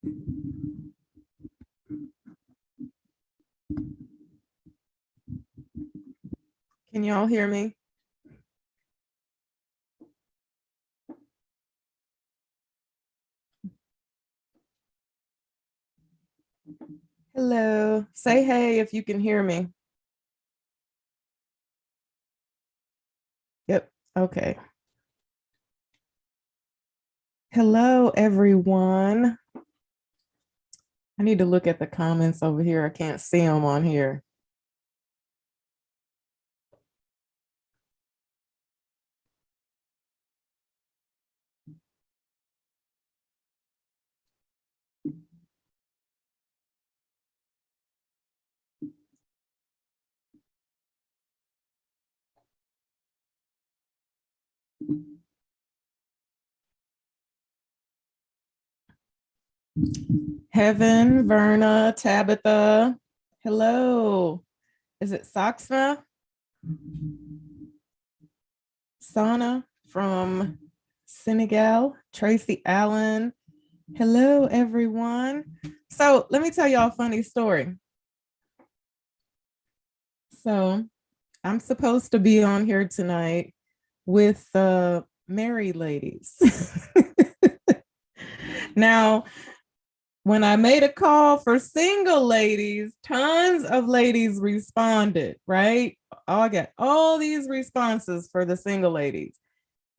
Can y'all hear me? Hello. Say hey if you can hear me. Yep. Okay. Hello, everyone. I need to look at the comments over here. I can't see them on here. Heaven, Verna, Tabitha. Hello. Is it Saxna? Sana from Senegal. Tracy Allen. Hello, everyone. So let me tell y'all a funny story. So I'm supposed to be on here tonight with married ladies. Now, when I made a call for single ladies, tons of ladies responded, right? Oh, I got all these responses for the single ladies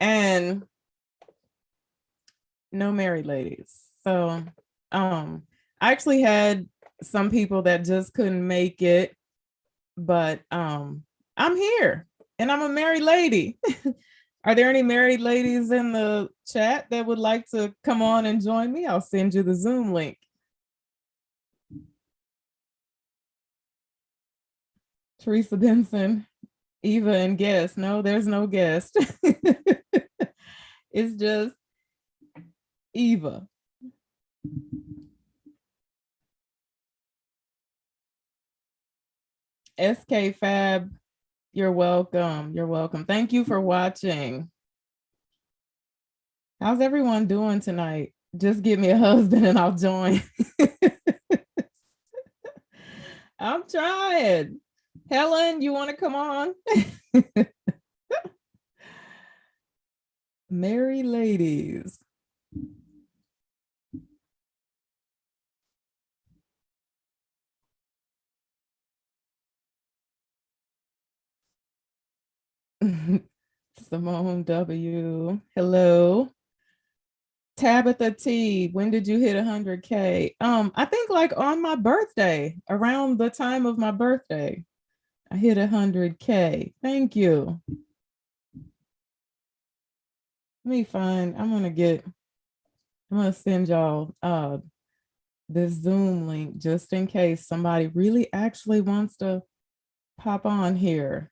and no married ladies. So I actually had some people that just couldn't make it, but I'm here and I'm a married lady. Are there any married ladies in the chat that would like to come on and join me? I'll send you the Zoom link. Teresa Benson, Eva, and guest. No, there's no guest. It's just Eva. SK Fab, you're welcome. You're welcome. Thank you for watching. How's everyone doing tonight? Just give me a husband and I'll join. I'm trying. Helen, you want to come on? Married ladies. Simone W. Hello. Tabitha T, when did you hit 100K? I think like on my birthday, around the time of my birthday, I hit 100K. Thank you. Let me find, I'm gonna send y'all this Zoom link just in case somebody really actually wants to pop on here.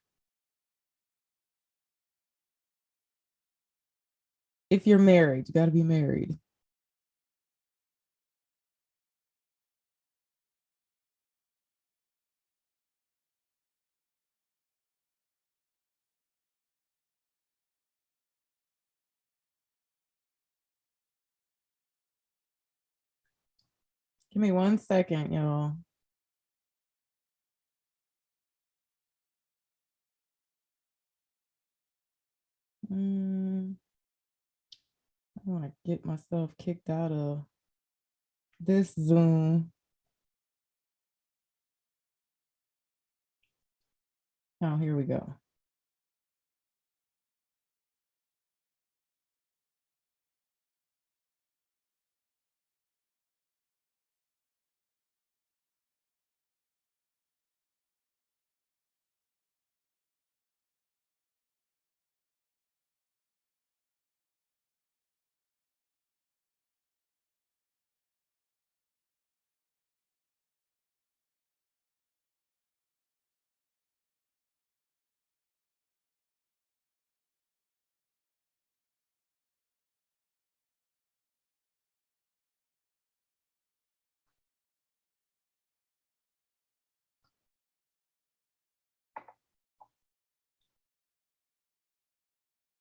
If you're married, you got to be married. Give me 1 second, y'all. I want to get myself kicked out of this Zoom. Oh, here we go.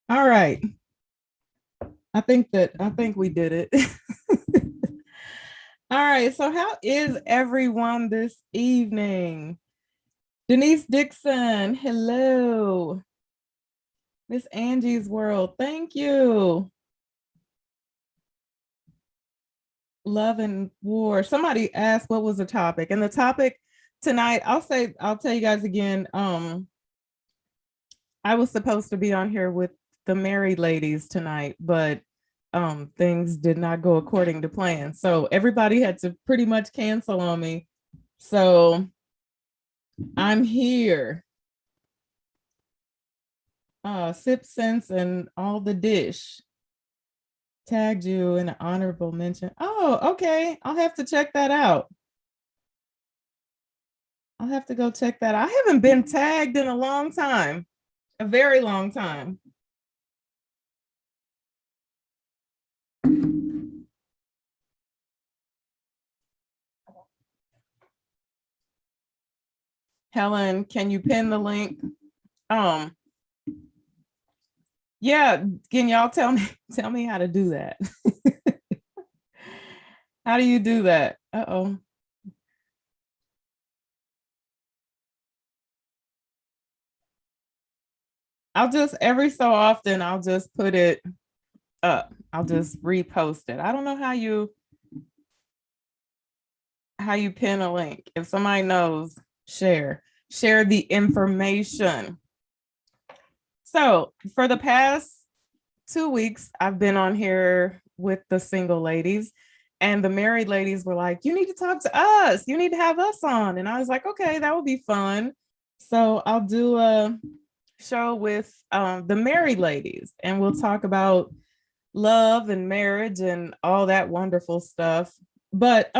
All right. I think we did it. All right, so how is everyone this evening? Denise Dixon, hello. Miss Angie's World, thank you. Love and War. Somebody asked what was the topic, and the topic tonight, I'll tell you guys again. I was supposed to be on here with the married ladies tonight, but things did not go according to plan. So everybody had to pretty much cancel on me. So I'm here. Sip Sense and all the dish tagged you in an honorable mention. Oh, okay. I'll have to check that out. I'll have to go check that out. I haven't been tagged in a long time, a very long time. Helen, can you pin the link? Um, yeah, can y'all tell me how to do that? How do you do that? Uh-oh. I'll just every so often I'll just put it up. I'll just repost it. I don't know how you pin a link. If somebody knows, share the information. So for the past 2 weeks, I've been on here with the single ladies, and the married ladies were like, you need to talk to us, you need to have us on. And I was like, okay, that would be fun. So I'll do a show with the married ladies, and we'll talk about love and marriage and all that wonderful stuff. But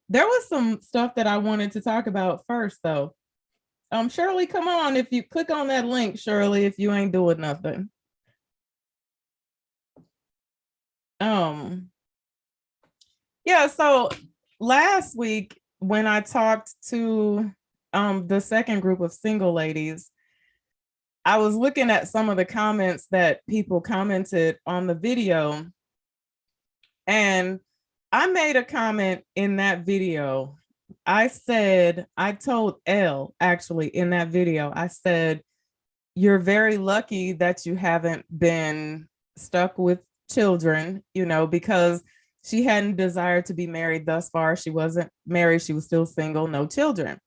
there was some stuff that I wanted to talk about first, though. Shirley, come on. If you click on that link, Shirley, if you ain't doing nothing. Um, yeah, so last week when I talked to the second group of single ladies, I was looking at some of the comments that people commented on the video, and I made a comment in that video. I told Elle actually in that video, I said, you're very lucky that you haven't been stuck with children, because she hadn't desired to be married thus far. She wasn't married, she was still single, no children.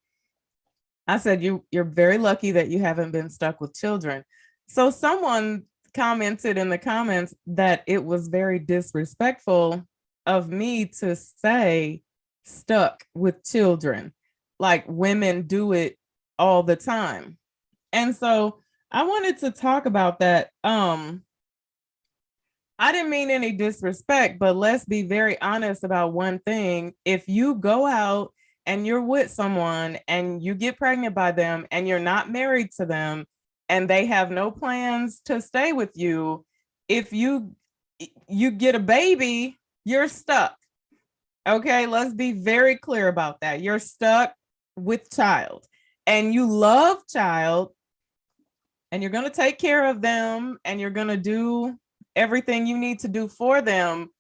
I said, you're very lucky that you haven't been stuck with children. So someone commented in the comments that it was very disrespectful of me to say stuck with children, like women do it all the time. And so I wanted to talk about that. I didn't mean any disrespect, but let's be very honest about one thing. If you go out and you're with someone and you get pregnant by them and you're not married to them and they have no plans to stay with you, if you get a baby, you're stuck. Okay, let's be very clear about that. You're stuck with child and you love child and you're going to take care of them and you're going to do everything you need to do for them,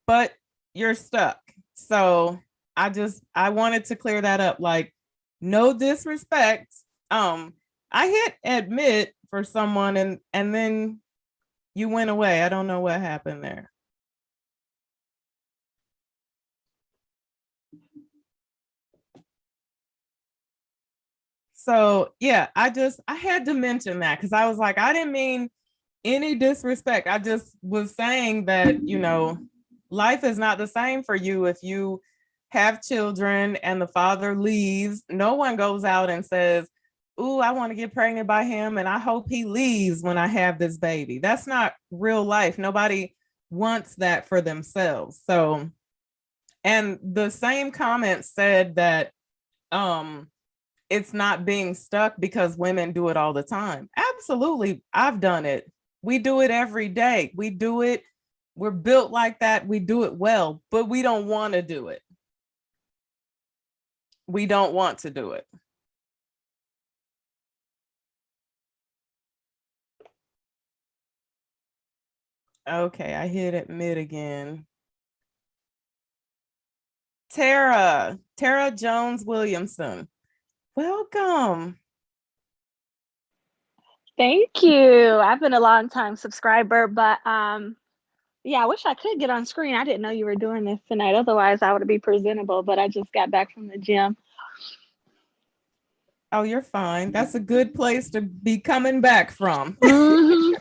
but you're stuck. So I wanted to clear that up. Like, no disrespect. I hit admit for someone and then you went away. I don't know what happened there. So yeah, I had to mention that because I was like, I didn't mean any disrespect. I just was saying that, life is not the same for you if you have children and the father leaves. No one goes out and says, ooh, I want to get pregnant by him and I hope he leaves when I have this baby. That's not real life. Nobody wants that for themselves. So, and the same comment said that it's not being stuck because women do it all the time. Absolutely. I've done it. We do it every day. We do it. We're built like that. We do it well, but we don't want to do it. We don't want to do it. Okay, I hit admit again. Tara Jones Williamson. Welcome. Thank you. I've been a long time subscriber, but yeah, I wish I could get on screen. I didn't know you were doing this tonight. Otherwise, I would be presentable, but I just got back from the gym. Oh, you're fine. That's a good place to be coming back from. Mhm.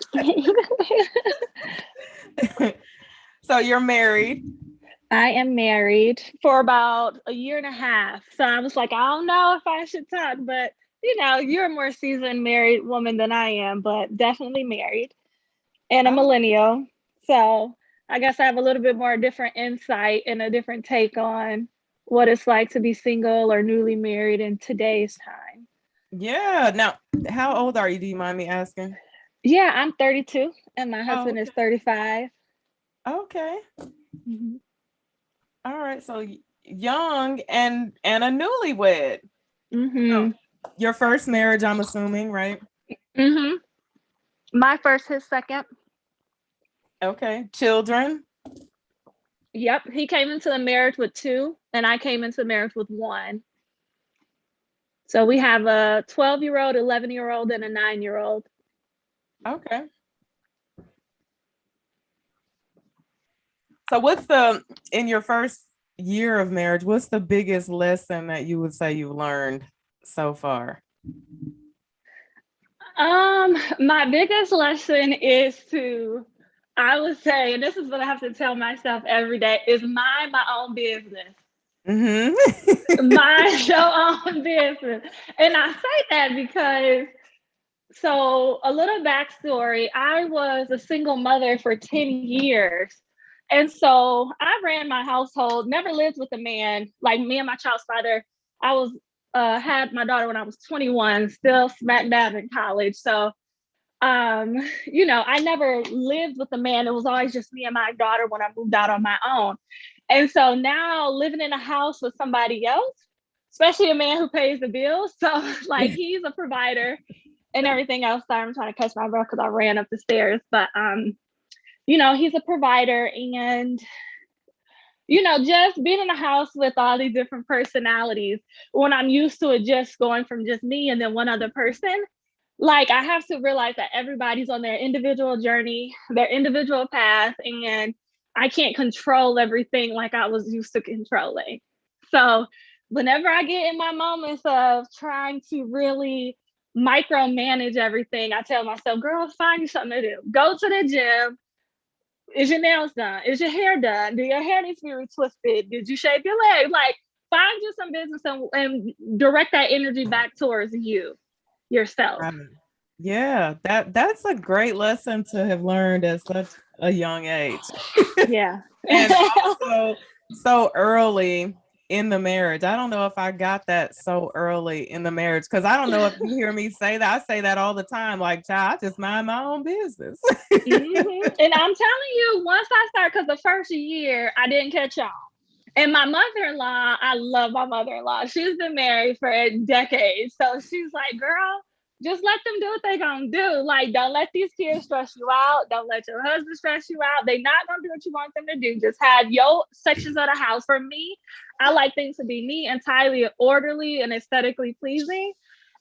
So you're married. I am married for about a year and a half. So I was like, I don't know if I should talk, but you're a more seasoned married woman than I am, but definitely married and a Oh, millennial. So I guess I have a little bit more different insight and a different take on what it's like to be single or newly married in today's time. yeah. Now, how old are you? Do you mind me asking? Yeah, I'm 32 and my Oh, husband is okay. 35. Okay. Mm-hmm. All right. So young and a newlywed. Oh, Mm-hmm. your first marriage, I'm assuming, right? Mm-hmm. My first, his second. Okay. Children. Yep, he came into the marriage with two, and I came into marriage with one. So we have a 12-year-old, 11-year-old, and a 9-year-old. Okay. So what's the in your first year of marriage, what's the biggest lesson that you would say you've learned so far? My biggest lesson is I would say, and this is what I have to tell myself every day, is mind my own business. Mm-hmm. Mind your own business. And I say that because, so a little backstory, I was a single mother for 10 years. And so I ran my household, never lived with a man. Like me and my child's father, I was had my daughter when I was 21, still smack dab in college. So I never lived with a man. It was always just me and my daughter when I moved out on my own. And so now living in a house with somebody else, especially a man who pays the bills. So like he's a provider and everything else. Sorry, I'm trying to catch my breath because I ran up the stairs. But he's a provider and just being in a house with all these different personalities when I'm used to it just going from just me and then one other person, like I have to realize that everybody's on their individual journey, their individual path, and I can't control everything like I was used to controlling. So whenever I get in my moments of trying to really micromanage everything, I tell myself, girl, find you something to do. Go to the gym. Is your nails done? Is your hair done? Do your hair need to be retwisted? Did you shave your leg? Like, find you some business and direct that energy back towards you yourself. Right. Yeah, that's a great lesson to have learned at such a young age. Yeah. And also so early in the marriage. I don't know if I got that so early in the marriage because I don't know if you hear me say that. I say that all the time, like, child, I just mind my own business. And I'm telling you, once I start, because the first year I didn't catch on. And my mother-in-law, I love my mother-in-law. She's been married for decades. So she's like, girl, just let them do what they gonna do. Like, don't let these kids stress you out. Don't let your husband stress you out. They not gonna do what you want them to do. Just have your sections of the house. For me, I like things to be neat, entirely orderly, and aesthetically pleasing.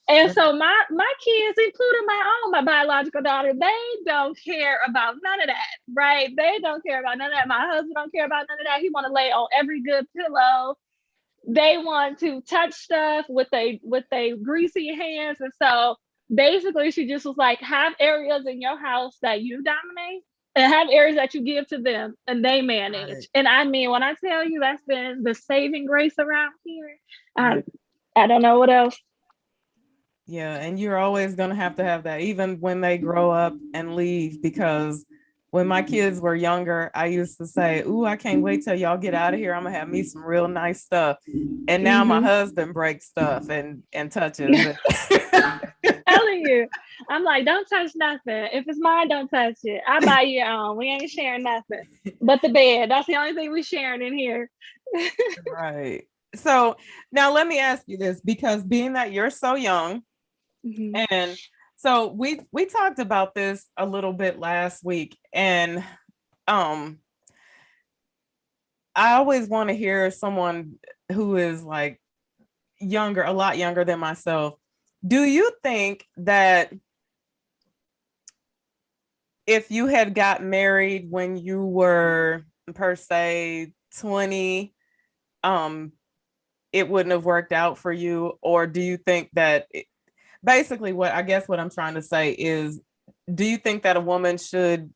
And so my kids, including my biological daughter, they don't care about none of that, right? They don't care about none of that. My husband don't care about none of that. He want to lay on every good pillow. They want to touch stuff with a greasy hands. And so basically she just was like, have areas in your house that you dominate and have areas that you give to them and they manage. Right. And I mean, when I tell you that's been the saving grace around here, I don't know what else. Yeah, and you're always going to have that, even when they grow up and leave. Because when my kids were younger, I used to say, "Ooh, I can't wait till y'all get out of here. I'm gonna have me some real nice stuff." And now my Mm-hmm. husband breaks stuff and touches it. Telling you, I'm like, don't touch nothing. If it's mine, don't touch it. I buy your own. We ain't sharing nothing but the bed. That's the only thing we sharing in here. Right. So now let me ask you this, because being that you're so young, Mm-hmm. and so we talked about this a little bit last week, and um I always want to hear someone who is like younger, a lot younger than myself. Do you think that if you had got married when you were per se 20, um, it wouldn't have worked out for you? Or do you think that basically what I guess what I'm trying to say is, do you think that a woman should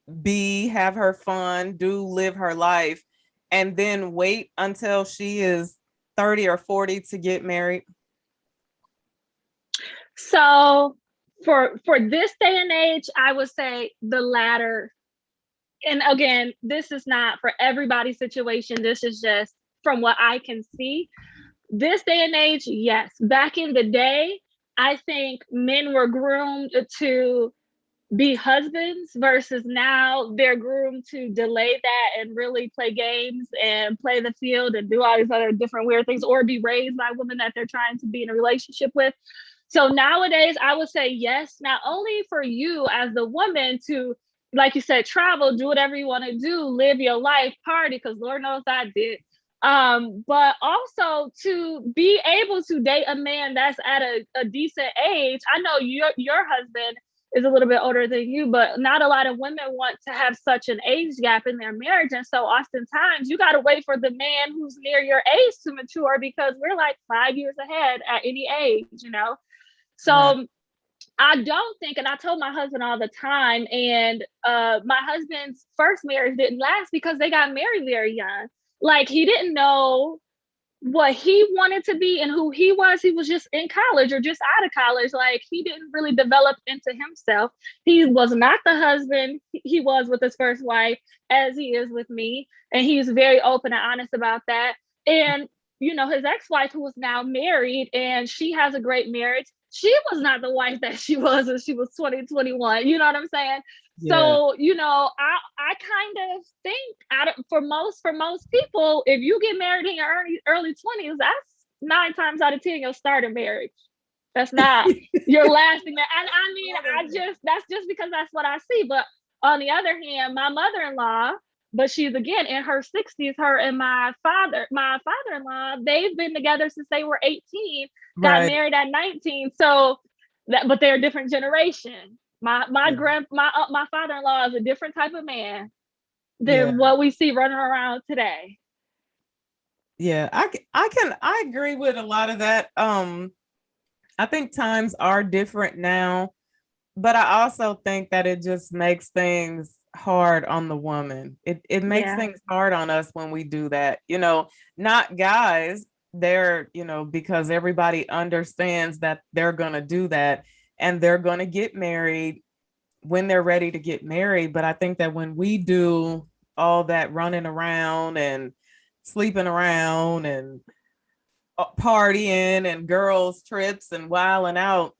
have her fun, live her life, and then wait until she is 30 or 40 to get married? So for this day and age, I would say the latter. And again, this is not for everybody's situation. This is just from what I can see. This day and age, yes. Back in the day, I think men were groomed to be husbands versus now they're groomed to delay that and really play games and play the field and do all these other different weird things, or be raised by women that they're trying to be in a relationship with. So nowadays, I would say yes, not only for you as the woman to, like you said, travel, do whatever you want to do, live your life, party, because Lord knows I did. But also to be able to date a man that's at a decent age. I know your husband is a little bit older than you, but not a lot of women want to have such an age gap in their marriage. And so oftentimes you got to wait for the man who's near your age to mature, because we're like 5 years ahead at any age, you know? So Right. I don't think, and I told my husband all the time, and my husband's first marriage didn't last because they got married very young. Like, he didn't know what he wanted to be and who he was. He was just in college or just out of college. Like, he didn't really develop into himself. He was not the husband he was with his first wife as he is with me. And he's very open and honest about that. And, you know, his ex-wife, who is now married and she has a great marriage, she was not the wife that she was when she was 20, 21. You know what I'm saying? Yeah. So, you know, I kind of think for most people, if you get married in your early 20s, that's 9 times out of 10 you'll start a marriage. That's not your lasting. And I mean, that's just because that's what I see. But on the other hand, my mother-in-law, but she's again in her 60s, her and my father-in-law, they've been together since they were 18, got Right. married at 19. So that, but they're a different generation. Yeah. My father-in-law is a different type of man Yeah. than what we see running around today. Yeah. I agree with a lot of that. I think times are different now, but I also think that it just makes things hard on the woman. It makes Yeah. things hard on us when we do that. Not guys, they're, because everybody understands that they're gonna do that and they're gonna get married when they're ready to get married. But I think that when we do all that running around and sleeping around and partying and girls trips and wilding out,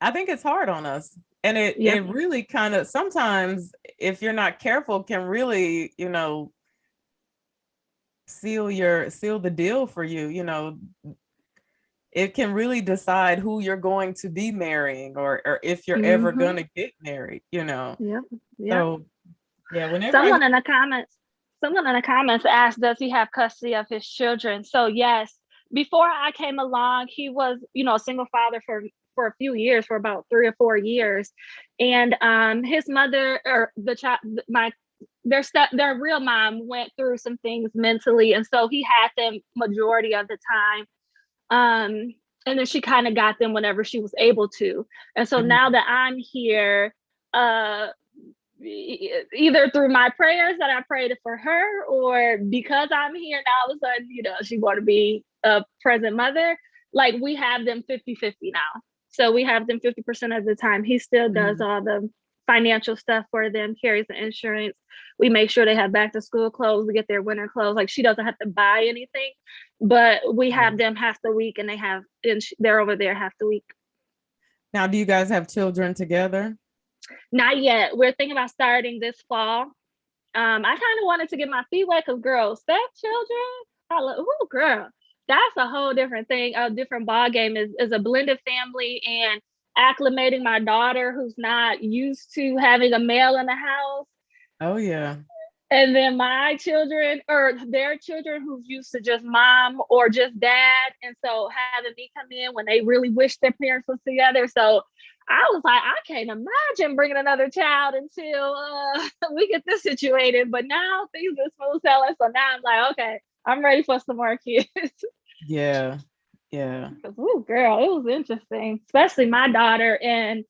I think it's hard on us. And it Yep. it really kind of sometimes, if you're not careful, can really, seal the deal for you. It can really decide who you're going to be marrying, or if you're ever Mm-hmm. gonna get married. Yep. Yep. So yeah, whenever I hear. Someone in the comments, someone in the comments asked, does he have custody of his children? So yes, before I came along, he was, you know, a single father for a few years, for about 3 or 4 years. And his mother, or the child, their real mom went through some things mentally. And so he had them majority of the time. And then she kind of got them whenever she was able to. And so now Mhm. that I'm here, uh either through my prayers that I prayed for her, or because I'm here now, all of a sudden, you know, she want to be a present mother. Like, we have them 50-50 now. So we have them 50% of the time. He still does Mhm. all the financial stuff for them, carries the insurance. We make sure they have back to school clothes. We get their winter clothes. Like, she doesn't have to buy anything, but we have them half the week, and they're over there half the week. Now, do you guys have children together? Not yet. We're thinking about starting this fall. I kind of wanted to get my feet wet, because girl, stepchildren, oh girl, that's a whole different thing, a different ball game. Is a blended family, and acclimating my daughter who's not used to having a male in the house. Oh yeah. And then my children or their children who's used to just mom or just dad. And so having me come in when they really wish their parents was together. So I was like, I can't imagine bringing another child until we get this situated. But now things are smooth sailing. So now I'm like, okay, I'm ready for some more kids. Yeah. Yeah. Oh, girl, it was interesting, especially my daughter and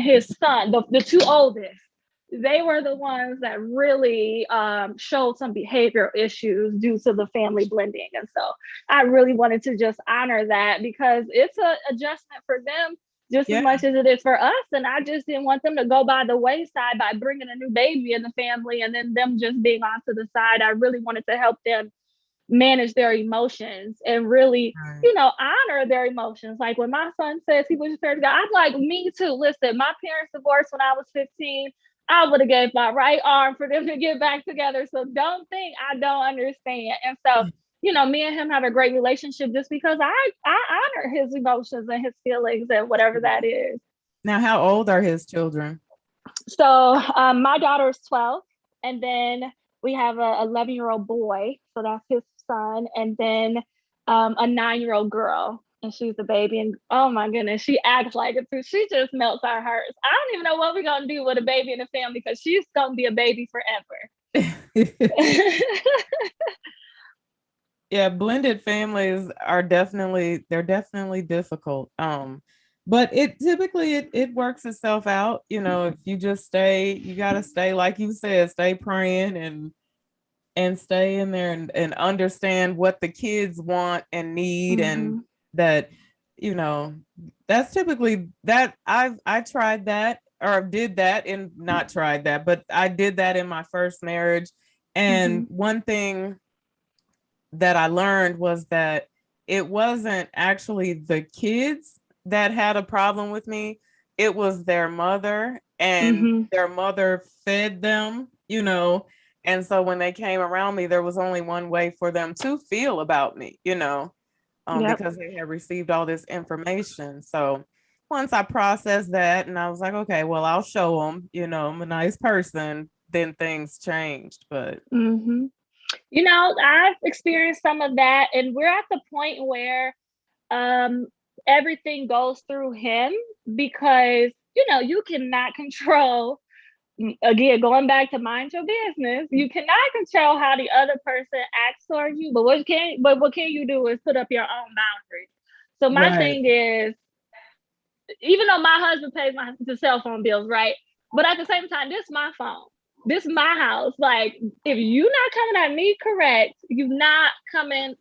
his son, the two oldest. They were the ones that really showed some behavioral issues due to the family blending. And so I really wanted to just honor that because it's an adjustment for them just as much as it is for us. And I just didn't want them to go by the wayside by bringing a new baby in the family and then them just being off to the side. I really wanted to help them manage their emotions and really, honor their emotions. Like when my son says he wishes parents God, I'm like, me too. Listen, my parents divorced when I was 15. I would have gave my right arm for them to get back together. So don't think I don't understand. And so, me and him have a great relationship just because I honor his emotions and his feelings and whatever that is. Now, how old are his children? So my daughter is 12, and then we have a 11-year-old boy. So that's his son, and then a 9-year-old girl, and she's the baby. And oh my goodness, she acts like it too. She just melts our hearts. I don't even know what we're gonna do with a baby in the family because she's gonna be a baby forever. Yeah, blended families are definitely difficult. But it typically it works itself out. If you just you gotta stay, like you said, stay praying and stay in there and understand what the kids want and need. And that, that's typically that I tried that or did that and not tried that, but I did that in my first marriage. And one thing that I learned was that it wasn't actually the kids that had a problem with me. It was their mother, and their mother fed them, And so when they came around me, there was only one way for them to feel about me, because they had received all this information. So once I processed that and I was like, okay, well, I'll show them, I'm a nice person, then things changed. But I've experienced some of that, and we're at the point where everything goes through him because you cannot control, again, going back to mind your business, you cannot control how the other person acts towards you, but what can you do is put up your own boundaries. So my thing is, even though my husband pays the cell phone bills, right, but at the same time, this is my phone. This is my house. Like, if you're not coming at me correct, you're not going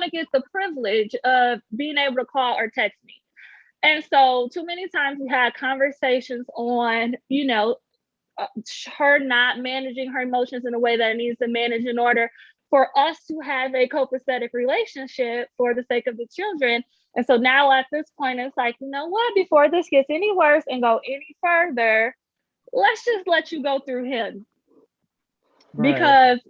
to get the privilege of being able to call or text me. And so too many times we had conversations on, her not managing her emotions in a way that it needs to manage in order for us to have a copacetic relationship for the sake of the children. And so now at this point, it's like, you know what, before this gets any worse and go any further, let's just let you go through him. Right. Because,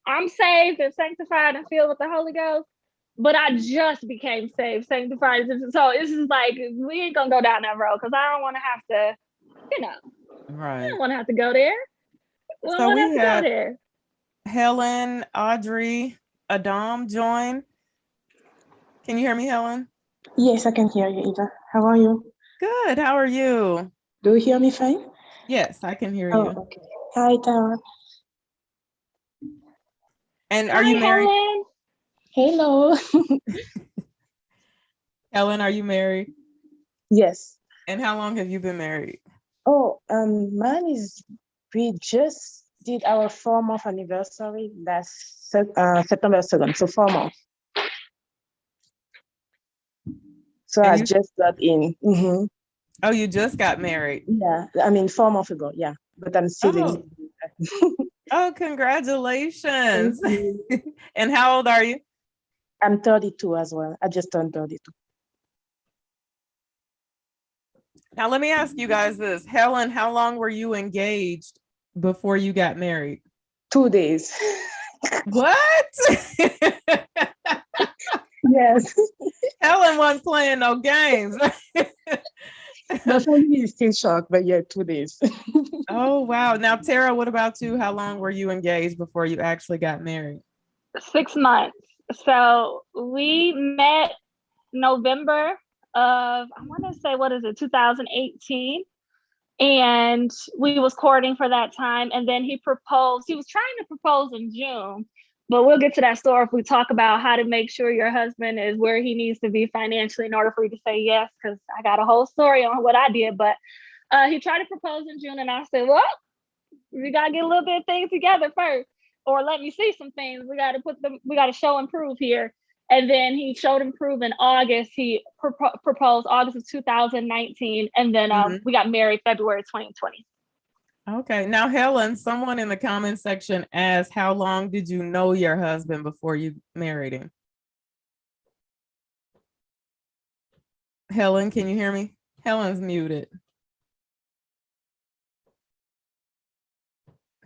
I'm saved and sanctified and filled with the Holy Ghost, but I just became saved, sanctified. So it's just like, we ain't gonna go down that road because I don't want to have to, I don't want to have to go there. So we have Helen, Audrey, Adam join. Can you hear me, Helen? Yes, I can hear you, Eva. How are you? Good. How are you? Do you hear me fine? Yes, I can hear you. Okay. Hi, Tara. And are you married? Helen. Hello. Helen, are you married? Yes. And how long have you been married? Oh, we just did our 4-month anniversary last September 2nd, so 4 months. So I just got in. Oh, you just got married? Yeah, 4 months ago, yeah. But I'm still in. Oh, congratulations. And how old are you? I'm 32 as well. I just turned 32. Now, let me ask you guys this. Helen, how long were you engaged before you got married? 2 days. What? Yes. Helen wasn't playing no games. The family is still shocked, but yeah, 2 days. Oh, wow. Now, Tara, what about you? How long were you engaged before you actually got married? 6 months. So we met November of, I want to say, what is it, 2018. And we was courting for that time. And then he proposed. He was trying to propose in June, but we'll get to that story if we talk about how to make sure your husband is where he needs to be financially in order for you to say yes, because I got a whole story on what I did. But he tried to propose in June, and I said, well, we got to get a little bit of things together first, or let me see some things. We got to show and prove here. And then he showed and proved in August. He proposed August of 2019. And then we got married February 2020. Okay. Now, Helen, someone in the comment section asked, how long did you know your husband before you married him? Helen, can you hear me? Helen's muted.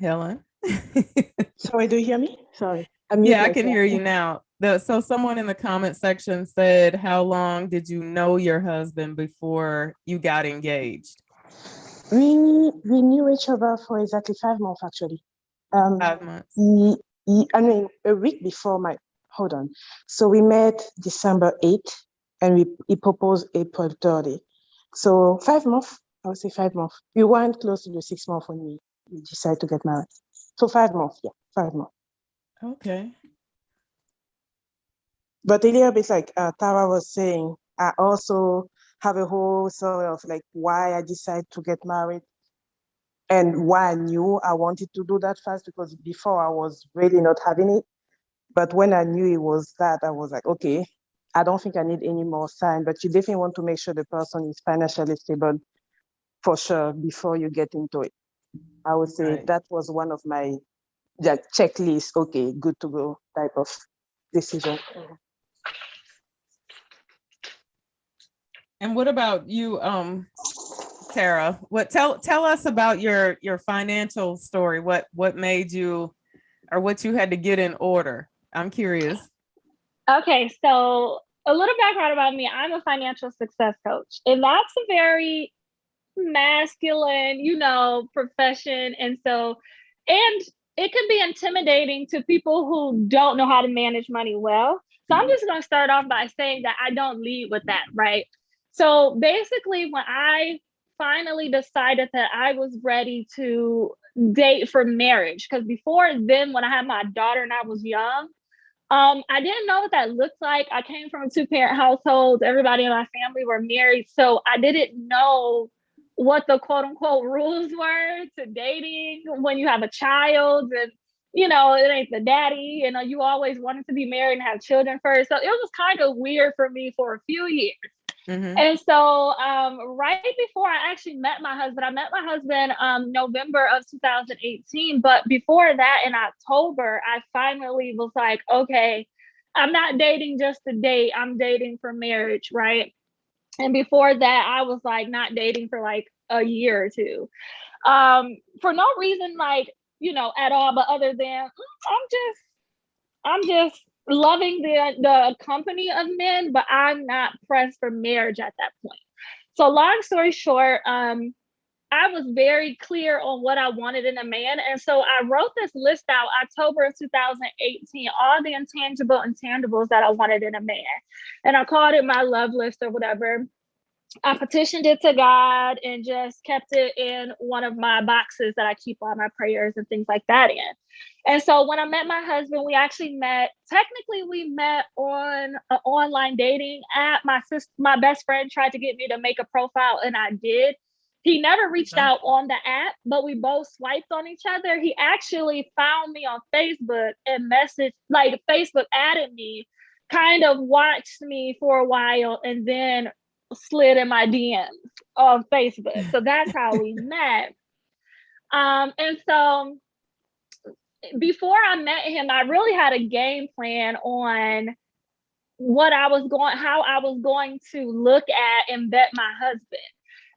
Helen? Sorry, do you hear me? Sorry. Yeah, I can hear you now. So someone in the comment section said, how long did you know your husband before you got engaged? We knew each other for exactly 5 months, actually. 5 months. I mean, a week before hold on. So we met December 8th and he proposed April 30th. So 5 months, I would say 5 months. We weren't close to the 6 months when we decided to get married. So 5 months, yeah, 5 months. Okay. But a little bit like Tara was saying, I also have a whole story of like why I decided to get married and why I knew I wanted to do that fast, because before I was really not having it. But when I knew it was that, I was like, okay, I don't think I need any more sign, but you definitely want to make sure the person is financially stable for sure before you get into it. I would say that was one of my checklist, okay, good to go type of decision. And what about you, Tara? Tell us about your financial story. What made you, or what you had to get in order? I'm curious. Okay, so a little background about me. I'm a financial success coach, and that's a very masculine, profession. And it can be intimidating to people who don't know how to manage money well. So I'm just going to start off by saying that I don't lead with that, right? So basically, when I finally decided that I was ready to date for marriage, because before then, when I had my daughter and I was young, I didn't know what that looked like. I came from a 2-parent household. Everybody in my family were married. So I didn't know what the quote unquote rules were to dating when you have a child, and it ain't the daddy, you always wanted to be married and have children first. So it was kind of weird for me for a few years. Mm-hmm. And so right before I actually met my husband, I met my husband November of 2018. But before that, in October, I finally was like, okay, I'm not dating just to date. I'm dating for marriage, right? And before that, I was like not dating for like a year or two. For no reason, like, at all, but other than I'm just loving the company of men, but I'm not pressed for marriage at that point. So long story short, I was very clear on what I wanted in a man. And so I wrote this list out October of 2018, all the intangibles that I wanted in a man. And I called it my love list or whatever. I petitioned it to God and just kept it in one of my boxes that I keep all my prayers and things like that in. And so when I met my husband, we met on an online dating app. My best friend tried to get me to make a profile, and I did. He never reached out on the app, but we both swiped on each other. He actually found me on Facebook and Facebook added me, kind of watched me for a while, and then slid in my DMs on Facebook. So that's how we met. And so before I met him, I really had a game plan on how I was going to look at and vet my husband.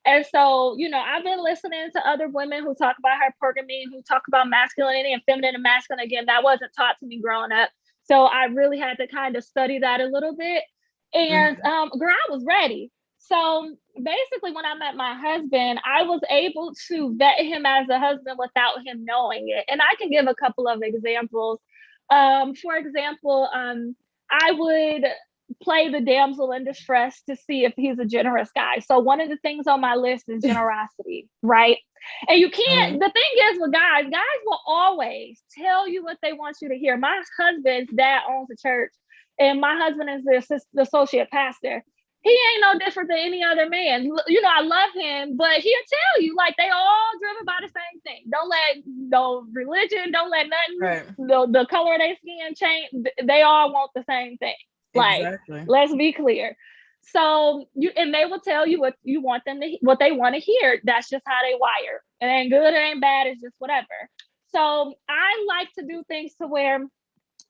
And so, I've been listening to other women who talk about hypergamy, who talk about masculinity and feminine and masculine. Again, that wasn't taught to me growing up. So I really had to kind of study that a little bit. And girl, I was ready. So basically, when I met my husband, I was able to vet him as a husband without him knowing it. And I can give a couple of examples. For example, I would play the damsel in distress to see if he's a generous guy. So one of the things on my list is generosity, right? And you can't, the thing is with guys will always tell you what they want you to hear. My husband's dad owns a church, and my husband is the associate pastor. He ain't no different than any other man. You know, I love him, but he'll tell you, like, they all driven by the same thing. Don't let no religion, don't let nothing, the color of their skin change. They all want the same thing. Like, let's be clear. So and they will tell you what you want them to, what they want to hear. That's just how they wire. It ain't good, it ain't bad, it's just whatever. So I like to do things to where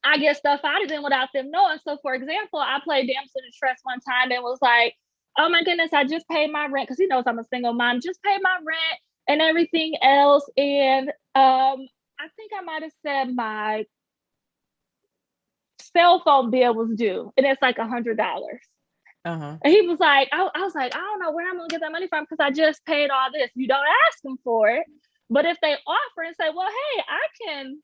I get stuff out of them without them knowing. So for example, I played damsel in distress one time and was like, oh my goodness, I just paid my rent, because he knows I'm a single mom, just paid my rent and everything else. And I think I might have said my cell phone bill was due, and it's like $100. And he was like, I was like, I don't know where I'm gonna get that money from, because I just paid all this. You don't ask them for it, but if they offer and say, well, hey, I can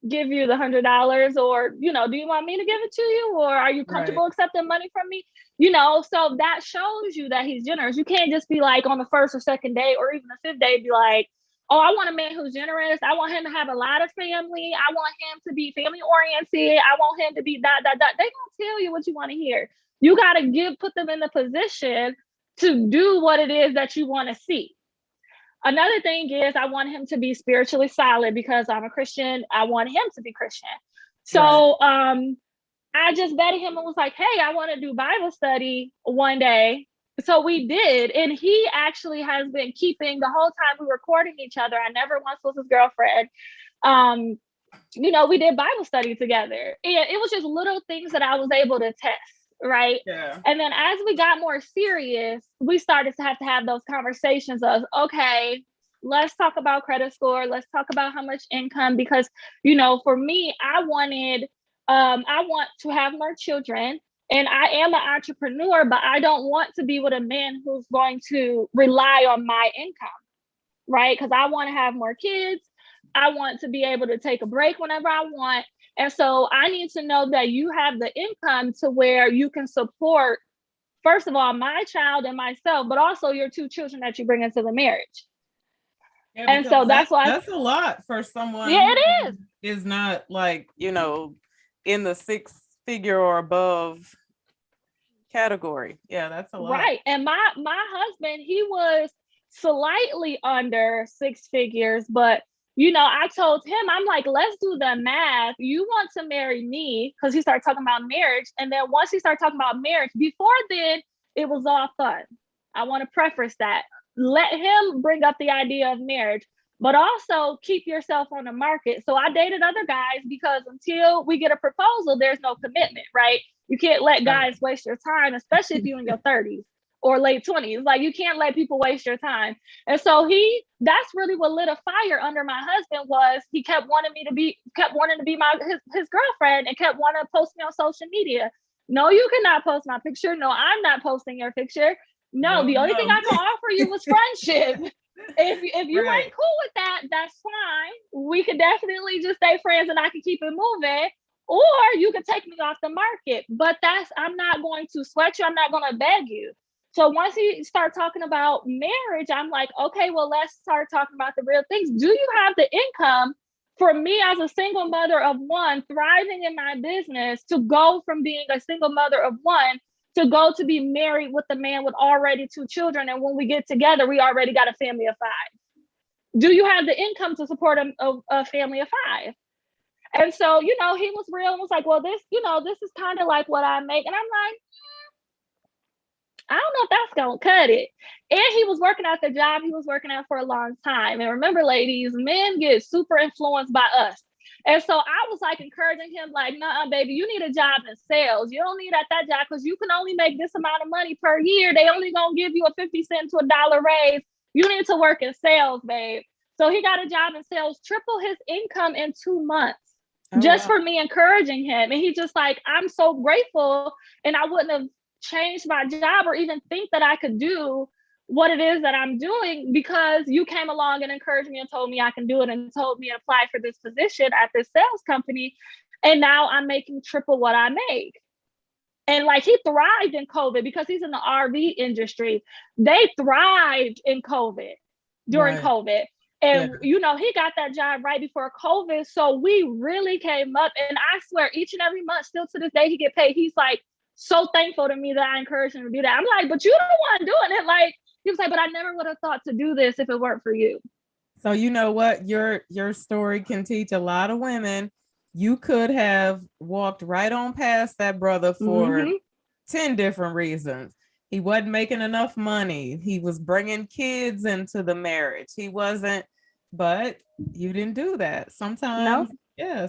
give you the $100, or, you know, do you want me to give it to you, or are you comfortable accepting money from me? You know, so that shows you that he's generous. You can't just be like on the first or second day or even the fifth day, be like, oh, I want a man who's generous. I want him to have a lot of family. I want him to be family oriented. I want him to be dot, dot, dot. They gonna tell you what you want to hear. You got to put them in the position to do what it is that you want to see. Another thing is, I want him to be spiritually solid, because I'm a Christian. I want him to be Christian. So I just vetted him and was like, hey, I want to do Bible study one day. So we did. And he actually has been keeping the whole time we were courting each other. I never once was his girlfriend. You know, we did Bible study together. And it was just little things that I was able to test. Right. Yeah. And then as we got more serious, we started to have those conversations of, okay, let's talk about credit score. Let's talk about how much income, because, you know, for me, I want to have more children, and I am an entrepreneur, but I don't want to be with a man who's going to rely on my income. Right. Because I want to have more kids. I want to be able to take a break whenever I want. And so I need to know that you have the income to where you can support, first of all, my child and myself, but also your two children that you bring into the marriage. Yeah, and so that's why that's a lot for someone. Yeah, it is not, like, you know, in the 6-figure or above category. Yeah, that's a lot. Right. And my husband, he was slightly under 6 figures, but you know, I told him, I'm like, let's do the math. You want to marry me, because he started talking about marriage. And then once he started talking about marriage, before then, it was all fun. I want to preface that. Let him bring up the idea of marriage, but also keep yourself on the market. So I dated other guys, because until we get a proposal, there's no commitment, right? You can't let guys waste your time, especially if you're in your 30s. Or late 20s. Like, you can't let people waste your time. And so that's really what lit a fire under my husband. Was he kept wanting to be his girlfriend, and kept wanting to post me on social media. No, you cannot post my picture. No, I'm not posting your picture. No, the only thing I can offer you was friendship. If you ain't cool with that, that's fine. We could definitely just stay friends and I can keep it moving. Or you could take me off the market. But I'm not going to sweat you. I'm not going to beg you. So once he started talking about marriage, I'm like, okay, well, let's start talking about the real things. Do you have the income for me as a single mother of one, thriving in my business, to go from being a single mother of one to go to be married with a man with already 2 children? And when we get together, we already got a family of 5. Do you have the income to support a family of 5? And so, you know, he was real and was like, well, this is kind of like what I make. And I'm like, I don't know if that's going to cut it. And he was working at the job he was working at for a long time. And remember, ladies, men get super influenced by us. And so I was like encouraging him, like, nah, baby, you need a job in sales. You don't need at that job, because you can only make this amount of money per year. They only going to give you a 50 cent to $1 raise. You need to work in sales, babe. So he got a job in sales, triple his income in 2 months. For me encouraging him. And he just like, I'm so grateful. And I wouldn't have change my job or even think that I could do what it is that I'm doing because you came along and encouraged me and told me I can do it and told me to apply for this position at this sales company. And now I'm making triple what I make. And like he thrived in COVID because he's in the RV industry. They thrived in COVID during Right. COVID. And, you know, he got that job right before COVID. So we really came up. And I swear, each and every month, still to this day, he get paid. He's like so thankful to me that I encouraged him to do that. I'm like, but you don't want doing it. Like, he was like, but I never would have thought to do this if it weren't for you. So you know what? Your story can teach a lot of women. You could have walked right on past that brother for 10 different reasons. He wasn't making enough money. He was bringing kids into the marriage. He wasn't, but you didn't do that. Sometimes,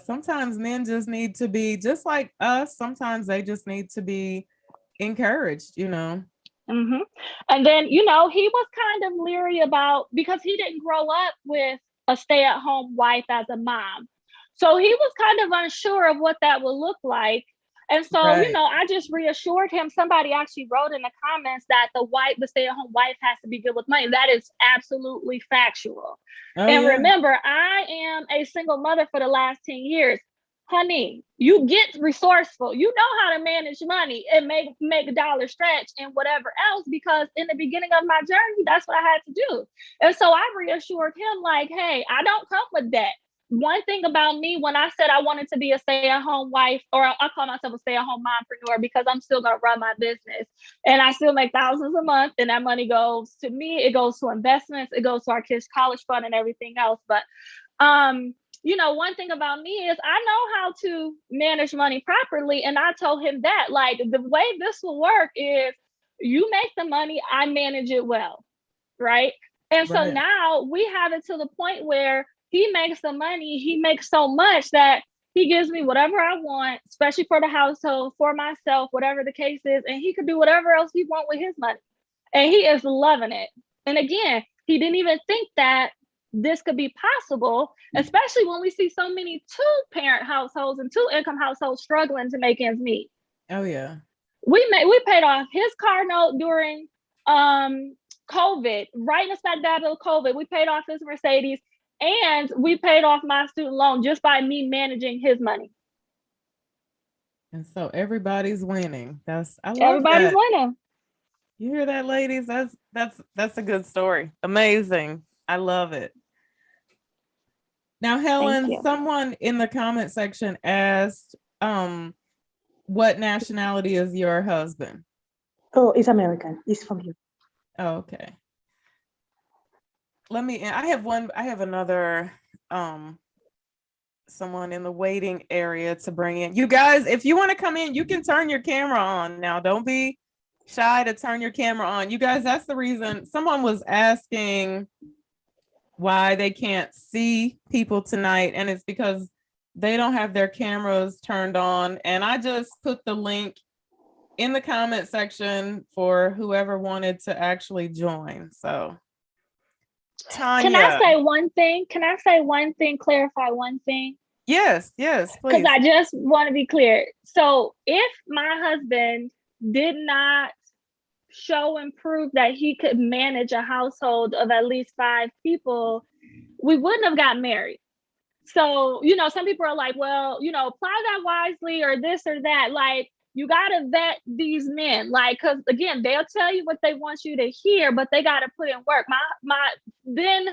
sometimes men just need to be just like us. Sometimes they just need to be encouraged, you know. And then, you know, he was kind of leery about, because he didn't grow up with a stay-at-home wife as a mom. So he was kind of unsure of what that would look like. And so, you know, I just reassured him. Somebody actually wrote in the comments that the stay-at-home wife has to be good with money. That is absolutely factual. Remember, I am a single mother for the last 10 years. Honey, you get resourceful. You know how to manage money and make a dollar stretch and whatever else, because in the beginning of my journey, that's what I had to do. And so I reassured him like, hey, I don't come with that. One thing about me, when I said I wanted to be a stay-at-home wife, or I call myself a stay-at-home mompreneur, because I'm still going to run my business and I still make thousands a month, and that money goes to me. It goes to investments. It goes to our kids' college fund and everything else. But, you know, one thing about me is I know how to manage money properly. And I told him that, like, the way this will work is you make the money, I manage it well. Right. And so now we have it to the point where he makes the money. He makes so much that he gives me whatever I want, especially for the household, for myself, whatever the case is. And he could do whatever else he wants with his money. And he is loving it. And again, he didn't even think that this could be possible, especially when we see so many two-parent households and two-income households struggling to make ends meet. Oh yeah. We paid off his car note during COVID, right in the smack dab of COVID. We paid off his Mercedes, and we paid off my student loan just by me managing his money. And so everybody's winning. I love everybody's that. winning. You hear that, ladies? That's a good story. Amazing. I love it. Now, Helen, someone in the comment section asked, what nationality is your husband? Oh, he's American. He's from here. Oh, okay. I have another someone in the waiting area to bring in. You guys, if you want to come in, you can turn your camera on now. Don't be shy to turn your camera on. You guys, that's the reason someone was asking why they can't see people tonight, and it's because they don't have their cameras turned on. And I just put the link in the comment section for whoever wanted to actually join. So Tanya. Can I say one thing? Clarify one thing? Yes, please. Because I just want to be clear. So if my husband did not show and prove that he could manage a household of at least 5 people, we wouldn't have got married. So, you know, some people are like, well, you know, apply that wisely or this or that. Like, you got to vet these men, like, because again, they'll tell you what they want you to hear, but they got to put in work. My then,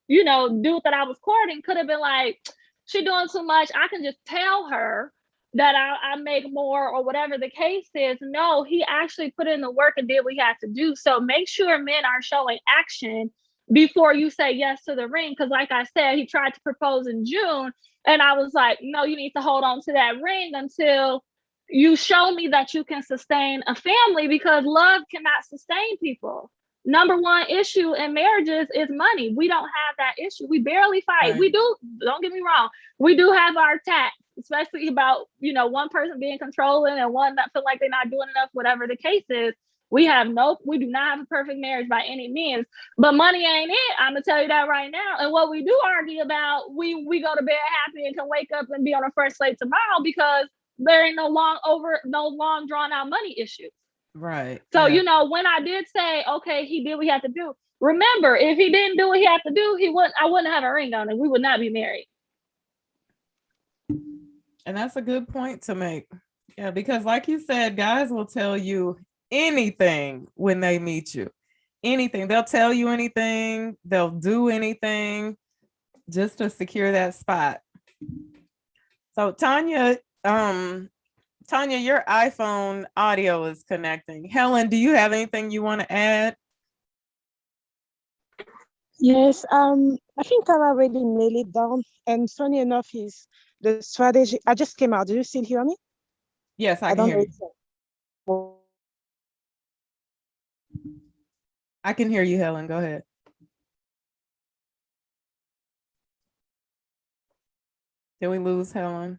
you know, dude that I was courting could have been like, she doing too much. I can just tell her that I make more or whatever the case is. No, he actually put in the work and did what he had to do. So make sure men are showing action before you say yes to the ring. Because like I said, he tried to propose in June. And I was like, no, you need to hold on to that ring until you show me that you can sustain a family, because love cannot sustain people. Number one issue in marriages is money. We don't have that issue. We barely fight. Right. We do, don't get me wrong. We do have our tact, especially about, you know, one person being controlling and one that feel like they're not doing enough, whatever the case is. We do not have a perfect marriage by any means, but money ain't it. I'm gonna tell you that right now. And what we do argue about, we go to bed happy and can wake up and be on a fresh slate tomorrow, because there ain't no long drawn out money issues. Right. So, Yeah. when I did say, okay, he did what he had to do, remember, if he didn't do what he had to do, I wouldn't have a ring on it. We would not be married. And that's a good point to make. Yeah, because like you said, guys will tell you anything when they meet you. Anything. They'll tell you anything, they'll do anything just to secure that spot. So Tanya, your iPhone audio is connecting. Helen, do you have anything you want to add? Yes, I think I already nailed it down. And funny enough is the strategy. I just came out. Do you still hear me? Yes, I I can don't hear know you. if I can hear you, Helen. Go ahead. Did we lose Helen?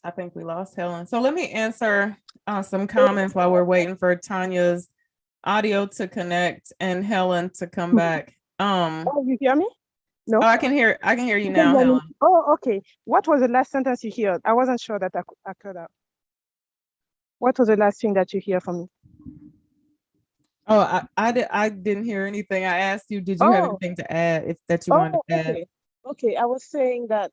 I think we lost Helen. So let me answer some comments while we're waiting for Tanya's audio to connect and Helen to come back. Oh, you hear me? No? I can hear you You can now, hear me? Helen. Oh, okay. What was the last sentence you heard? I wasn't sure that I cut out. What was the last thing that you hear from me? Oh, I didn't hear anything. I asked you, did you have Oh, anything to add if that you wanted oh, to add? okay. Okay, I was saying that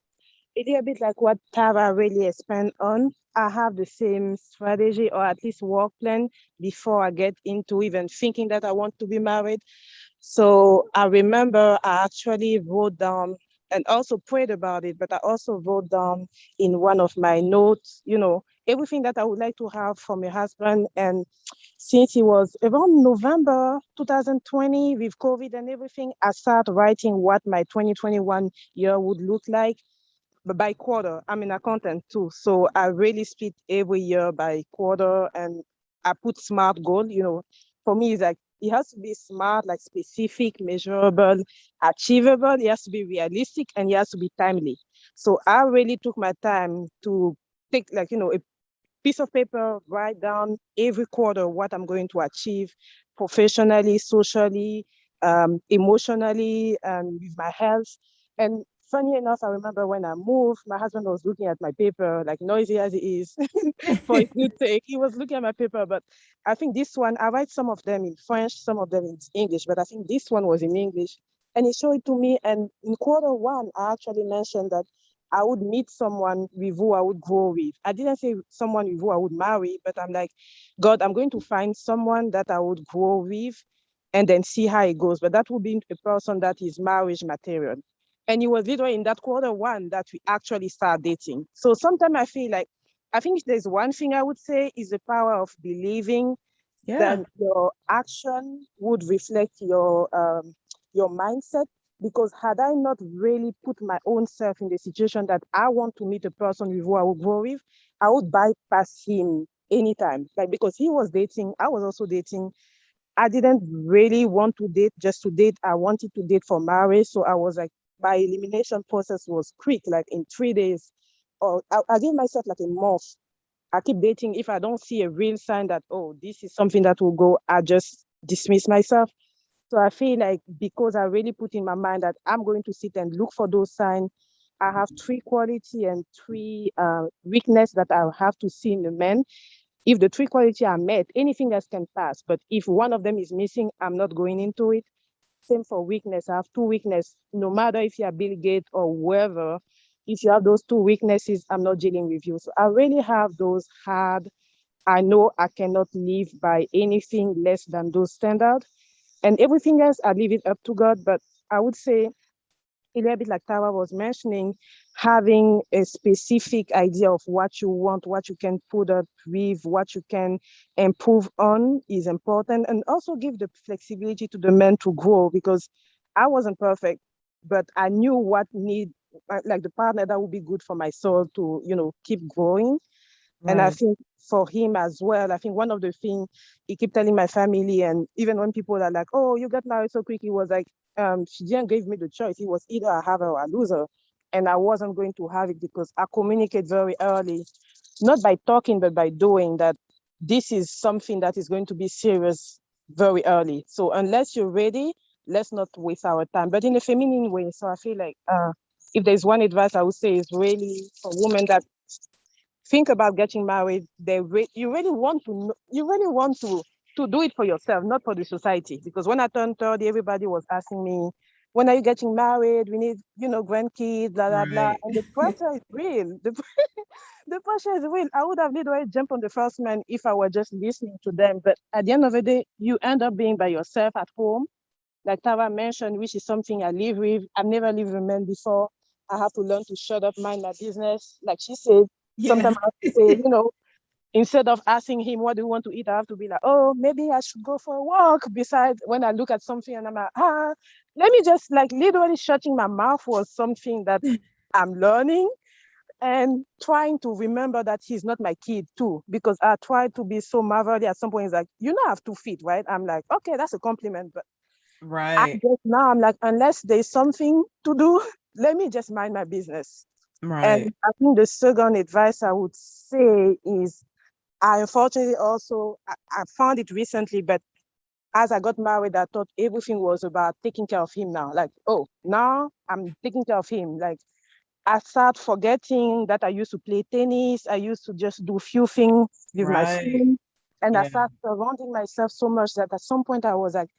it is a bit like what Tara really expand on. I have the same strategy or at least work plan before I get into even thinking that I want to be married. So I remember I actually wrote down and also prayed about it, but I also wrote down in one of my notes, everything that I would like to have from a husband. And since it was around November 2020 with COVID and everything, I started writing what my 2021 year would look like. But by quarter, I'm an accountant too. So I really split every year by quarter and I put SMART goal, for me it's like it has to be smart, like specific, measurable, achievable, it has to be realistic and it has to be timely. So I really took my time to take a piece of paper, write down every quarter what I'm going to achieve professionally, socially, emotionally, and with my health. And funny enough, I remember when I moved, my husband was looking at my paper, like noisy as he is, for his good sake. He was looking at my paper, but I think this one, I write some of them in French, some of them in English, but I think this one was in English. And he showed it to me. And in quarter one, I actually mentioned that I would meet someone with who I would grow with. I didn't say someone with who I would marry, but I'm like, God, I'm going to find someone that I would grow with and then see how it goes. But that would be a person that is marriage material. And it was literally in that quarter one that we actually start dating. So sometimes I feel like, I think if there's one thing I would say is the power of believing that Yeah. your action would reflect your mindset. Because had I not really put my own self in the situation that I want to meet a person with who I will grow with, I would bypass him anytime. Like because he was dating, I was also dating. I didn't really want to date just to date. I wanted to date for marriage. So I was like, my elimination process was quick, like in 3 days. Or I gave myself like a month. I keep dating. If I don't see a real sign that, oh, this is something that will go, I just dismiss myself. So I feel like because I really put in my mind that I'm going to sit and look for those signs, I have three quality and three weakness that I have to see in a man. If the three quality are met, anything else can pass. But if one of them is missing, I'm not going into it. Same for weakness. I have two weakness. No matter if you're Bill Gates or whoever, if you have those two weaknesses, I'm not dealing with you. So I really have those hard. I know I cannot live by anything less than those standards. And everything else, I leave it up to God. But I would say a little bit like Tara was mentioning, having a specific idea of what you want, what you can put up with, what you can improve on is important. And also give the flexibility to the men to grow because I wasn't perfect, but I knew what need, like the partner that would be good for my soul to, keep growing. And I Right. think for him as well, I think one of the things he keep telling my family, and even when people are like, "Oh, you got married so quick," he was like, "She didn't give me the choice. It was either I have her or I lose her," and I wasn't going to have it because I communicate very early, not by talking but by doing that. This is something that is going to be serious very early. So unless you're ready, let's not waste our time, but in a feminine way. So I feel like if there's one advice I would say is really for women that think about getting married, you really want to do it for yourself, not for the society. Because when I turned 30, everybody was asking me, when are you getting married? We need, grandkids, blah, blah, blah. Right. And the pressure is real. The pressure is real. I would have literally jumped on the first man if I were just listening to them. But at the end of the day, you end up being by yourself at home. Like Tara mentioned, which is something I live with. I've never lived with men before. I have to learn to shut up, mind my business. Like she said, Yeah. sometimes I have to say, instead of asking him, what do you want to eat? I have to be like, oh, maybe I should go for a walk. Besides, when I look at something and I'm like, let me just like literally shutting my mouth was something that I'm learning and trying to remember that he's not my kid too, because I try to be so motherly at some point. He's like, I have 2 feet, right? I'm like, okay, that's a compliment. But I Right. guess now I'm like, unless there's something to do, let me just mind my business. And Right. I think the second advice I would say is, I unfortunately also, I found it recently, but as I got married, I thought everything was about taking care of him now. Like, oh, now I'm taking care of him. Like, I start forgetting that I used to play tennis. I used to just do few things with my Right. friends. And I Yeah. started surrounding myself so much that at some point I was like,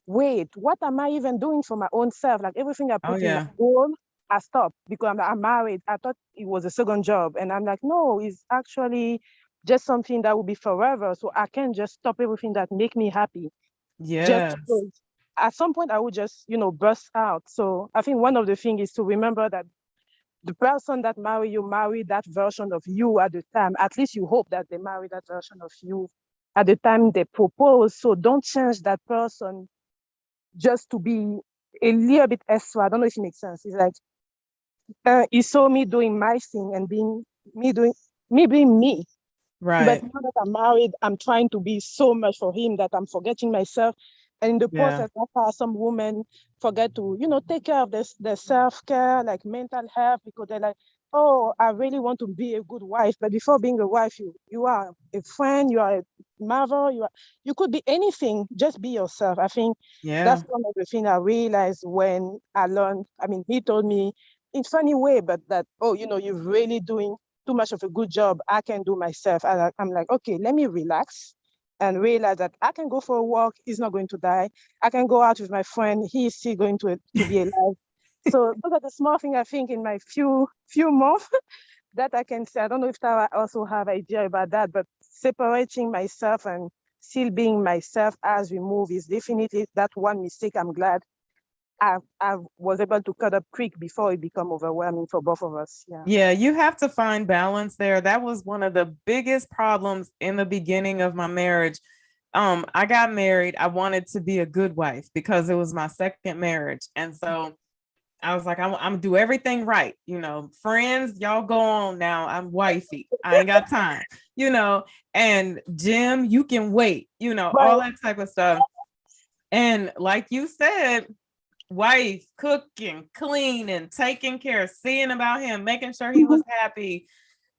wait, what am I even doing for my own self? Like everything I Oh put in my yeah. goal, I stopped because I'm married. I thought it was a second job. And I'm like, no, it's actually just something that will be forever. So I can't just stop everything that make me happy just Yes. because at some point I would just, burst out. So I think one of the things is to remember that the person that marry that version of you at the time. At least you hope that they marry that version of you at the time they propose. So don't change that person just to be a little bit extra. I don't know if it makes sense. It's like he saw me doing my thing and being me being me. But Right. now that I'm married, I'm trying to be so much for him that I'm forgetting myself. And in the Yeah. process, that's how some women forget to, take care of their self-care, like mental health, because they're like, oh, I really want to be a good wife. But before being a wife, you are a friend, you are a mother, you could be anything, just be yourself. I think Yeah. that's one of the things I realized when I learned. I mean, he told me in funny way, but that, oh, you're really doing too much of a good job I can do myself. And I'm like, okay, let me relax and realize that I can go for a walk. He's not going to die. I can go out with my friend. He is still going to be alive. So those are the small things I think in my few months that I can say. I don't know if Tara also have idea about that, but separating myself and still being myself as we move is definitely that one mistake. I'm glad I was able to cut up quick before it become overwhelming for both of us. Yeah. Yeah, you have to find balance there. That was one of the biggest problems in the beginning of my marriage. I got married. I wanted to be a good wife because it was my second marriage. And so I was like, I'm gonna do everything right. Friends, y'all go on now. I'm wifey. I ain't got time, and Jim, you can wait, all But that type of stuff. And like you said, wife cooking, cleaning, taking care, seeing about him, making sure he was happy,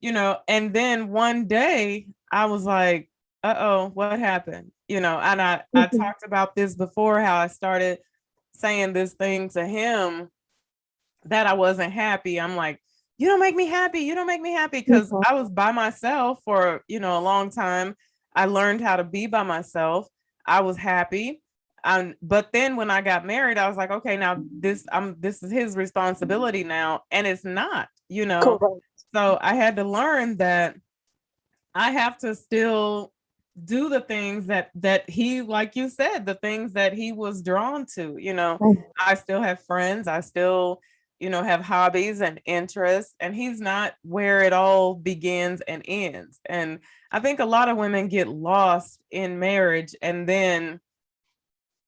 and then one day I was like, uh-oh, what happened? And I talked about this before, how I started saying this thing to him that I wasn't happy. I'm like, you don't make me happy. You don't make me happy, because I was by myself for, a long time. I learned how to be by myself. I was happy. But then when I got married, I was like, okay, now this is his responsibility now. And it's not, correct. So I had to learn that I have to still do the things that he, like you said, the things that he was drawn to. I still have friends. I still, have hobbies and interests, and he's not where it all begins and ends. And I think a lot of women get lost in marriage, and then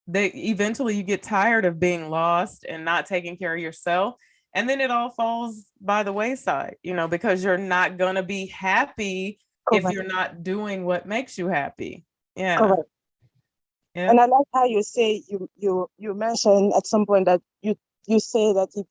they eventually, you get tired of being lost and not taking care of yourself, and then it all falls by the wayside, because you're not going to be happy if Correct. you're not doing what makes you happy. Yeah. Correct. Yeah. And I like how you say you mentioned at some point that you say that if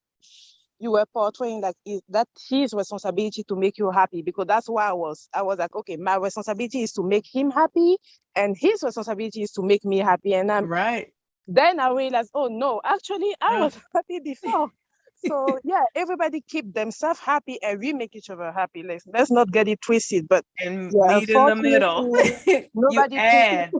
you were portraying like that his responsibility to make you happy, because that's why I was like, okay, my responsibility is to make him happy and his responsibility is to make me happy. And Right. Then I realized, oh no, actually I Yeah. was happy before. So yeah, everybody keep themselves happy and we make each other happy. Let's not get it twisted. But And yeah, meet in the middle. unfortunately, You nobody think add.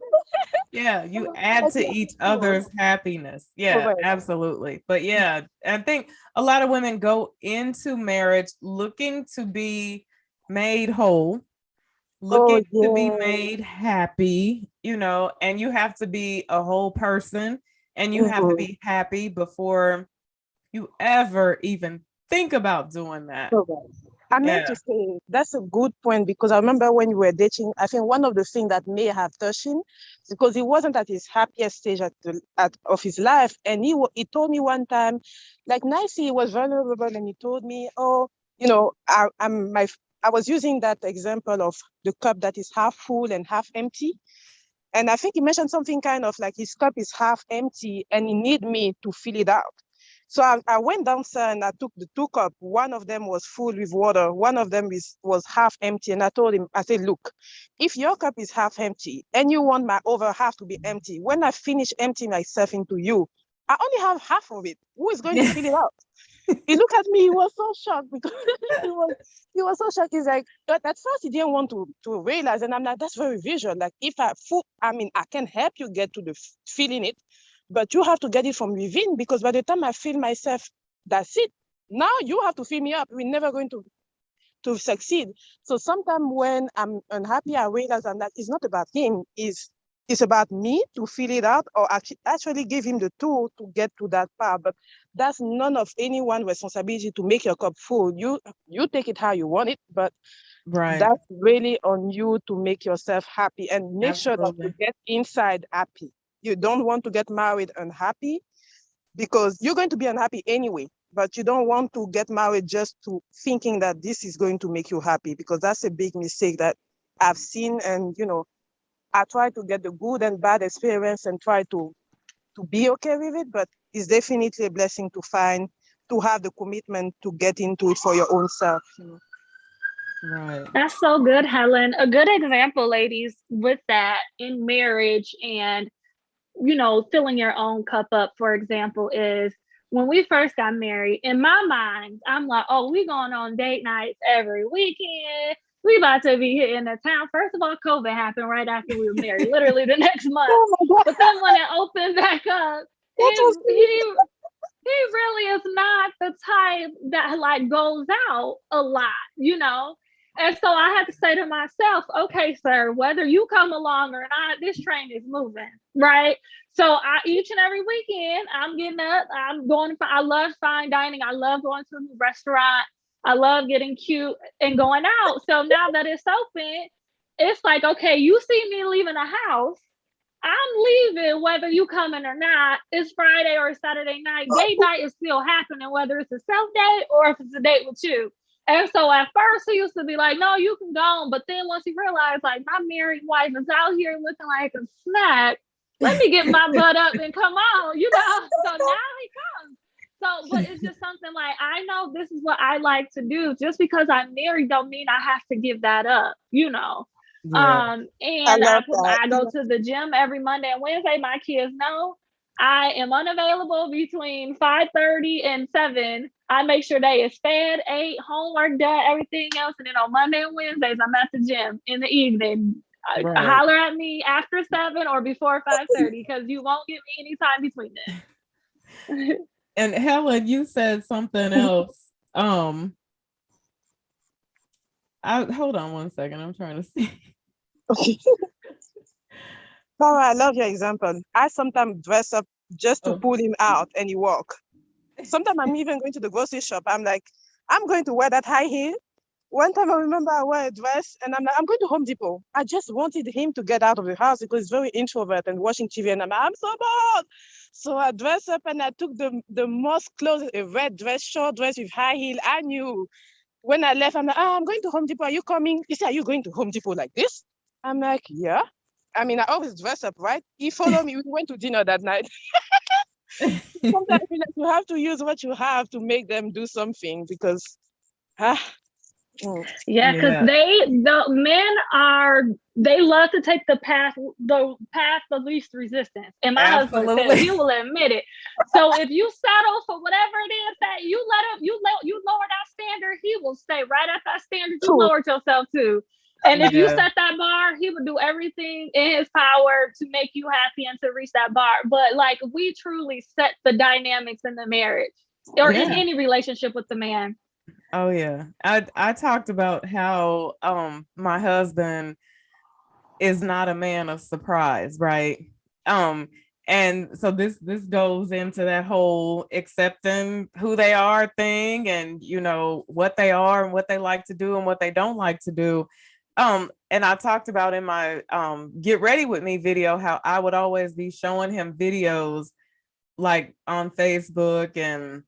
Yeah, you add to each other's happiness. Yeah, correct. absolutely. But yeah, I think a lot of women go into marriage looking to be made whole, Oh looking to be yeah. made happy, and you have to be a whole person and you have to Mm-hmm. be happy before you ever even think about doing that. Correct. I meant Yeah. to say that's a good point because I remember when we were dating, I think one of the things that may have touched him because he wasn't at his happiest stage of his life, and he told me one time, like nicely, he was vulnerable, and he told me, oh, I was using that example of the cup that is half full and half empty, and I think he mentioned something kind of like his cup is half empty and he need me to fill it out. So I went downstairs and I took the two cups. One of them was full with water. One of them was half empty. And I told him, I said, look, if your cup is half empty and you want my other half to be empty, when I finish emptying myself into you, I only have half of it. Who is going to fill it out? He looked at me, he was so shocked because he was so shocked. He's like, but at first he didn't want to realize. And I'm like, that's very visual. Like if I can help you get to the feeling it, but you have to get it from within because by the time I feel myself, that's it. Now you have to fill me up. We're never going to succeed. So sometimes when I'm unhappy, I realize that it's not about him. It's about me to feel it out or actually give him the tool to get to that part. But that's none of anyone's responsibility to make your cup full. You take it how you want it, but Right. that's really on you to make yourself happy and make sure that you Absolutely. get inside happy. You don't want to get married unhappy because you're going to be unhappy anyway, but you don't want to get married just to thinking that this is going to make you happy because that's a big mistake that I've seen. And, I try to get the good and bad experience and try to be okay with it, but it's definitely a blessing to have the commitment to get into it for your own self. Right. That's so good, Helen. A good example, ladies, with that in marriage and, filling your own cup up, for example, is when we first got married, in my mind, I'm like, oh, we going on date nights every weekend. We about to be hitting the town. First of all, COVID happened right after we were married, literally the next month. Oh my God, But then when it opened back up, that was he really is not the type that like goes out a lot. And so I had to say to myself, okay, sir, whether you come along or not, this train is moving, right? So each and every weekend, I'm getting up, I'm going. I love fine dining. I love going to a new restaurant. I love getting cute and going out. So now that it's open, it's like, okay, you see me leaving the house. I'm leaving whether you coming or not. It's Friday or Saturday night. Date night is still happening, whether it's a self date or if it's a date with you. And so at first he used to be like, no, you can go. But then once he realized like my married wife is out here looking like a snack, let me get my butt up and come on. So now he comes. So, but it's just something like, I know this is what I like to do. Just because I'm married don't mean I have to give that up. Yeah. I And love that. I go to the gym every Monday and Wednesday. My kids know I am unavailable between 5:30 and 7. I make sure they is fed, ate, homework done, everything else. And then on Monday and Wednesdays, I'm at the gym in the evening. Right. Holler at me after 7 or before 5:30 because you won't get me any time between then. And Helen, you said something else. I hold on one second. I'm trying to see. Sarah, I love your example. I sometimes dress up just to Oh. pull him out and he walk. Sometimes I'm even going to the grocery shop. I'm like, I'm going to wear that high heel. One time I remember I wore a dress and I'm like, I'm going to Home Depot. I just wanted him to get out of the house because he's very introvert and watching TV and I'm so bored. So I dressed up and I took the most clothes, a red dress, short dress with high heel. I knew when I left, I'm like, I'm going to Home Depot. Are you coming? He said, are you going to Home Depot like this? I'm like, yeah. I mean, I always dress up, right? He followed me. We went to dinner that night. Sometimes you have to use what you have to make them do something because Yeah, because the men they love to take the path of least resistance. And my husband says he will admit it. So if you settle for whatever it is that you lower that standard, he will stay right at that standard you lowered yourself to. And if you set that bar, he would do everything in his power to make you happy and to reach that bar. But like, we truly set the dynamics in the marriage or in any relationship with the man. Oh yeah. I talked about how my husband is not a man of surprise, right? And so this goes into that whole accepting who they are thing, and you know what they are and what they like to do and what they don't like to do. And I talked about in my Get Ready With Me video how I would always be showing him videos like on Facebook and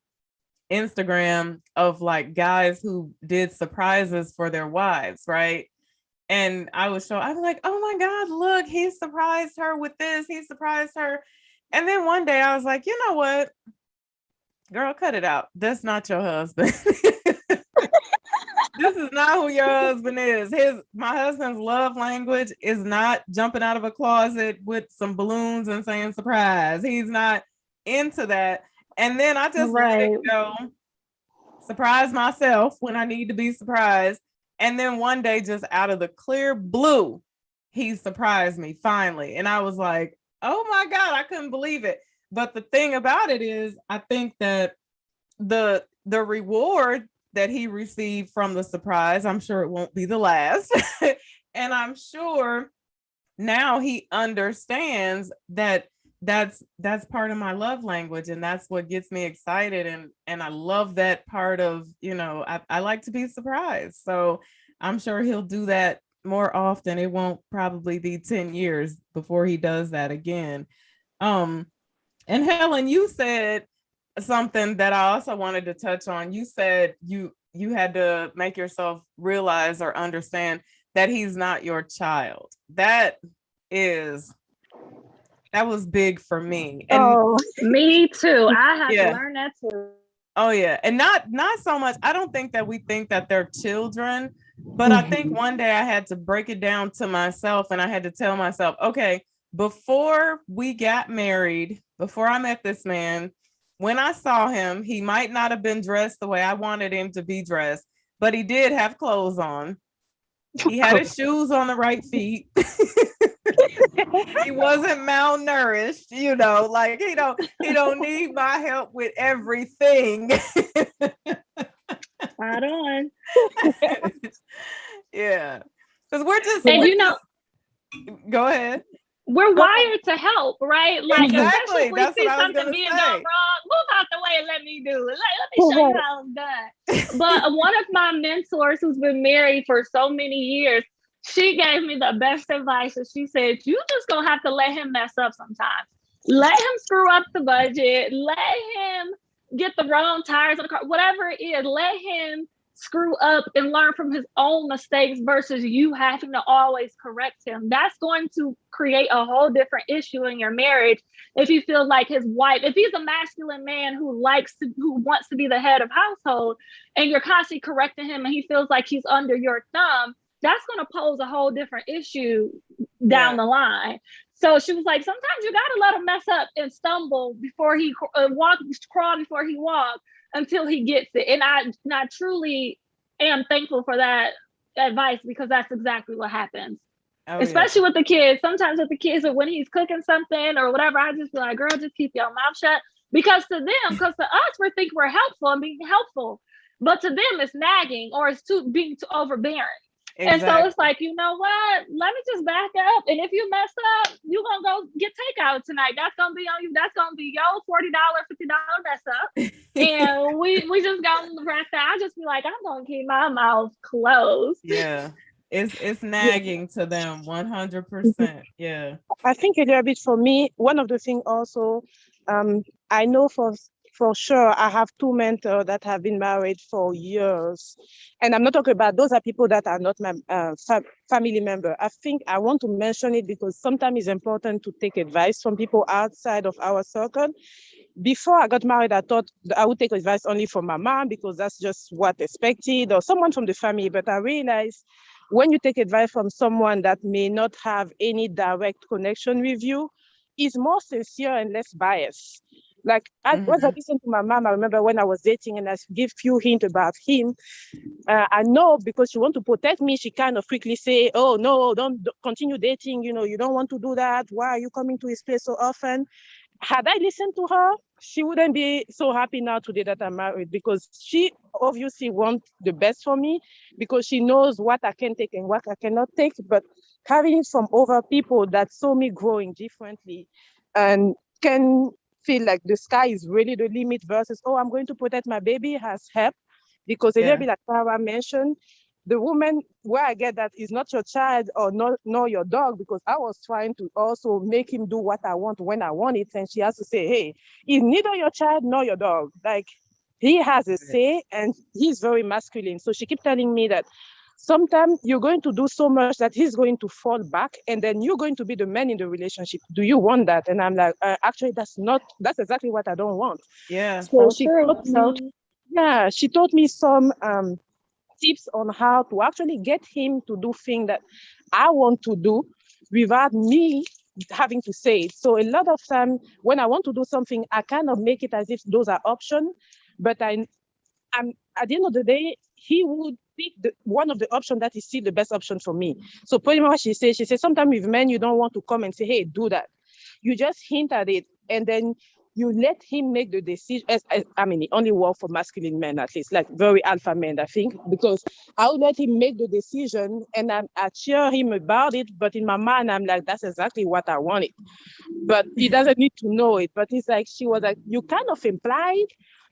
Instagram of like guys who did surprises for their wives, right? And I was like, oh my God, look, he surprised her with this, he surprised her. And then one day I was like, you know what? Girl, cut it out. That's not your husband. This is not who your husband is. My husband's love language is not jumping out of a closet with some balloons and saying surprise. He's not into that. And then I just let it go, surprise myself when I need to be surprised. And then one day, just out of the clear blue, he surprised me finally. And I was like, oh my God, I couldn't believe it. But the thing about it is, I think that the reward that he received from the surprise, I'm sure it won't be the last. And I'm sure now he understands that that's part of my love language, and that's what gets me excited, and I love that part of, you know, I like to be surprised. So I'm sure he'll do that more often. It won't probably be 10 years before he does that again. And Helen, you said something that I also wanted to touch on. You said you had to make yourself realize or understand that he's not your child. That was big for me. And me too. I had to learn that too. Oh yeah. And not so much. I don't think that we think that they're children, but I think one day I had to break it down to myself, and I had to tell myself, okay, before we got married, before I met this man, when I saw him, he might not have been dressed the way I wanted him to be dressed, but he did have clothes on. He had his shoes on the right feet. He wasn't malnourished, you know, like he don't need my help with everything. Right on. Yeah. Because we're just, go ahead. We're wired to help, right? Like, exactly. Especially if we see something being done wrong, move out the way and let me do it. Let me show you how it's done. But one of my mentors who's been married for so many years, she gave me the best advice. And she said, you just gonna have to let him mess up sometimes. Let him screw up the budget. Let him get the wrong tires on the car. Whatever it is, let him screw up and learn from his own mistakes versus you having to always correct him. That's going to create a whole different issue in your marriage. If you feel like his wife, if he's a masculine man who wants to be the head of household, and you're constantly correcting him and he feels like he's under your thumb, that's going to pose a whole different issue down the line. So she was like, sometimes you got to let him mess up and stumble before he crawl before he walks, until he gets it. And I truly am thankful for that advice, because that's exactly what happens. Especially with the kids. Sometimes with the kids, or when he's cooking something or whatever, I just be like, girl, just keep your mouth shut. Because to us, we think we're helpful and being helpful. But to them, it's nagging, or it's being too overbearing. Exactly. And so it's like, you know what? Let me just back up. And if you mess up, you're going to go get takeout tonight. That's going to be on you. That's going to be your $40, $50 mess up. And we just going to wrap that. I just be like, I'm going to keep my mouth closed. Yeah. It's nagging to them 100%. Yeah. I think a little bit for me, one of the things also, I know for sure, I have two mentors that have been married for years. And I'm not talking about, those are people that are not my family member. I think I want to mention it because sometimes it's important to take advice from people outside of our circle. before I got married, I thought I would take advice only from my mom because that's just what expected, or someone from the family. But I realized when you take advice from someone that may not have any direct connection with you, is more sincere and less biased. Like as I listened to my mom, I remember when I was dating and I give few hints about him. I know because she want to protect me, she kind of quickly say, "Oh no, don't continue dating. You know, you don't want to do that. Why are you coming to his place so often?" Had I listened to her, she wouldn't be so happy now today that I'm married, because she obviously wants the best for me because she knows what I can take and what I cannot take. But having it from other people that saw me growing differently and can feel like the sky is really the limit versus, oh, I'm going to protect my baby, has helped. Because a little bit like Sarah mentioned, the woman where I get that is not your child or not nor your dog, because I was trying to also make him do what I want when I want it, and she has to say, hey, he's neither your child nor your dog. Like, he has a say, and he's very masculine. So she kept telling me that sometimes you're going to do so much that he's going to fall back, and then you're going to be the man in the relationship. Do you want that? And I'm like, actually, that's exactly what I don't want. Yeah. So So she true. taught me, yeah, she taught me some tips on how to actually get him to do things that I want to do without me having to say it. So a lot of time when I want to do something, I kind of make it as if those are options, but I'm at the end of the day, he would pick one of the options that is still the best option for me. So pretty much she says sometimes with men, you don't want to come and say, hey, do that. You just hint at it, and then you let him make the decision. I mean, it only works for masculine men, at least, like very alpha men, I think, because I'll let him make the decision and I cheer him about it. But in my mind, I'm like, that's exactly what I wanted. But he doesn't need to know it. But it's like, she was like, you kind of implied.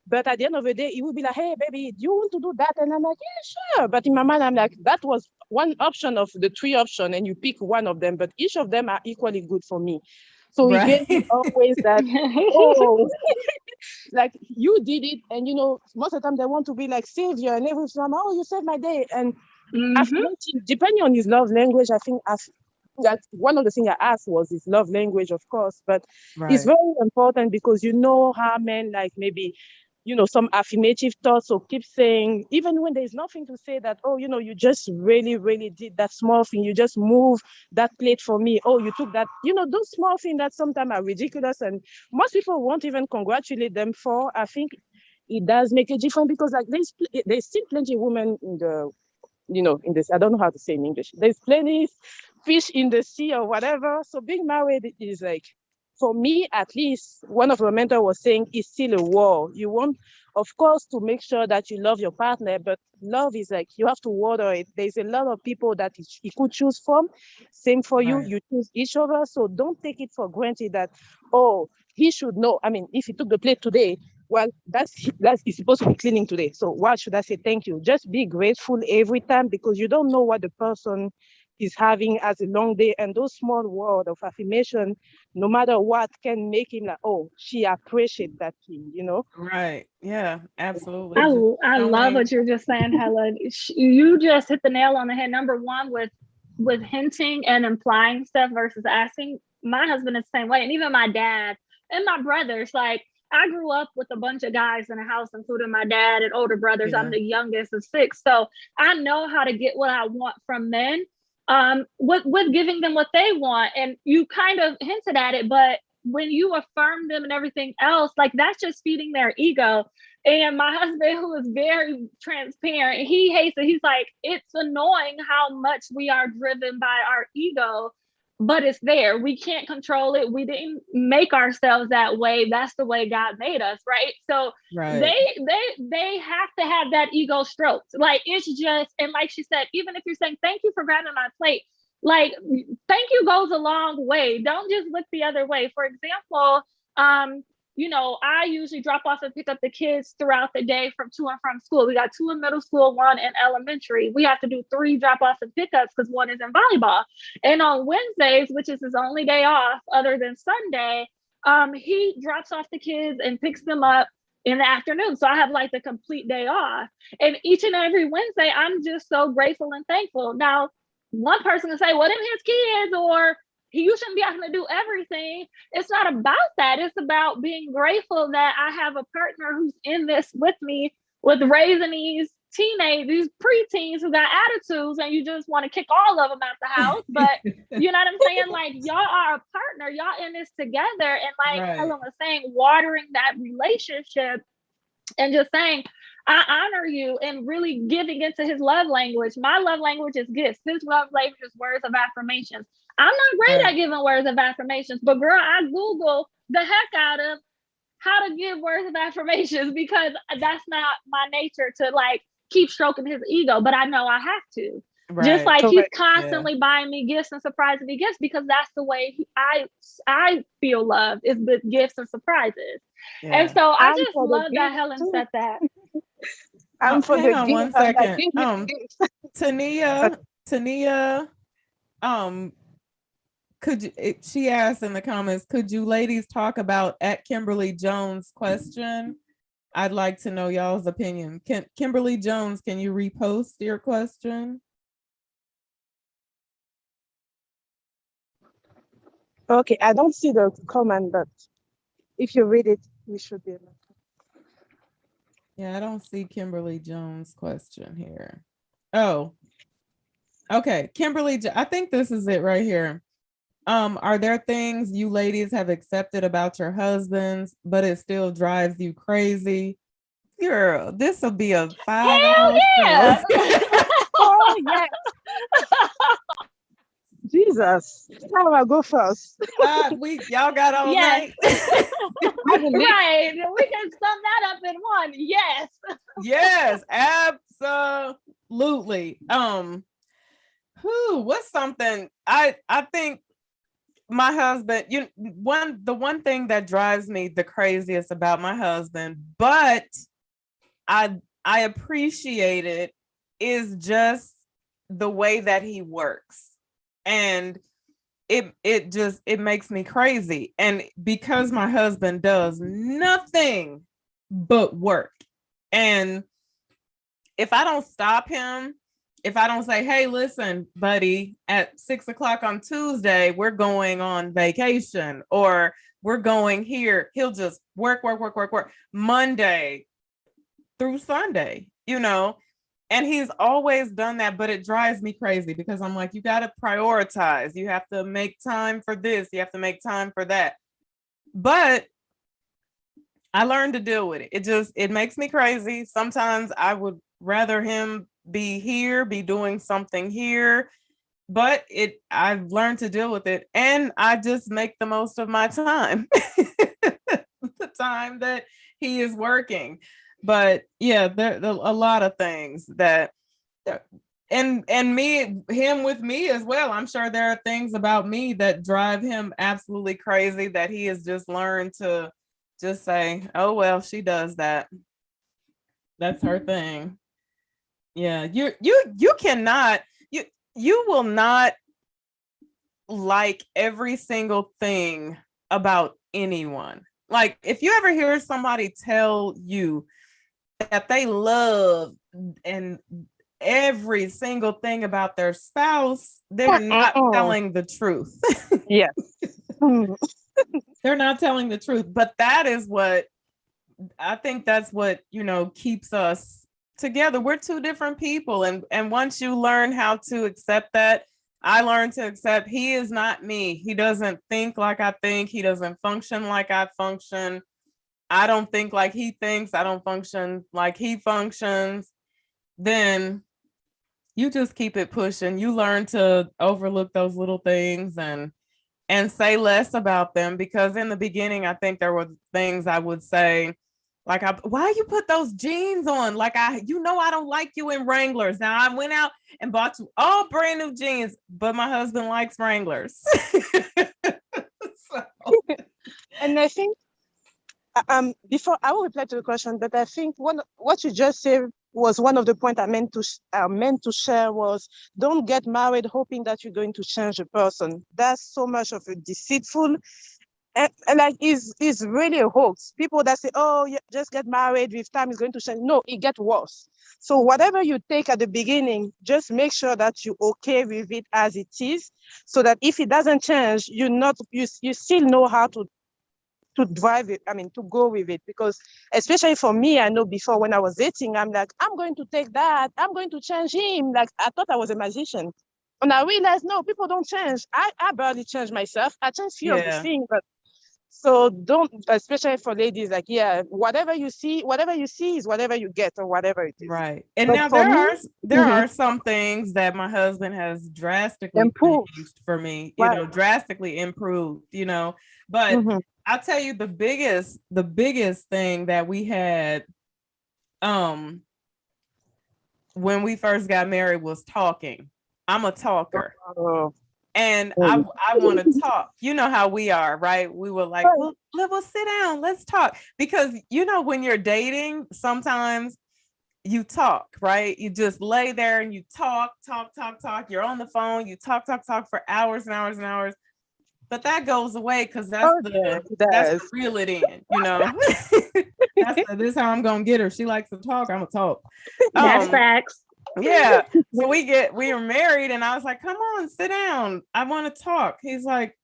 But at the end of the day, he would be like, hey, baby, do you want to do that? And I'm like, yeah, sure. But in my mind, I'm like, that was one option of the three options, and you pick one of them, but each of them are equally good for me. So he gave me Right. always that, oh, like you did it. And, most of the time they want to be like savior and everything. I'm, oh, you saved my day. And affirmation, depending on his love language, I think that one of the things I asked was his love language, of course, but it's Right. very important because how men like maybe, some affirmative thoughts. So keep saying, even when there's nothing to say, that, oh, you just really, really did that small thing. You just move that plate for me. Oh, you took that, those small things that sometimes are ridiculous and most people won't even congratulate them for. I think it does make a difference because like there's still plenty of women in the in this, I don't know how to say in English. There's plenty fish in the sea or whatever. So being married is like, for me at least, one of my mentors was saying, it's still a war. You want, of course, to make sure that you love your partner, but love is like, you have to water it. There's a lot of people that you could choose from. Same for you. Right. You choose each other. So don't take it for granted that, oh, he should know. I mean, if he took the plate today, well, that's he's supposed to be cleaning today. So why should I say thank you? Just be grateful every time because you don't know what the person is having as a long day. And those small words of affirmation, no matter what, can make him like, oh, she appreciates that thing. Right. Yeah, absolutely. I Just I love showing. what you're just saying, Helen. You just hit the nail on the head. Number one, with hinting and implying stuff versus asking. My husband is the same way, and even my dad and my brothers. Like, I grew up with a bunch of guys in the house, including my dad and older brothers. I'm Yeah. the youngest of six, so I know how to get what I want from men. With giving them what they want, and you kind of hinted at it, but when you affirm them and everything else, like that's just feeding their ego. And my husband, who is very transparent, he hates it. He's like, it's annoying how much we are driven by our ego, but it's there. We can't control it. We didn't make ourselves that way. That's the way God made us, right? So Right. they have to have that ego stroked. Like, it's just, and like she said, even if you're saying thank you for grabbing my plate, like, thank you goes a long way. Don't just look the other way. For example, I usually drop off and pick up the kids throughout the day from to and from school. We got two in middle school, one in elementary. We have to do 3 drop offs and pickups because one is in volleyball. And on Wednesdays, which is his only day off other than Sunday, he drops off the kids and picks them up in the afternoon. So I have like the complete day off. And each and every Wednesday, I'm just so grateful and thankful. Now, one person can say, well, them his kids, or you shouldn't be having to do everything. It's not about that. It's about being grateful that I have a partner who's in this with me, with raising these preteens who got attitudes, and you just want to kick all of them out the house. But you know what I'm saying? Like, y'all are a partner, y'all in this together. And like Helen was saying, watering that relationship and just saying, I honor you, and really giving into his love language. My love language is gifts. His love language is words of affirmations. I'm not great at giving words of affirmations, but girl, I Google the heck out of how to give words of affirmations, because that's not my nature to like keep stroking his ego, but I know I have to. Just like he's constantly buying me gifts and surprising me gifts, because that's the way I feel love, is with gifts and surprise. And so I just love that Helen said that. I'm for hang the on one second. Tania, could you, she asked in the comments, could you ladies talk about at Kimberly Jones' question? I'd like to know y'all's opinion. Kimberly Jones, can you repost your question? Okay, I don't see the comment, but if you read it, we should be able to. Yeah, I don't see Kimberly Jones' question here. Oh, okay. Kimberly, I think this is it right here. Are there things you ladies have accepted about your husbands, but it still drives you crazy? Girl, this will be a 5-hour yeah. Oh, yes. Jesus, how do I go first? Y'all got all night. Right, we can sum that up in one. Yes. Yes, absolutely. What's something I think my husband, the one thing that drives me the craziest about my husband, but I appreciate it, is just the way that he works. And it makes me crazy. And because my husband does nothing but work, and if I don't stop him, if I don't say, hey, listen, buddy, at 6 o'clock on Tuesday, we're going on vacation, or we're going here, he'll just work Monday through Sunday, and he's always done that. But it drives me crazy, because I'm like, you got to prioritize. You have to make time for this. You have to make time for that. But I learned to deal with it. It makes me crazy. Sometimes I would rather him be here, be doing something here, but I've learned to deal with it, and I just make the most of my time, the time that he is working. But yeah, there a lot of things that, and him with me as well. I'm sure there are things about me that drive him absolutely crazy, that he has just learned to just say, oh, well, she does that. That's her thing. Yeah, you cannot, you will not like every single thing about anyone. Like, if you ever hear somebody tell you that they love and every single thing about their spouse, they're not telling the truth. Yes. They're not telling the truth. But that is what I think, that's what, keeps us together. We're two different people. And once you learn how to accept that, I learned to accept he is not me. He doesn't think like I think. He doesn't function like I function. I don't think like he thinks. I don't function like he functions. Then you just keep it pushing. You learn to overlook those little things and say less about them, because in the beginning, I think there were things I would say, like, why you put those jeans on? Like, I don't like you in Wranglers. Now I went out and bought you all brand new jeans, but my husband likes Wranglers. And I think, before I will reply to the question, but I think what you just said was one of the points I meant to share was, don't get married hoping that you're going to change a person. That's so much of a deceitful and like is really a hoax. People that say, oh, yeah, just get married, with time is going to change. No, it gets worse. So whatever you take at the beginning, just make sure that you're okay with it as it is, so that if it doesn't change, you still know how to drive it. I mean, to go with it. Because especially for me, I know before when I was dating, I'm like, I'm going to take that. I'm going to change him. Like I thought I was a magician. And I realized, no, people don't change. I barely change myself. I change few of the Yeah. things, but so don't, especially for ladies, like, yeah, whatever you see is whatever you get or whatever it is. Right. And But now for me, there are some things that my husband has drastically improve. changed for me, Right. drastically improved, but Mhm. I'll tell you the biggest thing that we had when we first got married was talking. I'm a talker. Oh, And oh, I want to talk. You know how we are, right? We were like, right. well, we'll sit down, let's talk. Because when you're dating, sometimes you talk, right? You just lay there and you talk. You're on the phone, you talk for hours and hours and hours. But that goes away because that's Oh, the it that's the does. reel it in. This is how I'm gonna get her. She likes to talk, I'm gonna talk. That's facts. Yeah. So we were married and I was like, come on, sit down. I want to talk. He's like,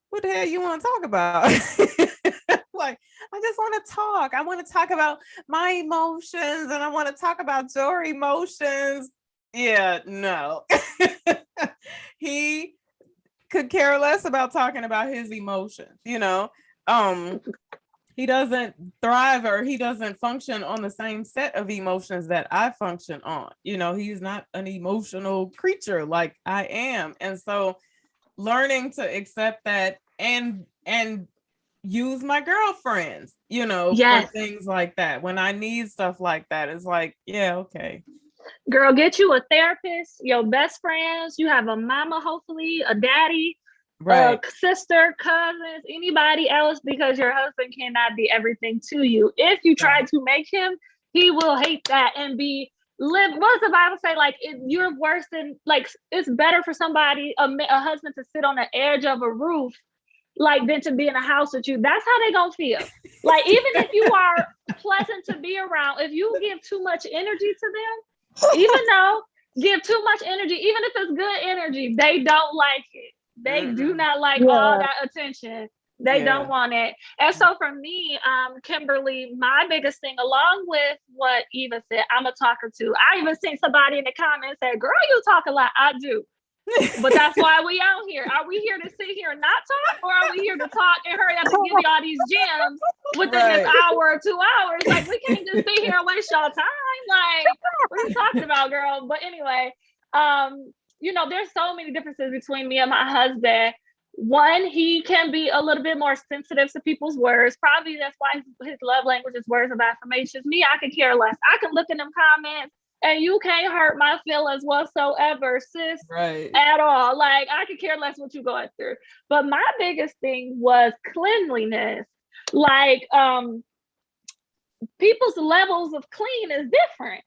what the hell you want to talk about? Like, I just want to talk. I want to talk about my emotions and I want to talk about your emotions. Yeah, no. He could care less about talking about his emotions, he doesn't thrive or he doesn't function on the same set of emotions that I function on. He's not an emotional creature like I am. And so learning to accept that and use my girlfriends, for Yes. things like that. When I need stuff like that, it's like, yeah, okay. Girl, get you a therapist, your best friends, you have a mama, hopefully, a daddy, a Right. sister, cousins, anybody else, because your husband cannot be everything to you. If you try Right. to make him, he will hate that and what does the Bible say? Like, you're worse than, like, it's better for somebody, a husband to sit on the edge of a roof, like, than to be in a house with you. That's how they gonna feel. Like, even if you are pleasant to be around, if you give too much energy to them, even though give too much energy, even if it's good energy, they don't like it. They do not like all that attention. They don't want it. And so for me, Kimberly, my biggest thing, along with what Eva said, I'm a talker too. I even seen somebody in the comments say, girl, you talk a lot. I do. But that's why we out here. Are we here to sit here and not talk, or are we here to talk and hurry up and give you all these gems within this hour or 2 hours? Like, we can't just sit here and waste y'all time. Like, what are you talking about, girl? But anyway, there's so many differences between me and my husband. One, he can be a little bit more sensitive to people's words. Probably that's why his love language is words of affirmations. Me, I could care less. I can look in them comments and you can't hurt my feelings whatsoever, sis, at all. Like, I could care less what you're going through. But my biggest thing was cleanliness. Like, people's levels of clean is different.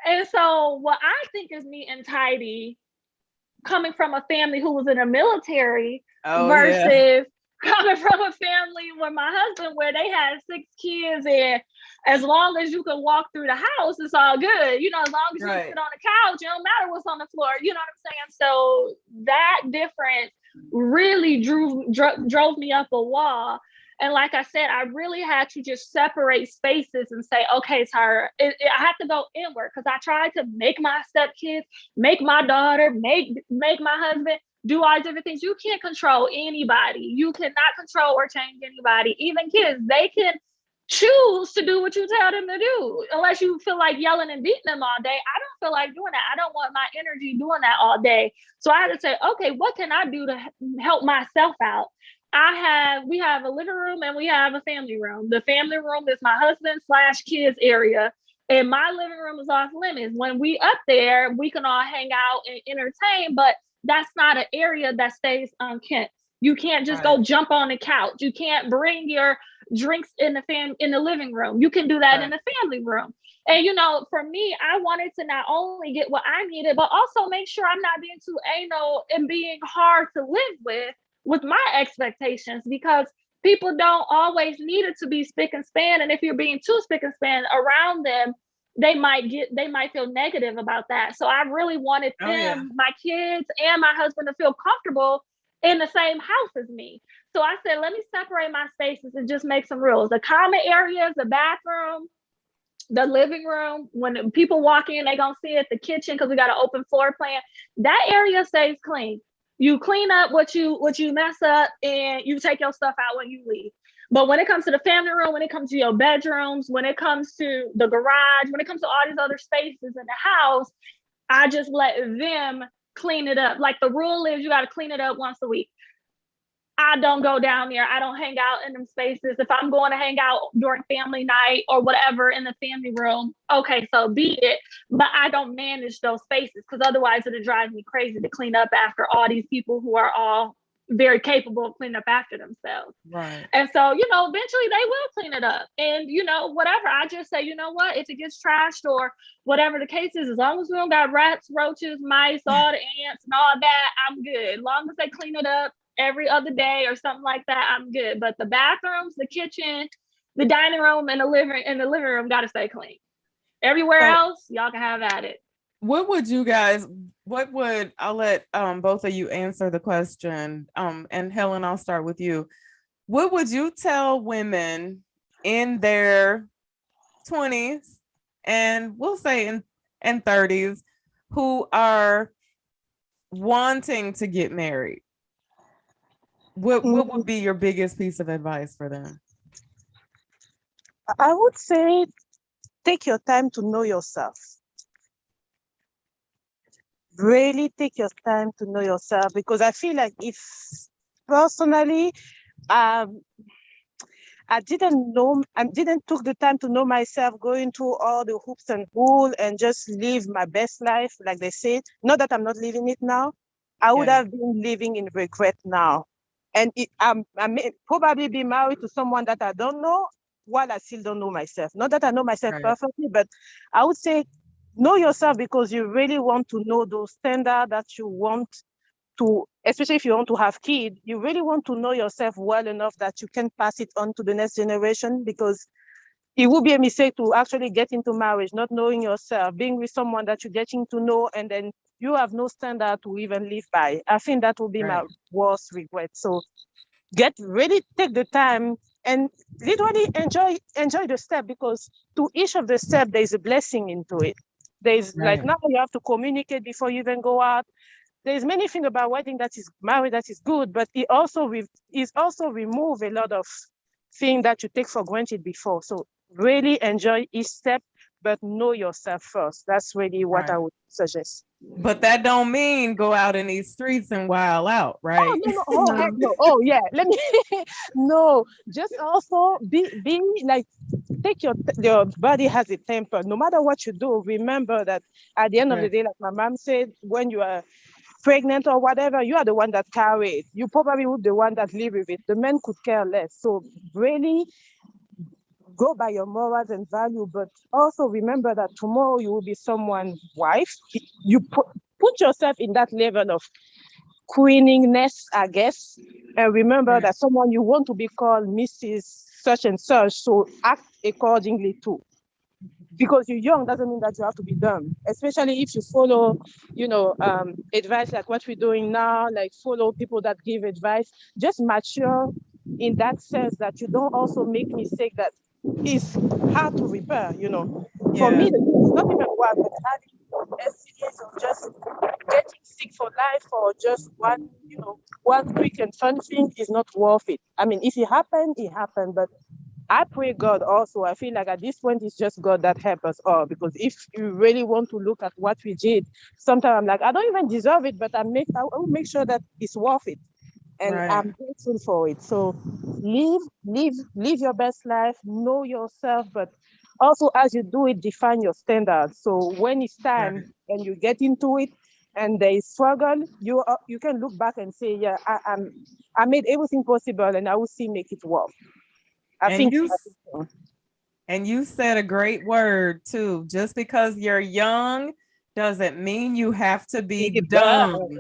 And so what I think is neat and tidy, coming from a family who was in the military versus coming from a family with my husband where they had 6 kids, and as long as you can walk through the house, it's all good. As long as you can sit on the couch, it don't matter what's on the floor. You know what I'm saying? So that difference really drove me up a wall. And like I said, I really had to just separate spaces and say, okay, Tyra, I have to go inward, because I tried to make my stepkids, make my daughter, make my husband do all different things. You can't control anybody. You cannot control or change anybody. Even kids, they can choose to do what you tell them to do, unless you feel like yelling and beating them all day. I don't feel like doing that. I don't want my energy doing that all day. So I had to say, okay, what can I do to help myself out? We have a living room and we have a family room. The family room is my husband/kids area, and my living room is off limits. When we up there, we can all hang out and entertain, but that's not an area that stays unkempt. You can't just go jump on the couch. You can't bring your drinks in the living room. You can do that in the family room. And for me, I wanted to not only get what I needed, but also make sure I'm not being too anal and being hard to live with my expectations, because people don't always need it to be spick and span. And if you're being too spick and span around them, they might feel negative about that. So I really wanted my kids and my husband to feel comfortable in the same house as me. So I said, let me separate my spaces and just make some rules. The common areas, the bathroom, the living room, when people walk in, they gonna see it, the kitchen, because we got an open floor plan. That area stays clean. You clean up what you mess up, and you take your stuff out when you leave. But when it comes to the family room, when it comes to your bedrooms, when it comes to the garage, when it comes to all these other spaces in the house, I just let them clean it up. Like the rule is you got to clean it up once a week. I don't go down there. I don't hang out in them spaces. If I'm going to hang out during family night or whatever in the family room, okay, so be it. But I don't manage those spaces, because otherwise it'll drive me crazy to clean up after all these people who are all very capable of cleaning up after themselves. Right. And so, eventually they will clean it up. And, whatever, I just say, you know what, if it gets trashed or whatever the case is, as long as we don't got rats, roaches, mice, all the ants and all that, I'm good. As long as they clean it up every other day or something like that, I'm good. But the bathrooms, the kitchen, the dining room, and the living room got to stay clean. Everywhere else, y'all can have at it. I'll let both of you answer the question. And Helen, I'll start with you. What would you tell women in their 20s and we'll say in 30s who are wanting to get married? What would be your biggest piece of advice for them? I would say take your time to know yourself. Really take your time to know yourself, because I feel like if personally, I didn't took the time to know myself, going through all the hoops and bull and just live my best life, like they said. Not that I'm not living it now. I would have been living in regret now. And I may probably be married to someone that I don't know while I still don't know myself. Not that I know myself perfectly, but I would say know yourself, because you really want to know those standards that you want to, especially if you want to have kids, you really want to know yourself well enough that you can pass it on to the next generation, because it would be a mistake to actually get into marriage, not knowing yourself, being with someone that you're getting to know, and then you have no standard to even live by. I think that would be my worst regret. So take the time and literally enjoy the step, because to each of the steps, there's a blessing into it. There's like now you have to communicate before you even go out. There's many things about wedding that is married that is good, but it also remove a lot of things that you take for granted before. So really enjoy each step, but know yourself first. That's really what I would suggest. But that don't mean go out in these streets and wild out, right? No. Oh yeah. Let me no. Just also be like, take your body has a temper. No matter what you do, remember that at the end of the day, like my mom said, when you are pregnant or whatever, you are the one that carry it. You probably would the one that live with it. The men could care less. So really go by your morals and value, but also remember that tomorrow you will be someone's wife. You put yourself in that level of queeniness, I guess, and remember that someone you want to be called Mrs. such and such, so act accordingly too. Because you're young doesn't mean that you have to be dumb, especially if you follow, advice like what we're doing now, like follow people that give advice. Just mature in that sense that you don't also make mistake that is hard to repair, For me, it's not even worth it. Having STDs or just getting sick for life or just one quick and fun thing is not worth it. I mean, if it happened, it happened, but I pray God also. I feel like at this point, it's just God that helps us all. Because if you really want to look at what we did, sometimes I'm like, I don't even deserve it, but I will make sure that it's worth it. And I'm grateful for it. So live your best life, know yourself, but also as you do it, define your standards. So when it's time and you get into it and there is struggle, you can look back and say, yeah, I made everything possible and I will still make it work. And you said a great word too. Just because you're young doesn't mean you have to be Be dumb. dumb.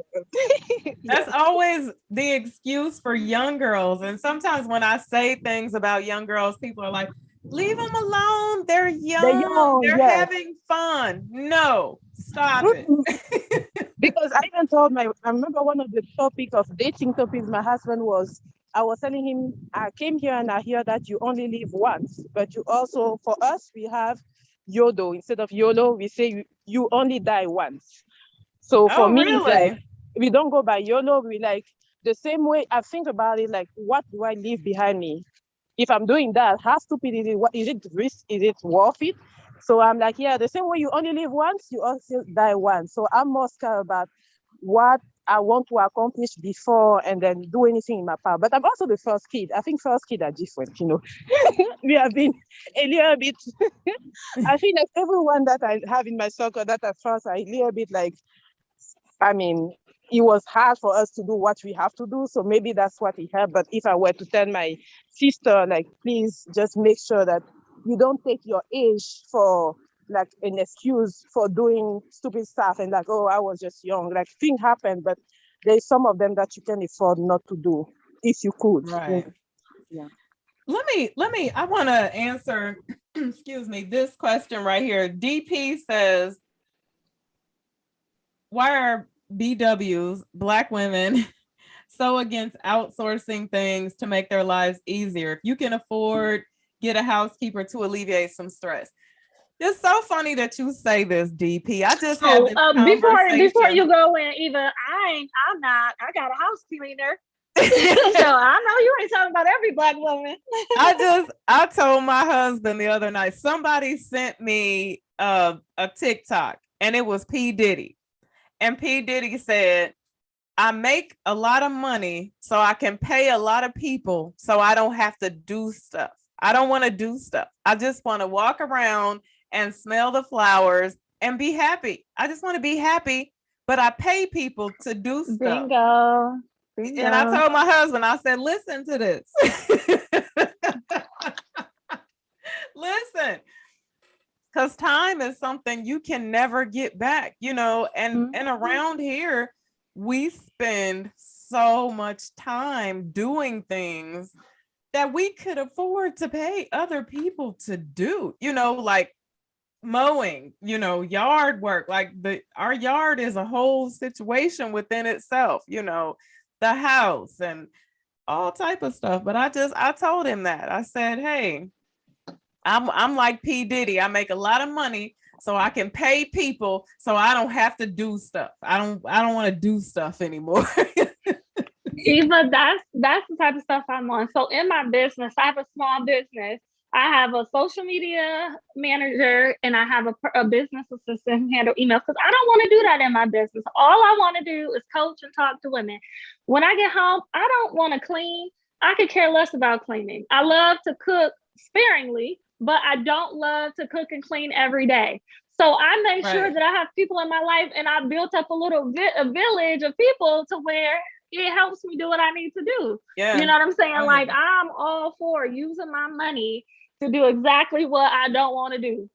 That's always the excuse for young girls. And sometimes when I say things about young girls, people are like, leave them alone. They're young. young, They're yes. having fun. No, stop it. Because I even told I remember one of the dating topics my husband was, I was telling him, I came here and I hear that you only live once, but you also, for us, we have YOLO. Instead of YOLO, we say you only die once. So for me, it's really? like, we don't go by YOLO. We like, the same way I think about it, like, what do I leave behind me? If I'm doing that, how stupid is it? What is it risk? Is it worth it? So I'm like, yeah, the same way you only live once, you also die once. So I'm more scared about what I want to accomplish before and then do anything in my power. But I'm also the first kid. I think first kids are different, We have been a little bit, I feel like everyone that I have in my circle that at first are a little bit like, I mean, it was hard for us to do what we have to do. So maybe that's what it helped. But if I were to tell my sister, like, please just make sure that you don't take your age for like an excuse for doing stupid stuff and like, oh, I was just young. Like things happen, but there's some of them that you can afford not to do if you could. Right. Yeah. Let me, I want to answer, excuse me, this question right here. DP says, why are BWs, Black women, so against outsourcing things to make their lives easier? If you can afford, get a housekeeper to alleviate some stress. It's so funny that you say this, DP. I just had this conversation. Before you go in, Eva, I'm not. I got a house cleaner. So I know you ain't talking about every Black woman. I told my husband the other night, somebody sent me a TikTok and it was P. Diddy. And P. Diddy said, I make a lot of money so I can pay a lot of people so I don't have to do stuff. I don't want to do stuff. I just want to walk around and smell the flowers and be happy. I just want to be happy, but I pay people to do stuff. Bingo. And I told my husband, I said, listen to this. Listen, because time is something you can never get back, and around here, we spend so much time doing things that we could afford to pay other people to do, like mowing, yard work. Like our yard is a whole situation within itself, the house and all type of stuff. But I told him that. I said, hey, I'm like P. Diddy. I make a lot of money so I can pay people so I don't have to do stuff. I don't want to do stuff anymore. Eva, that's the type of stuff I'm on. So in my business, I have a small business. I have a social media manager and I have a business assistant handle emails because I don't want to do that in my business. All I want to do is coach and talk to women. When I get home, I don't want to clean. I could care less about cleaning. I love to cook sparingly, but I don't love to cook and clean every day. So I make sure that I have people in my life and I built up a village of people to where it helps me do what I need to do. Yeah. You know what I'm saying? Oh, like, I'm all for using my money to do exactly what I don't want to do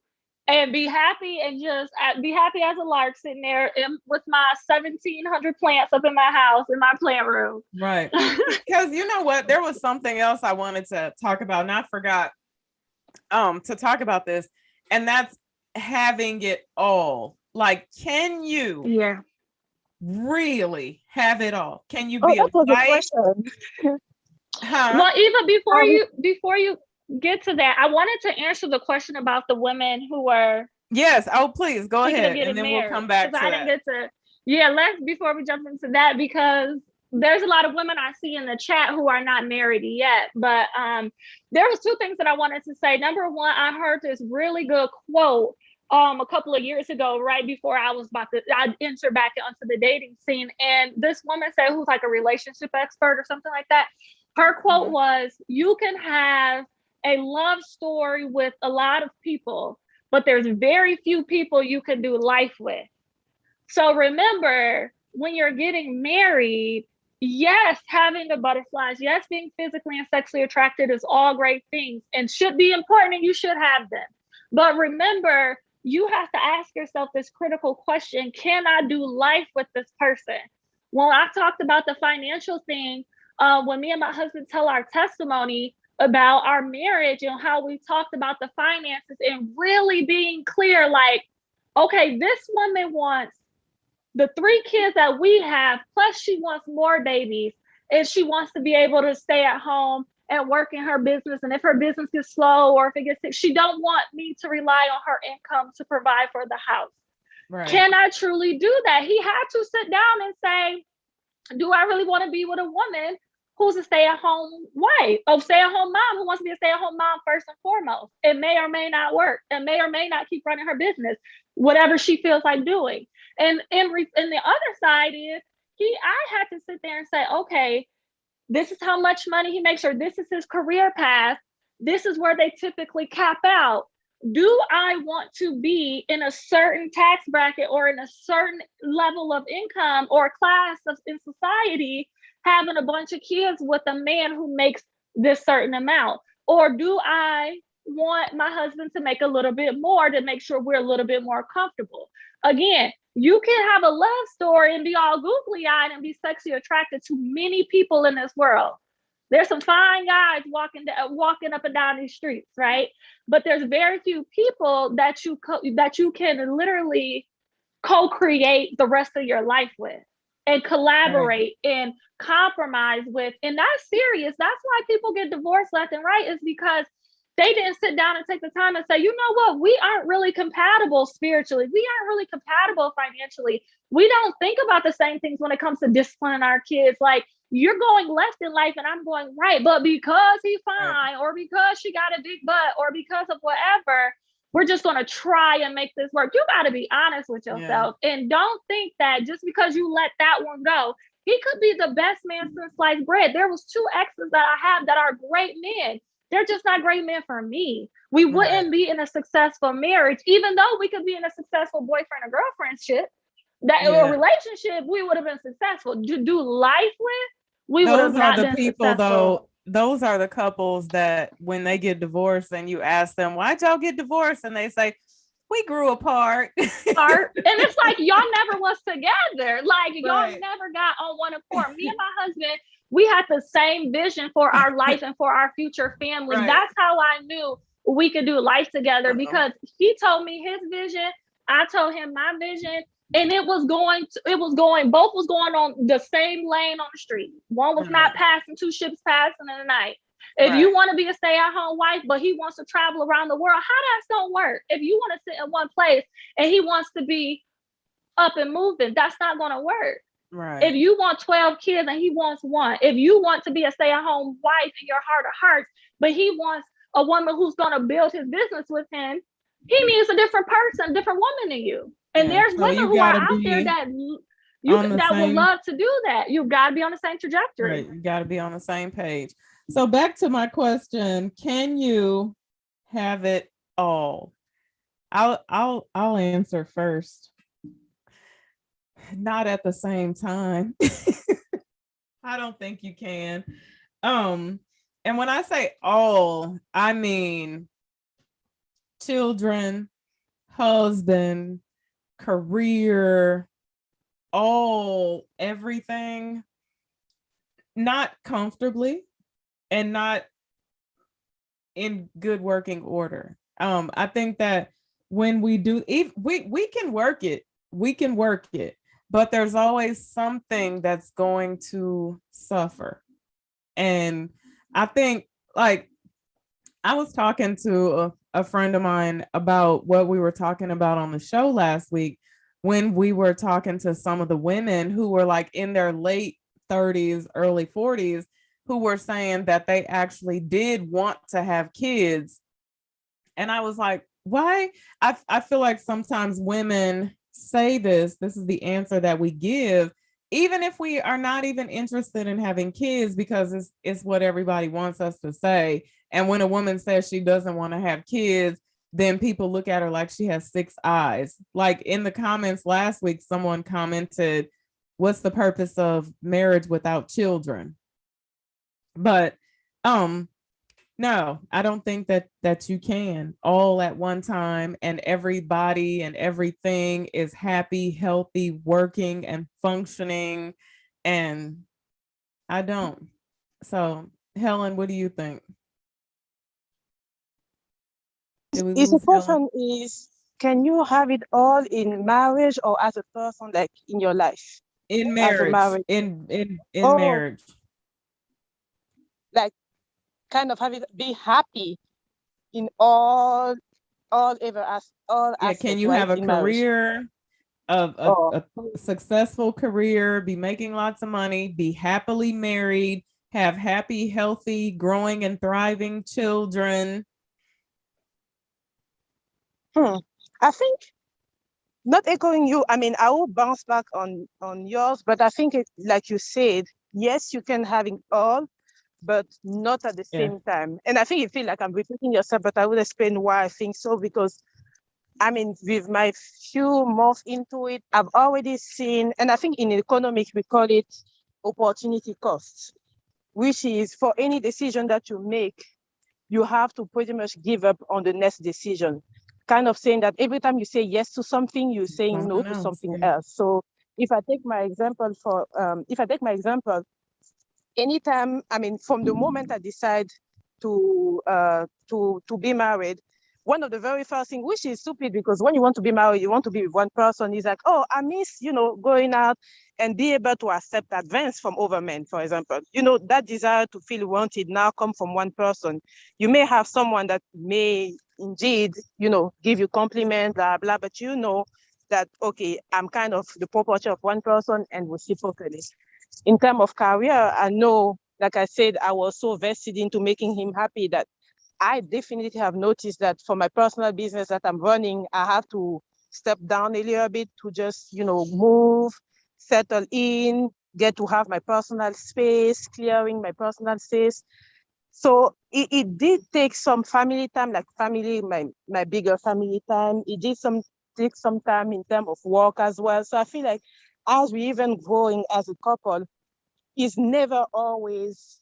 and be happy and just be happy as a lark sitting there with my 1,700 plants up in my house, in my plant room. Right. Because you know what? There was something else I wanted to talk about and I forgot to talk about this. And that's having it all. Like, can you really have it all? Can you be that was a question. Well, Eva, before you get to that, I wanted to answer the question about the women who were please go ahead and then we'll come back to that. Let's before we jump into that, because there's a lot of women I see in the chat who are not married yet, but there was two things that I wanted to say. Number one, I heard this really good quote a couple of years ago, right before I enter back onto the dating scene. And this woman said, who's like a relationship expert or something like that. Her quote was, you can have a love story with a lot of people, but there's very few people you can do life with. So remember, when you're getting married, yes, having the butterflies, yes, being physically and sexually attracted is all great things and should be important and you should have them. But remember, you have to ask yourself this critical question: can I do life with this person? When I talked about the financial thing, when me and my husband tell our testimony about our marriage and how we talked about the finances and really being clear, like, okay, this woman wants the 3 kids that we have, plus she wants more babies, and she wants to be able to stay at home and work in her business. And if her business gets slow or if it gets sick, she don't want me to rely on her income to provide for the house. Right. Can I truly do that? He had to sit down and say, do I really want to be with a woman who's a stay-at-home wife, a stay-at-home mom who wants to be a stay-at-home mom first and foremost? It may or may not work. It may or may not keep running her business, whatever she feels like doing. And the other side is, I had to sit there and say, okay, this is how much money he makes, or this is his career path. This is where they typically cap out. Do I want to be in a certain tax bracket or in a certain level of income or class in society, having a bunch of kids with a man who makes this certain amount? Or do I want my husband to make a little bit more to make sure we're a little bit more comfortable? Again, you can have a love story and be all googly-eyed and be sexually attracted to many people in this world. There's some fine guys walking up and down these streets, right? But there's very few people that you can literally co-create the rest of your life with and collaborate and compromise with. And that's serious. That's why people get divorced left and right, is because they didn't sit down and take the time and say, you know what, we aren't really compatible spiritually. We aren't really compatible financially. We don't think about the same things when it comes to disciplining our kids. Like, you're going left in life and I'm going right, but because he's fine, or because she got a big butt, or because of whatever, we're just going to try and make this work. You got to be honest with yourself. And don't think that just because you let that one go, he could be the best man since sliced bread. There was 2 exes that I have that are great men. They're just not great men for me. We wouldn't be in a successful marriage, even though we could be in a successful boyfriend or girlfriendship. A relationship, we would have been successful. To do life with, we would have not been successful. Though, those are the couples that when they get divorced and you ask them, why'd y'all get divorced? And they say, we grew apart. And it's like, y'all never was together. Like, y'all never got on one accord. Me and my husband, we had the same vision for our life and for our future family. That's how I knew we could do life together, because he told me his vision, I told him my vision, and both was going on the same lane on the street. One was not passing, 2 ships passing in the night. If you want to be a stay-at-home wife, but he wants to travel around the world, how that's gonna work? If you want to sit in one place and he wants to be up and moving, that's not gonna work. If you want 12 kids and he wants 1, if you want to be a stay-at-home wife in your heart of hearts, but he wants a woman who's gonna build his business with him, he needs a different person, different woman than you. And there's women who are out there that would love to do that. You got to be on the same trajectory. You got to be on the same page. So back to my question: can you have it all? I'll answer first. Not at the same time. I don't think you can. And when I say all, I mean children, husband, career, everything, not comfortably and not in good working order. I think that when we do, we can work it, but there's always something that's going to suffer. And I think, like, I was talking to a friend of mine about what we were talking about on the show last week, when we were talking to some of the women who were like in their late 30s, early 40s, who were saying that they actually did want to have kids. And I was like, why? I feel like sometimes women say this is the answer that we give, even if we are not even interested in having kids, because it's what everybody wants us to say. And when a woman says she doesn't want to have kids, then people look at her like she has 6 eyes. Like in the comments last week, someone commented, what's the purpose of marriage without children? But No, I don't think that you can all at one time and everybody and everything is happy, healthy, working and functioning. And I don't. So, Helen, what do you think? Did we Is the lose Helen? question is, can you have it all in marriage or as a person, like in your life, In as a marriage, marriage? in Oh, marriage. like kind of have it, be happy in all Yeah, can aspects, you right? have a In marriage. career of Oh, a successful career, be making lots of money, be happily married, have happy, healthy, growing and thriving children? I think not echoing you. I mean, I will bounce back on yours, but I think it, like you said, yes, you can have it all, but not at the Yeah. same time. And I think you feel like I'm repeating yourself, but I will explain why I think so. Because I mean, with my few months into it, I've already seen, and I think in economics we call it opportunity costs, which is for any decision that you make, you have to pretty much give up on the next decision. Kind of saying that every time you say yes to something, you're saying no Something to else. something Yeah. else. So if I take my example, anytime, I mean, from the moment I decide to be married, one of the very first things, which is stupid because when you want to be married, you want to be with one person. Is like, oh, I miss, going out and be able to accept advance from other men, for example. That desire to feel wanted now come from one person. You may have someone that may indeed, give you compliment, blah, blah, but that, okay, I'm kind of the property of one person and reciprocally. In terms of career, I know, like I said, I was so vested into making him happy that I definitely have noticed that for my personal business that I'm running, I have to step down a little bit to just, move, settle in, get to have my personal space, clearing my personal space. So it did take some family time, like my bigger family time. It did take some time in terms of work as well. So I feel like as we even growing as a couple, it's never always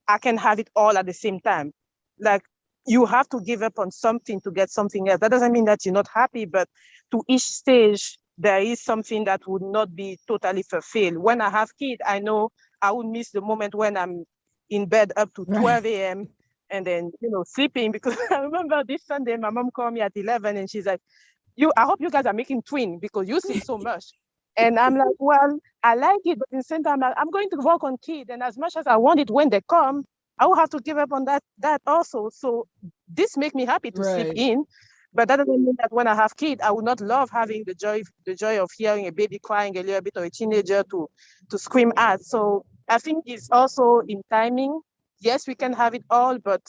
I can have it all at the same time. Like you have to give up on something to get something else. That doesn't mean that you're not happy, but to each stage, there is something that would not be totally fulfilled. When I have kids, I know I would miss the moment when I'm in bed up to Right. 12 a.m. and then, sleeping because I remember this Sunday, my mom called me at 11 and she's like, I hope you guys are making twin because you sleep so much. And I'm like, well, I like it, but in the same time, I'm going to work on kids. And as much as I want it when they come, I will have to give up on that also. So this makes me happy to sleep Right. in. But that doesn't mean that when I have kids, I would not love having the joy of hearing a baby crying a little bit or a teenager to scream at. So I think it's also in timing. Yes, we can have it all, but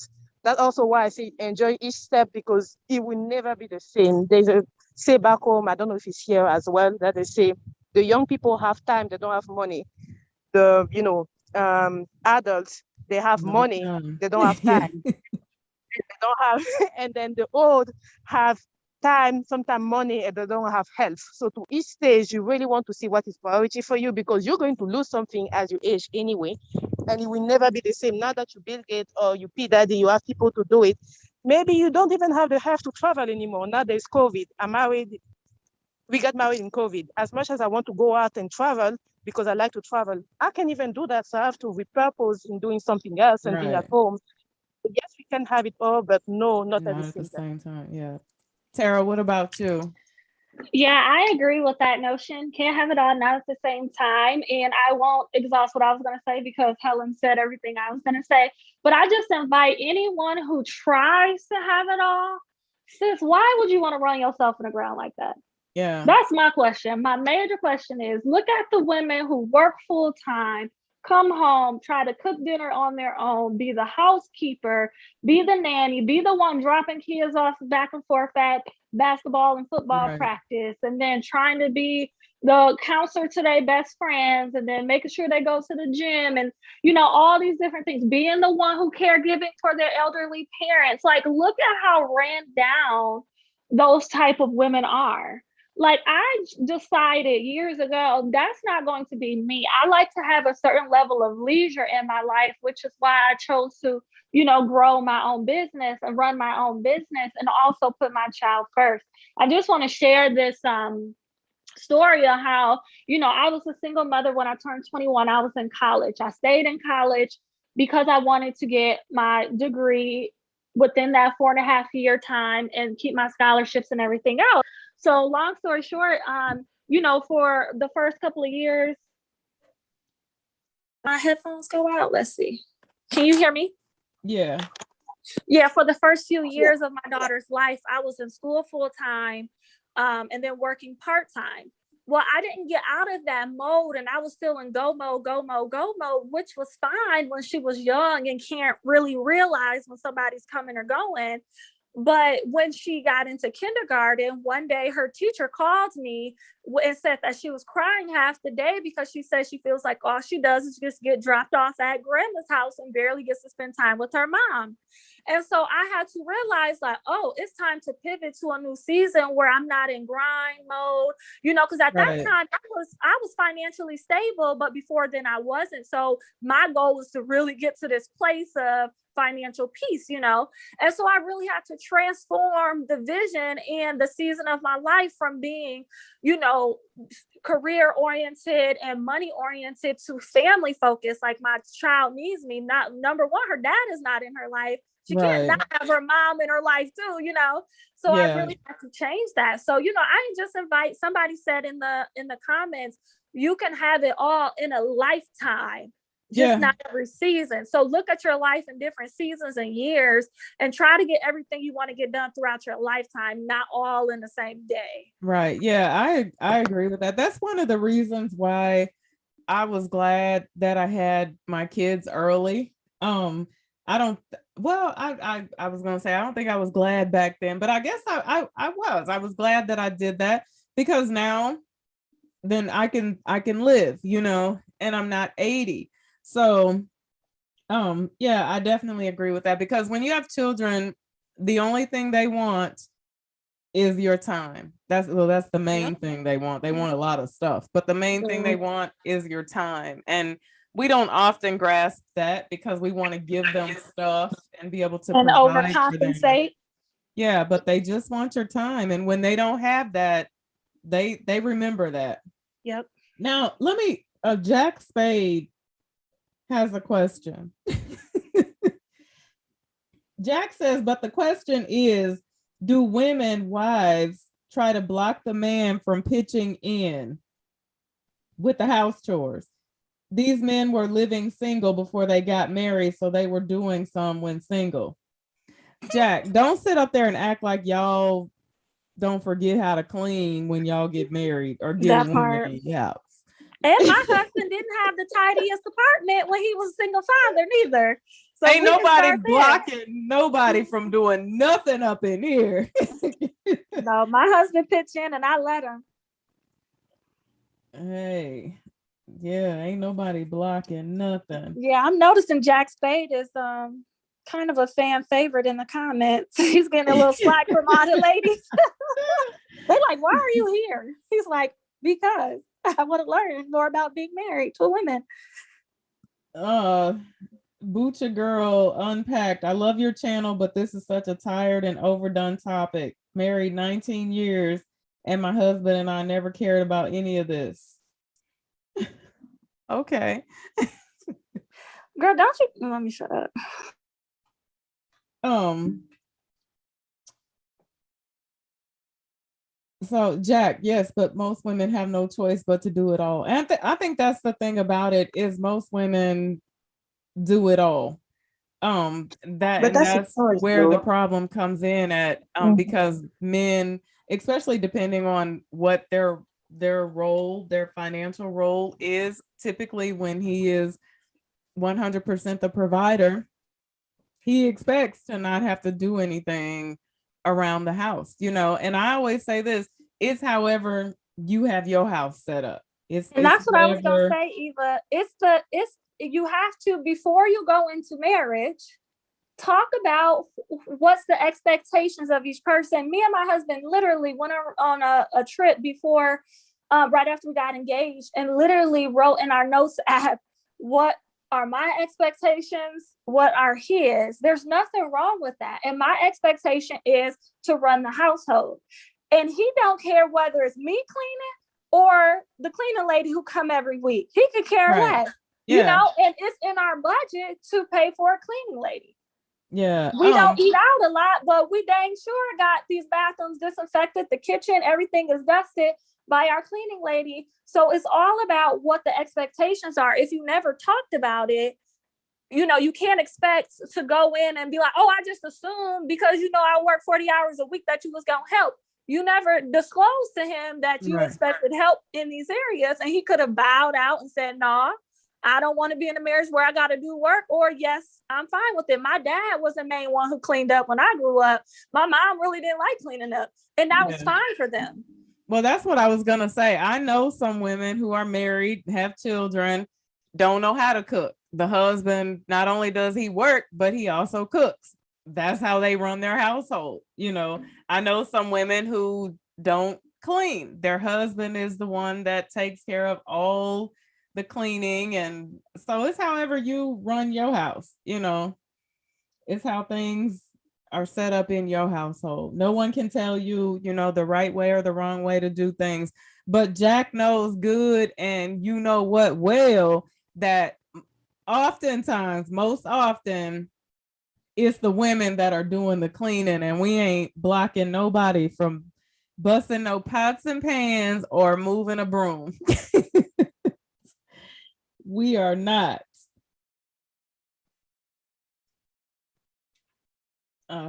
that's also why I say enjoy each step because it will never be the same. There's a say back home, I don't know if it's here as well, that they say the young people have time, they don't have money. The adults, they have No money, time. they don't have Yeah. time. They don't have, and then the old have time, sometimes money, and they don't have health. So to each stage, you really want to see what is priority for you because you're going to lose something as you age anyway, and it will never be the same. Now that you Bill Gates or you P Daddy, you have people to do it. Maybe you don't even have the health to travel anymore. Now there's COVID. I'm married. We got married in COVID. As much as I want to go out and travel because I like to travel, I can't even do that. So I have to repurpose in doing something else and being at Right. home. Yes, we can have it all, but no, not at the Not at the same time. same time. Yeah. Tara, what about you? Yeah, I agree with that notion. Can't have it all, not at the same time. And I won't exhaust what I was going to say because Helen said everything I was going to say. But I just invite anyone who tries to have it all, sis, why would you want to run yourself in the ground like that? Yeah. That's my question. My major question is look at the women who work full time, come home, try to cook dinner on their own, be the housekeeper, be the nanny, be the one dropping kids off back and forth at basketball and football Right. practice, and then trying to be the counselor to their best friends, and then making sure they go to the gym, and all these different things, being the one who caregiving for their elderly parents. Like, look at how ran down those type of women are. like I decided years ago, that's not going to be me. I like to have a certain level of leisure in my life, which is why I chose to, grow my own business and run my own business and also put my child first. I just want to share this story of how, I was a single mother when I turned 21. I was in college. I stayed in college because I wanted to get my degree within that 4.5 year time and keep my scholarships and everything else. So long story short, for the first couple of years, my headphones go out. Let's see. Can you hear me? Yeah. Yeah, for the first few years of my daughter's life, I was in school full time, and then working part time. Well, I didn't get out of that mode, and I was still in go mode, go mode, go mode, which was fine when she was young and can't really realize when somebody's coming or going. But when she got into kindergarten, one day her teacher called me and said that she was crying half the day because she says she feels like all she does is just get dropped off at grandma's house and barely gets to spend time with her mom. And so I had to realize like, oh, it's time to pivot to a new season where I'm not in grind mode, because at that time I was financially stable, but before then I wasn't. So my goal was to really get to this place of financial peace, And so I really had to transform the vision and the season of my life from being, career oriented and money oriented to family focused. Like my child needs me. Not number one, her dad is not in her life. She can't not have her mom in her life too, So I really had to change that. So, I just invite, somebody said in the comments, you can have it all in a lifetime, just not every season. So look at your life in different seasons and years and try to get everything you want to get done throughout your lifetime, not all in the same day. Right. Yeah, I agree with that. That's one of the reasons why I was glad that I had my kids early. I don't well, I was gonna say I don't think I was glad back then, but I guess I was glad that I did that because now then I can live, and I'm not 80. So yeah, I definitely agree with that because when you have children, the only thing they want is your time. That's the main thing they want. They want a lot of stuff, but the main thing they want is your time. And we don't often grasp that because we want to give them stuff and be able to and provide overcompensate. Yeah, but they just want your time. And when they don't have that, they remember that. Yep. Now, let me Jack Spade has a question. Jack says, but the question is, do women wives try to block the man from pitching in with the house chores? These men were living single before they got married, so they were doing some when single. Jack, don't sit up there and act like y'all don't forget how to clean when y'all get married or get a woman in your house. And my husband didn't have the tidiest apartment when he was a single father neither. So ain't nobody blocking nobody from doing nothing up in here. No, my husband pitched in and I let him. Hey, yeah, ain't nobody blocking nothing. Yeah, I'm noticing Jack Spade is kind of a fan favorite in the comments. He's getting a little slack from all the ladies. They're like, why are you here? He's like, because I want to learn more about being married to women. Boocha Girl Unpacked. I love your channel, but this is such a tired and overdone topic. Married 19 years, and my husband and I never cared about any of this. Okay. Girl, don't you let me shut up. So Jack, yes, but most women have no choice but to do it all. And I think that's the thing about it is most women do it all. That's where the problem comes in at because men, especially depending on what their role, their financial role is, typically when he is 100% the provider, he expects to not have to do anything around the house, and I always say this, it's however you have your house set up. And that's what I was gonna say, Eva. It's you have to, before you go into marriage, talk about what's the expectations of each person. Me and my husband literally went on a trip before, right after we got engaged, and literally wrote in our notes app, what are my expectations? What are his? There's nothing wrong with that. And my expectation is to run the household. And he don't care whether it's me cleaning or the cleaning lady who come every week. He could care less, you know, and it's in our budget to pay for a cleaning lady. Yeah. We don't eat out a lot, but we dang sure got these bathrooms disinfected, the kitchen, everything is dusted by our cleaning lady. So it's all about what the expectations are. If you never talked about it, you know, you can't expect to go in and be like, oh, I just assumed because, you know, I work 40 hours a week that you was going to help. You never disclosed to him that you expected help in these areas. And he could have bowed out and said, no, I don't want to be in a marriage where I got to do work, or yes, I'm fine with it. My dad was the main one who cleaned up when I grew up. My mom really didn't like cleaning up, and that was fine for them. Well, that's what I was going to say. I know some women who are married, have children, don't know how to cook. The husband, not only does he work, but he also cooks. That's how they run their household. You know, I know some women who don't clean. Their husband is the one that takes care of all the cleaning. And so it's however you run your house, you know, it's how things are set up in your household. No one can tell you, you know, the right way or the wrong way to do things. But Jack knows good, and you know what, well, that oftentimes, most often, it's the women that are doing the cleaning, and we ain't blocking nobody from busting no pots and pans or moving a broom. We are not.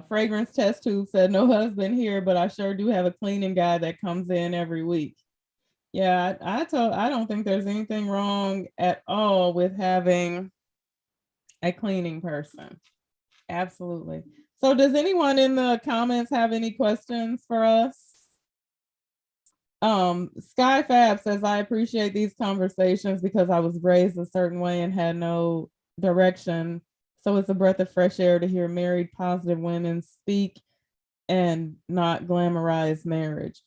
Fragrance Test Tube said, no husband here, but I sure do have a cleaning guy that comes in every week. Yeah, I don't think there's anything wrong at all with having a cleaning person. Absolutely. So does anyone in the comments have any questions for us? Sky Fab says, I appreciate these conversations because I was raised a certain way and had no direction. So it's a breath of fresh air to hear married, positive women speak and not glamorize marriage.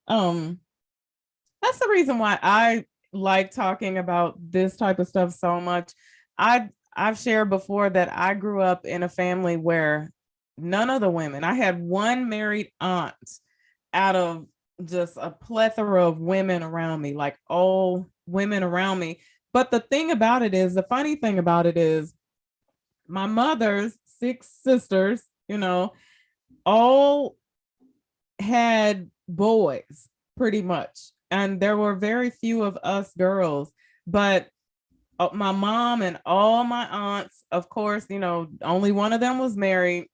That's the reason why I like talking about this type of stuff so much. I've shared before that I grew up in a family where none of the women, I had one married aunt out of just a plethora of women around me, like all women around me. But the thing about it is, the funny thing about it is, my mother's 6 sisters, you know, all had boys pretty much. And there were very few of us girls, but my mom and all my aunts, of course, you know, only one of them was married.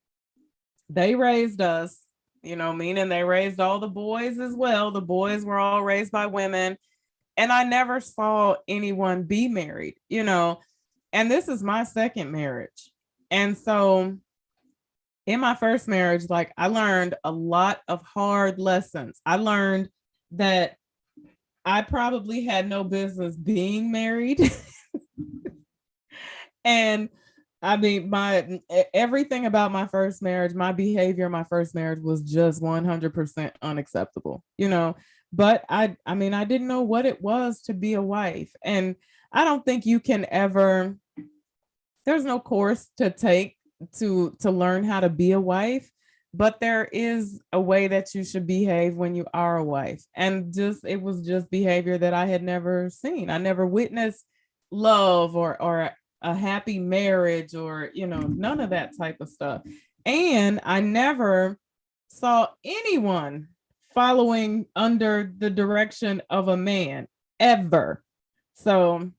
They raised us, you know, meaning they raised all the boys as well. The boys were all raised by women. And I never saw anyone be married, you know, and this is my second marriage. And so in my first marriage, like, I learned a lot of hard lessons. I learned that I probably had no business being married. And I mean, everything about my first marriage, my behavior in my first marriage was just 100% unacceptable, you know. But I mean, I didn't know what it was to be a wife. And I don't think you can ever, there's no course to take to learn how to be a wife, but there is a way that you should behave when you are a wife. And just, it was just behavior that I had never seen. I never witnessed love or a happy marriage, or, you know, none of that type of stuff. And I never saw anyone following under the direction of a man ever. So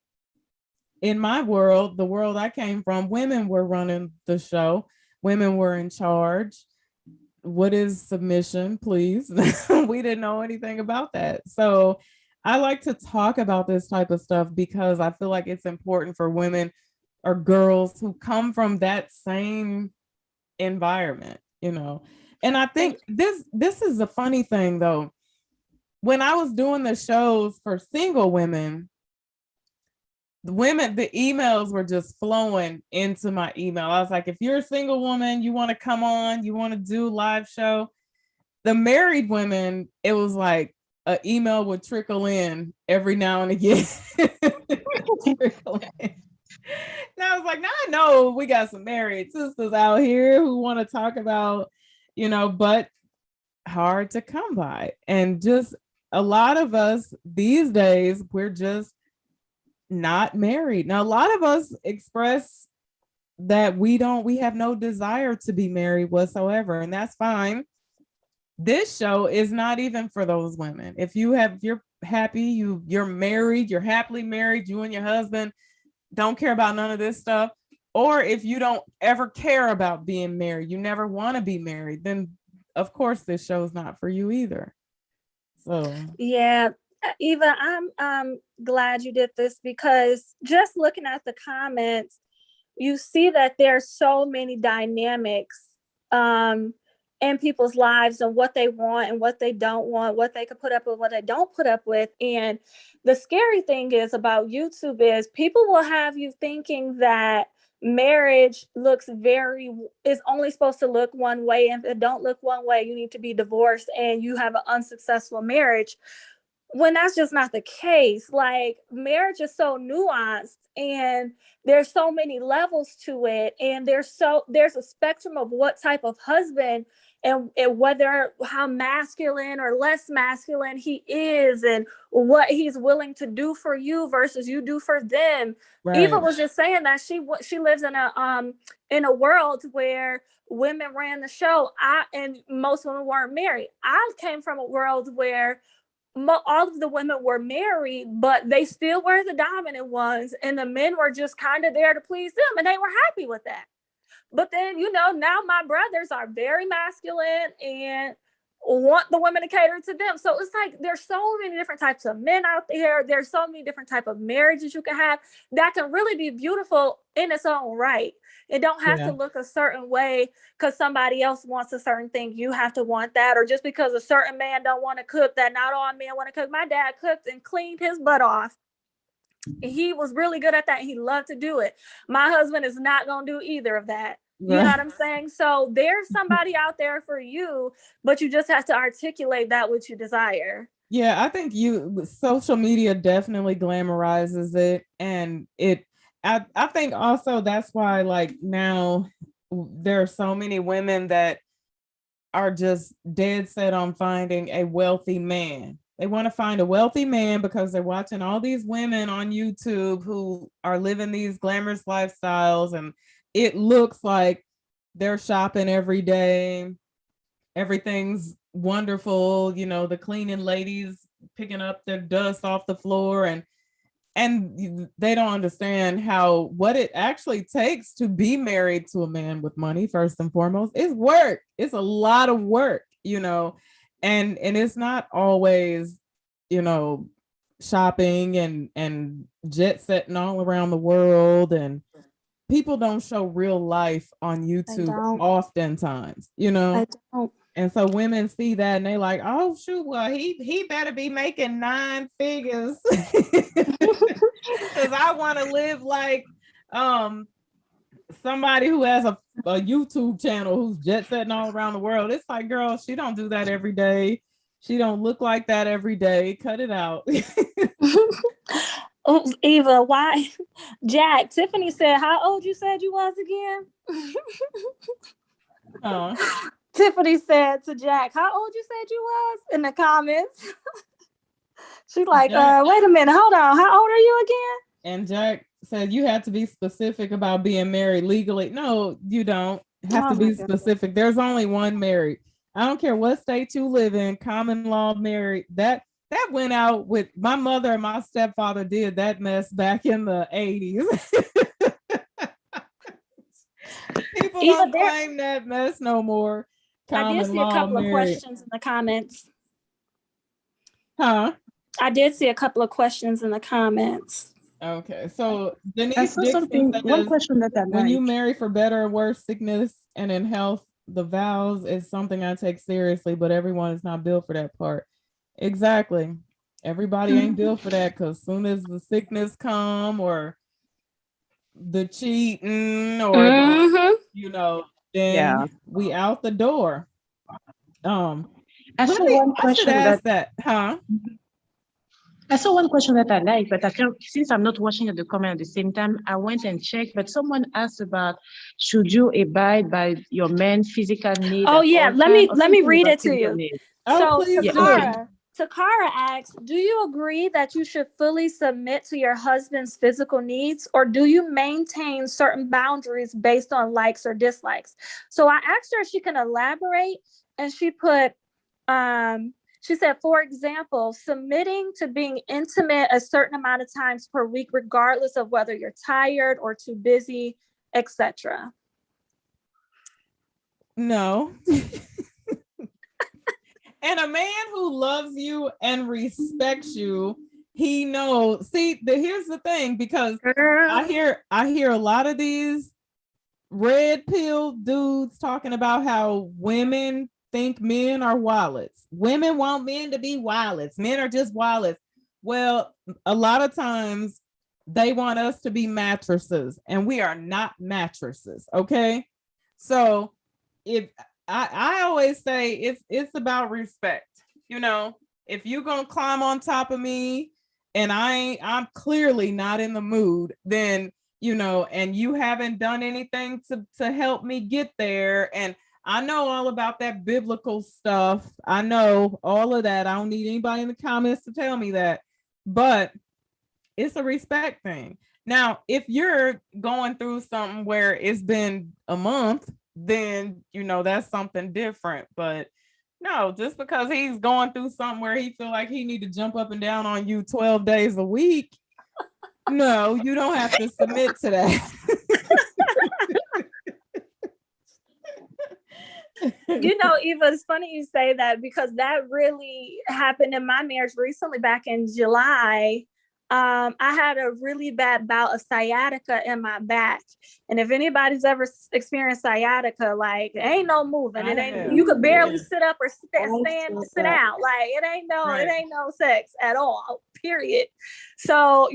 in my world, the world I came from, women were running the show. Women were in charge. What is submission, please? We didn't know anything about that. So I like to talk about this type of stuff because I feel like it's important for women or girls who come from that same environment, you know. And I think this is a funny thing though. When I was doing the shows for single women, the emails were just flowing into my email. I was like, if you're a single woman, you want to come on, you want to do live show. The married women, it was like an email would trickle in every now and again. Trickle in. And I was like, now I know we got some married sisters out here who want to talk about, but hard to come by. And just a lot of us these days, we're just not married. Now, a lot of us express that we have no desire to be married whatsoever, and that's fine. This show is not even for those women. If you're happy, you're married, you're happily married, you and your husband don't care about none of this stuff, or if you don't ever care about being married, you never want to be married, then of course this show is not for you either. So yeah, Eva, I'm glad you did this, because just looking at the comments, you see that there's so many dynamics in people's lives and what they want and what they don't want, what they could put up with, what they don't put up with. And the scary thing is about YouTube is people will have you thinking that marriage is only supposed to look one way, and if it don't look one way, you need to be divorced and you have an unsuccessful marriage, when that's just not the case. Like, marriage is so nuanced and there's so many levels to it, and there's a spectrum of what type of husband and whether how masculine or less masculine he is, and what he's willing to do for you versus you do for them. Right. Eva was just saying that she lives in a world where women ran the show. And most women weren't married. I came from a world where all of the women were married, but they still were the dominant ones, and the men were just kind of there to please them, and they were happy with that. But then, now my brothers are very masculine and want the women to cater to them. So it's like there's so many different types of men out there. There's so many different types of marriages you can have that can really be beautiful in its own right. It don't have to look a certain way because somebody else wants a certain thing. You have to want that, or just because a certain man don't want to cook, that not all men want to cook. My dad cooked and cleaned his butt off. He was really good at that. He loved to do it. My husband is not going to do either of that. You know what I'm saying? So there's somebody out there for you, but you just have to articulate that which you desire. Yeah, I think social media definitely glamorizes it. And I think also that's why, like, now there are so many women that are just dead set on finding a wealthy man. They want to find a wealthy man because they're watching all these women on YouTube who are living these glamorous lifestyles, and it looks like they're shopping every day. Everything's wonderful. The cleaning ladies picking up their dust off the floor, and they don't understand what it actually takes to be married to a man with money. First and foremost, it's work. It's a lot of work, and it's not always, shopping and jet setting all around the world, and people don't show real life on YouTube oftentimes, I don't. And so women see that and they like, oh shoot, well he better be making 9 figures because I want to live like somebody who has a YouTube channel who's jet setting all around the world. It's like, girl, she don't do that every day. She don't look like that every day. Cut it out. Oh, Eva, why? Jack, Tiffany said, how old you said you was again? Tiffany said to Jack, how old you said you was, in the comments. She's like, wait a minute, hold on. How old are you again? And Jack said you have to be specific about being married legally. No, you don't have to be specific. There's only one married. I don't care what state you live in, common law married. That went out with my mother and my stepfather did that mess back in the 80s. People don't claim that mess no more. I did see a couple of questions in the comments. Huh? I did see a couple of questions in the comments. Okay, so Denise Dixon says, one question that when you marry for better or worse sickness and in health, the vows is something I take seriously, but everyone is not built for that part. Exactly. Everybody ain't built for that, because soon as the sickness come or the cheating or the, then Yeah. we out the door. I Let saw me, one I should question ask that, huh? I saw one question that I like, but I can't, since I'm not watching at the comment at the same time, I went and checked. But someone asked about, should you abide by your man's physical need Oh at yeah, all let times? me Or let me something read about it to physical you. need? Oh, So please Yeah, do. okay. Takara asks, do you agree that you should fully submit to your husband's physical needs, or do you maintain certain boundaries based on likes or dislikes? So I asked her if she can elaborate, and she put, she said, for example, submitting to being intimate a certain amount of times per week, regardless of whether you're tired or too busy, etc. No. And a man who loves you and respects you, he knows. See, here's the thing, because I hear a lot of these red pill dudes talking about how women think men are wallets. Women want men to be wallets. Men are just wallets. Well, a lot of times they want us to be mattresses, and we are not mattresses. Okay. So if I always say it's about respect. If you're gonna climb on top of me and I'm clearly not in the mood, then and you haven't done anything to help me get there. And I know all about that biblical stuff. I know all of that. I don't need anybody in the comments to tell me that. But it's a respect thing. Now, if you're going through something where it's been a month, then that's something different. But no, just because he's going through something where he feel like he need to jump up and down on you 12 days a week, no, you don't have to submit to that. Eva, it's funny you say that, because that really happened in my marriage recently. Back in July, I had a really bad bout of sciatica in my back. And if anybody's ever experienced sciatica, like, it ain't no moving. It ain't, you could barely sit up or sit down. Like, it ain't no sex at all, period. So,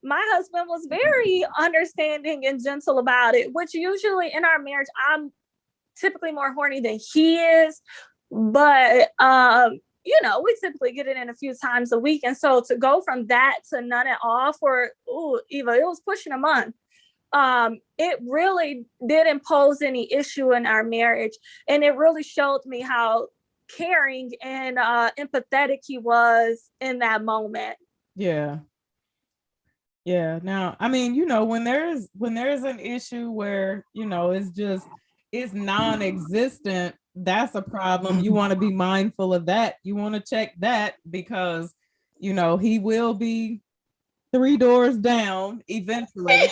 my husband was very understanding and gentle about it, which usually in our marriage, I'm typically more horny than he is, but we typically get it in a few times a week. And so to go from that to none at all for Eva, it was pushing a month. It really didn't impose any issue in our marriage, and it really showed me how caring and empathetic he was in that moment. Yeah. Now, I mean, when there's an issue where it's non-existent, that's a problem. You want to be mindful of that. You want to check that, because he will be 3 doors down eventually.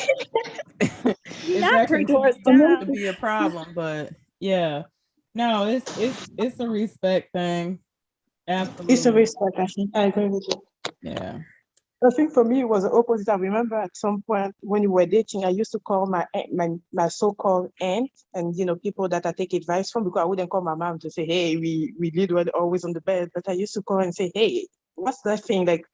Not 3 doors down. To be a problem. But yeah, no, it's a respect thing. Absolutely. It's a respect. I agree with you. Yeah. I think for me it was the opposite. I remember at some point when we were dating, I used to call my so-called aunt, and people that I take advice from, because I wouldn't call my mom to say, hey, we were always on the bed, but I used to call and say, hey, what's that thing? Like,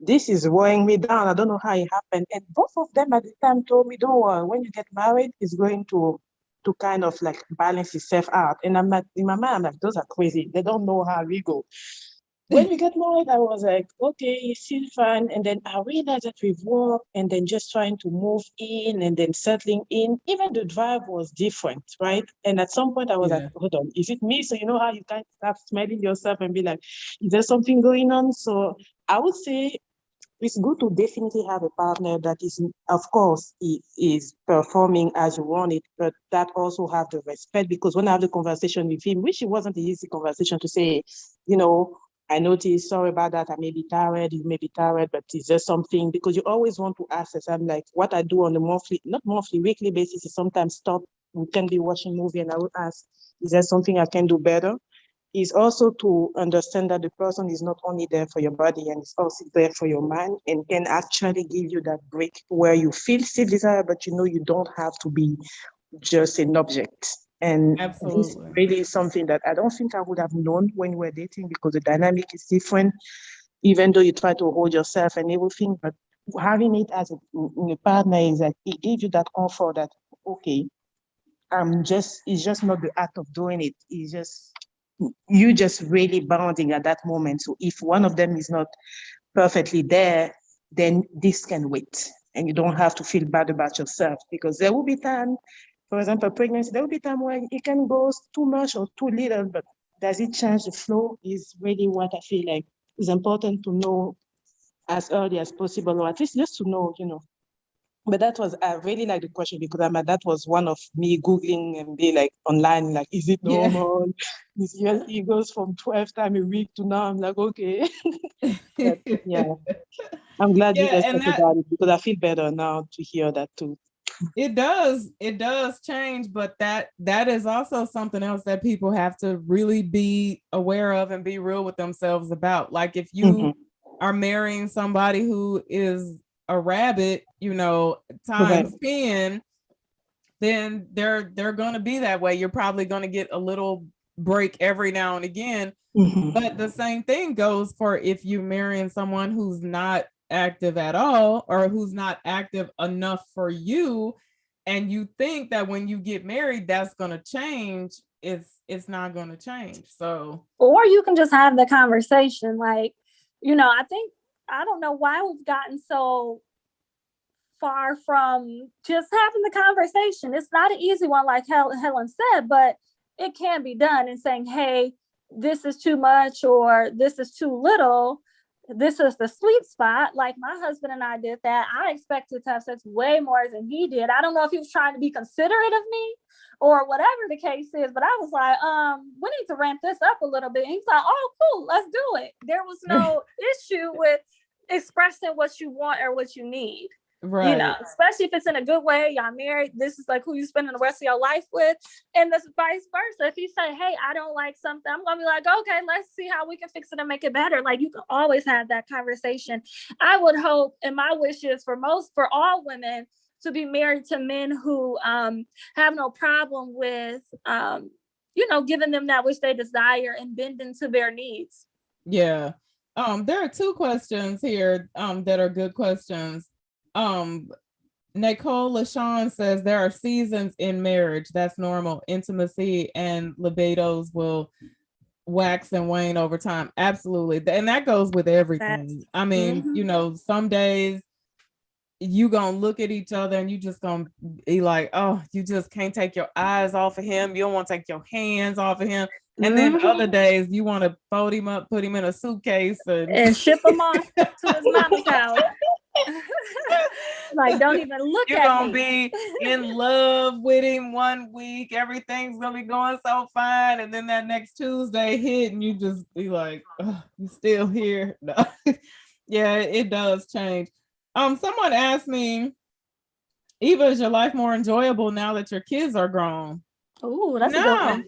this is weighing me down. I don't know how it happened. And both of them at the time told me, don't worry, when you get married, it's going to kind of like balance itself out. And I'm like, in my mind, I'm like, those are crazy. They don't know how we go. When we got married, I was like, okay, it's still fun. And then I realized that we've worked, and then just trying to move in and then settling in, even the drive was different, right? And at some point I was like, hold on, is it me? So you know how you can't start smelling yourself and be like, is there something going on? So I would say it's good to definitely have a partner that is, of course, is performing as you want it, but that also have the respect. Because when I have the conversation with him, which it wasn't an easy conversation to say, I noticed, sorry about that, I may be tired, you may be tired, but is there something? Because you always want to ask us. I'm like, what I do on a weekly basis is sometimes stop, we can be watching movie, and I would ask, is there something I can do better? Is also to understand that the person is not only there for your body, and is also there for your mind, and can actually give you that break where you feel still desire, but you don't have to be just an object. And this really is something that I don't think I would have known when we were dating, because the dynamic is different. even though you try to hold yourself and everything, but having it as a partner is that it gives you that comfort that, okay, it's just not the act of doing it. It's just, you just really bonding at that moment. So if one of them is not perfectly there, then this can wait. And you don't have to feel bad about yourself, because there will be time, for example, pregnancy, there will be time when it can go too much or too little, but does it change the flow is really what I feel like is important to know as early as possible, or at least just to know, But I really like the question, because that was one of me Googling and be like online, like, is it Yeah. normal? It goes from 12 times a week to now. I'm like, okay. But yeah, I'm glad you Yeah, guys and talked about it, because I feel better now to hear that too. it does change, but that is also something else that people have to really be aware of and be real with themselves about. Like, if you are marrying somebody who is a rabbit, Right. times 10, then they're gonna be that way. You're probably gonna get a little break every now and again. But the same thing goes for if you're marrying someone who's not active at all, or who's not active enough for you, and you think that when you get married that's going to change. It's not going to change. So, or you can just have the conversation. Like, I don't know why we've gotten so far from just having the conversation. It's not an easy one, like Helen said, but it can be done, and saying, hey, this is too much, or this is too little. This is the sweet spot. Like, my husband and I did that. I expected to have sex way more than he did. I don't know if he was trying to be considerate of me or whatever the case is, but I was like, we need to ramp this up a little bit. And he's like, oh, cool, let's do it. There was no issue with expressing what you want or what you need. right. Especially if it's in a good way, y'all married, this is like who you spending the rest of your life with, and this vice versa. If you say, hey, I don't like something, I'm gonna be like, okay, let's see how we can fix it and make it better. Like, you can always have that conversation. I would hope, and my wish is for all women to be married to men who have no problem with giving them that which they desire and bending to their needs. Yeah. There are two questions here that are good questions. Nicole LaShawn says there are seasons in marriage. That's normal. Intimacy and libidos will wax and wane over time. Absolutely. And that goes with everything. I mean, some days you gonna look at each other and you just gonna be like, oh, you just can't take your eyes off of him. You don't want to take your hands off of him. And then other days you want to fold him up, put him in a suitcase and ship him off to his mama's house. Like, don't even look You're at gonna me. be in love with him one week, everything's gonna be going so fine, and then that next Tuesday hit and you just be like, oh, you still here? No. Yeah, it does change. Someone asked me, Eva, is your life more enjoyable now that your kids are grown? Oh, that's a good one.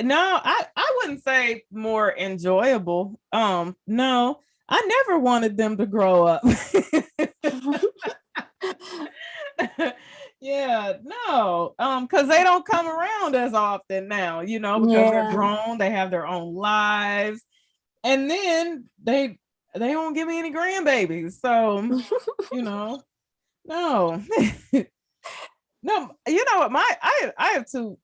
No, I wouldn't say more enjoyable. No, I never wanted them to grow up. Yeah, no, because they don't come around as often now, because they're grown, they have their own lives, and then they don't give me any grandbabies. So, no. No, you know what? I have two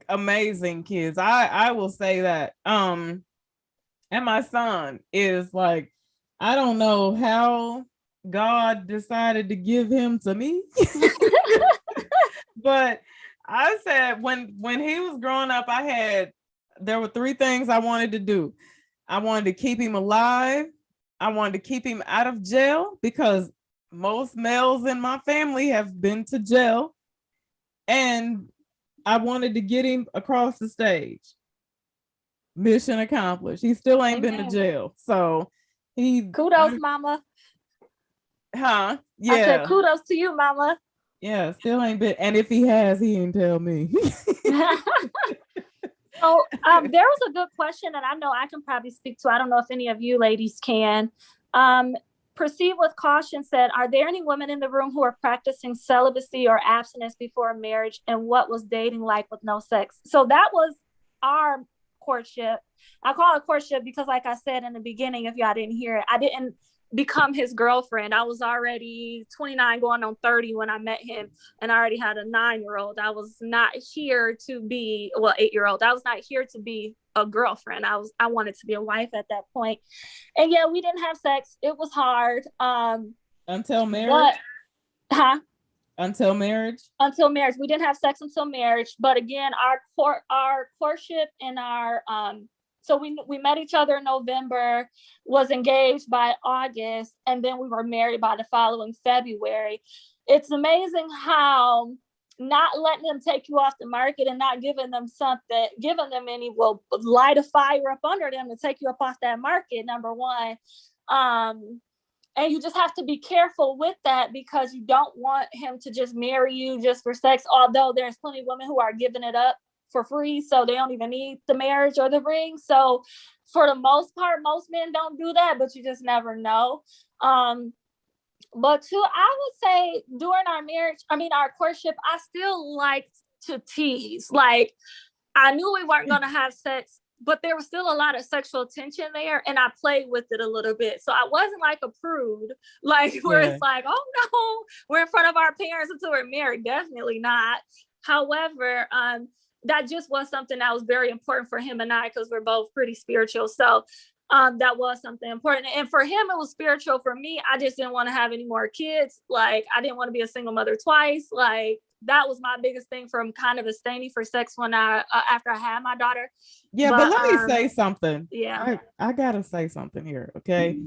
amazing kids. I will say that. And my son is like, I don't know how God decided to give him to me. But I said when he was growing up, there were three things I wanted to do. I wanted to keep him alive. I wanted to keep him out of jail, because most males in my family have been to jail. And I wanted to get him across the stage. Mission accomplished. He still ain't been to jail. So kudos, mama. Huh? Yeah. I said kudos to you, mama. Yeah, still ain't been. And if he has, he ain't tell me. So there was a good question that I know I can probably speak to. I don't know if any of you ladies can. Proceed with caution said, are there any women in the room who are practicing celibacy or abstinence before marriage? And what was dating like with no sex? So that was our courtship. I call it courtship because, like I said in the beginning, if y'all didn't hear it, I didn't become his girlfriend. I was already 29 going on 30 when I met him, and I already had a 9-year-old. I was not here to be, well, 8-year-old. I was not here to be a girlfriend. I wanted to be a wife at that point. And yeah, we didn't have sex. It was hard. Until marriage? Until marriage? Until marriage. We didn't have sex until marriage. But again, our courtship and our so we met each other in November, was engaged by August, and then we were married by the following February. It's amazing how not letting them take you off the market and not giving them any will light a fire up under them to take you up off that market, number one. And you just have to be careful with that, because you don't want him to just marry you just for sex, although there's plenty of women who are giving it up for free, so they don't even need the marriage or the ring. So for the most part, most men don't do that, but you just never know. But two, I would say during our courtship, I still liked to tease. Like, I knew we weren't going to have sex, but there was still a lot of sexual tension there, and I played with it a little bit. So I wasn't like a prude, like where it's like, oh no, we're in front of our parents until we're married. Definitely not. However, that just was something that was very important for him and I, because we're both pretty spiritual. So that was something important. And for him, it was spiritual. For me, I just didn't want to have any more kids. Like, I didn't want to be a single mother twice. Like, that was my biggest thing from kind of abstaining for sex when after I had my daughter. Yeah, but let me say something. Yeah. I gotta say something here, okay?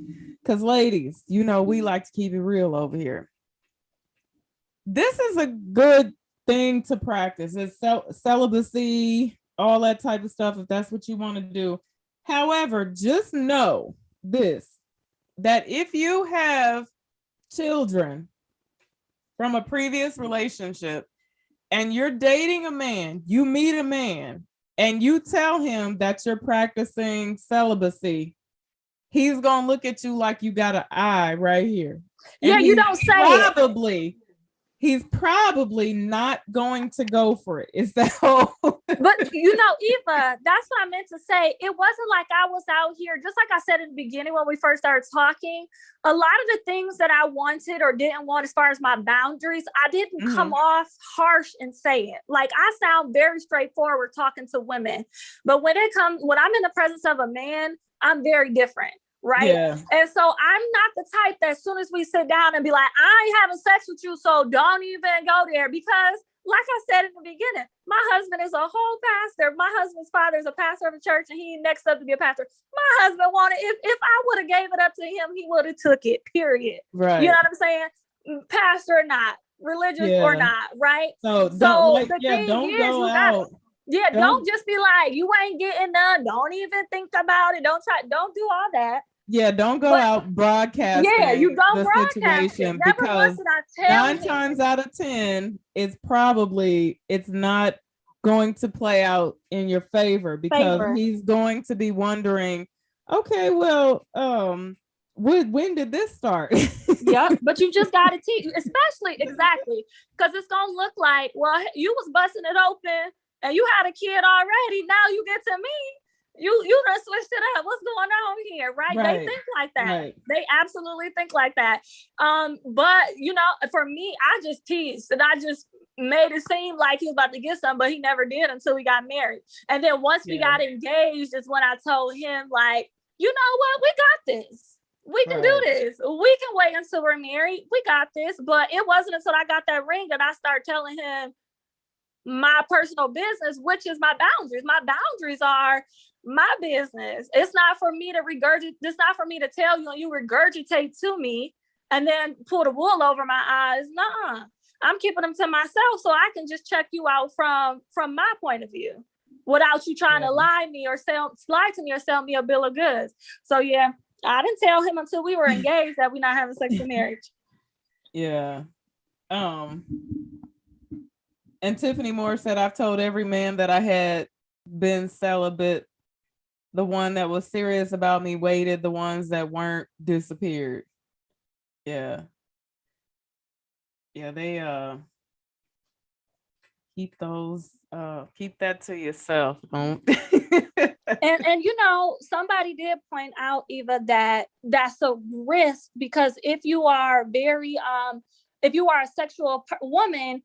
Because ladies, we like to keep it real over here. This is a good thing to practice. It's celibacy, all that type of stuff, if that's what you want to do. However, just know this, that if you have children from a previous relationship and you're dating a man, you meet a man and you tell him that you're practicing celibacy, he's gonna look at you like you got an eye right here. Yeah, you don't say he's probably not going to go for it. Is that whole? But Eva, that's what I meant to say. It wasn't like I was out here, just like I said in the beginning when we first started talking, a lot of the things that I wanted or didn't want as far as my boundaries, I didn't come off harsh and say it. Like, I sound very straightforward talking to women. But when I'm in the presence of a man, I'm very different. Right. Yeah. And so I'm not the type that as soon as we sit down and be like, I ain't having sex with you, so don't even go there. Because like I said in the beginning, my husband is a whole pastor. My husband's father is a pastor of a church, and he next up to be a pastor. My husband wanted, if I would have gave it up to him, he would have took it, period. Right. You know what I'm saying? Pastor or not, religious or not, right? So don't go out. Don't just be like, you ain't getting none. Don't even think about it. Don't do all that. Yeah, don't go out broadcasting. Yeah, you don't broadcast situation, it. Never because once did I tell 9 times out of 10, it's not going to play out in your favor, because he's going to be wondering, okay, well, when did this start? Yep, but you just got to teach, exactly, because it's gonna look like, well, you was busting it open and you had a kid already. Now you get to me. You done switched it up. What's going on here? Right? They think like that. Right. They absolutely think like that. But for me, I just teased and I just made it seem like he was about to get some, but he never did until we got married. And then once we got engaged is when I told him, like, you know what? We got this. We can do this. We can wait until we're married. We got this. But it wasn't until I got that ring that I started telling him my personal business, which is my boundaries. My boundaries are my business. It's not for me to regurgitate. It's not for me to tell you and you regurgitate to me and then pull the wool over my eyes. Nuh-uh. I'm keeping them to myself so I can just check you out from my point of view without you trying to lie to me or sell me a bill of goods. So yeah, I didn't tell him until we were engaged that we're not having sex in marriage. Yeah. And Tiffany Moore said, I've told every man that I had been celibate. The one that was serious about me waited. The ones that weren't disappeared. Yeah. Yeah, they keep that to yourself. Don't And you know, somebody did point out, Eva, that that's a risk, because if you are a sexual woman,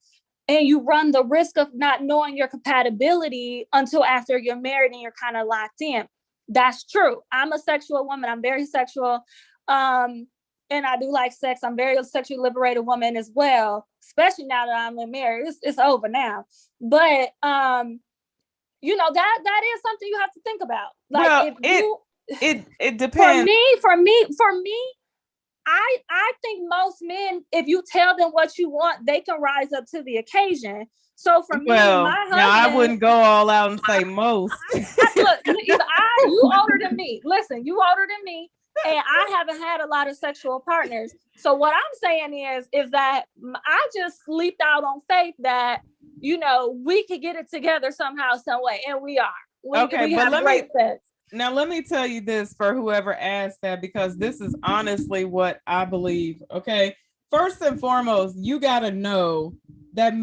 and you run the risk of not knowing your compatibility until after you're married and you're kind of locked in. That's true. I'm a sexual woman. I'm very sexual. And I do like sex. I'm very sexually liberated woman as well, especially now that I'm married. It's over now. But you know, that is something you have to think about. Like, well, if it depends. for me, I think most men, if you tell them what you want, they can rise up to the occasion. So for me, Well, my husband, now I wouldn't go all out and say most. look, you older than me. Listen, you older than me, and I haven't had a lot of sexual partners. So what I'm saying is that I just leaped out on faith that, you know, we could get it together somehow, some way, and we are. We but have great sex. Now, let me tell you this for whoever asked that, because this is honestly what I believe. Okay. First and foremost, you got to know that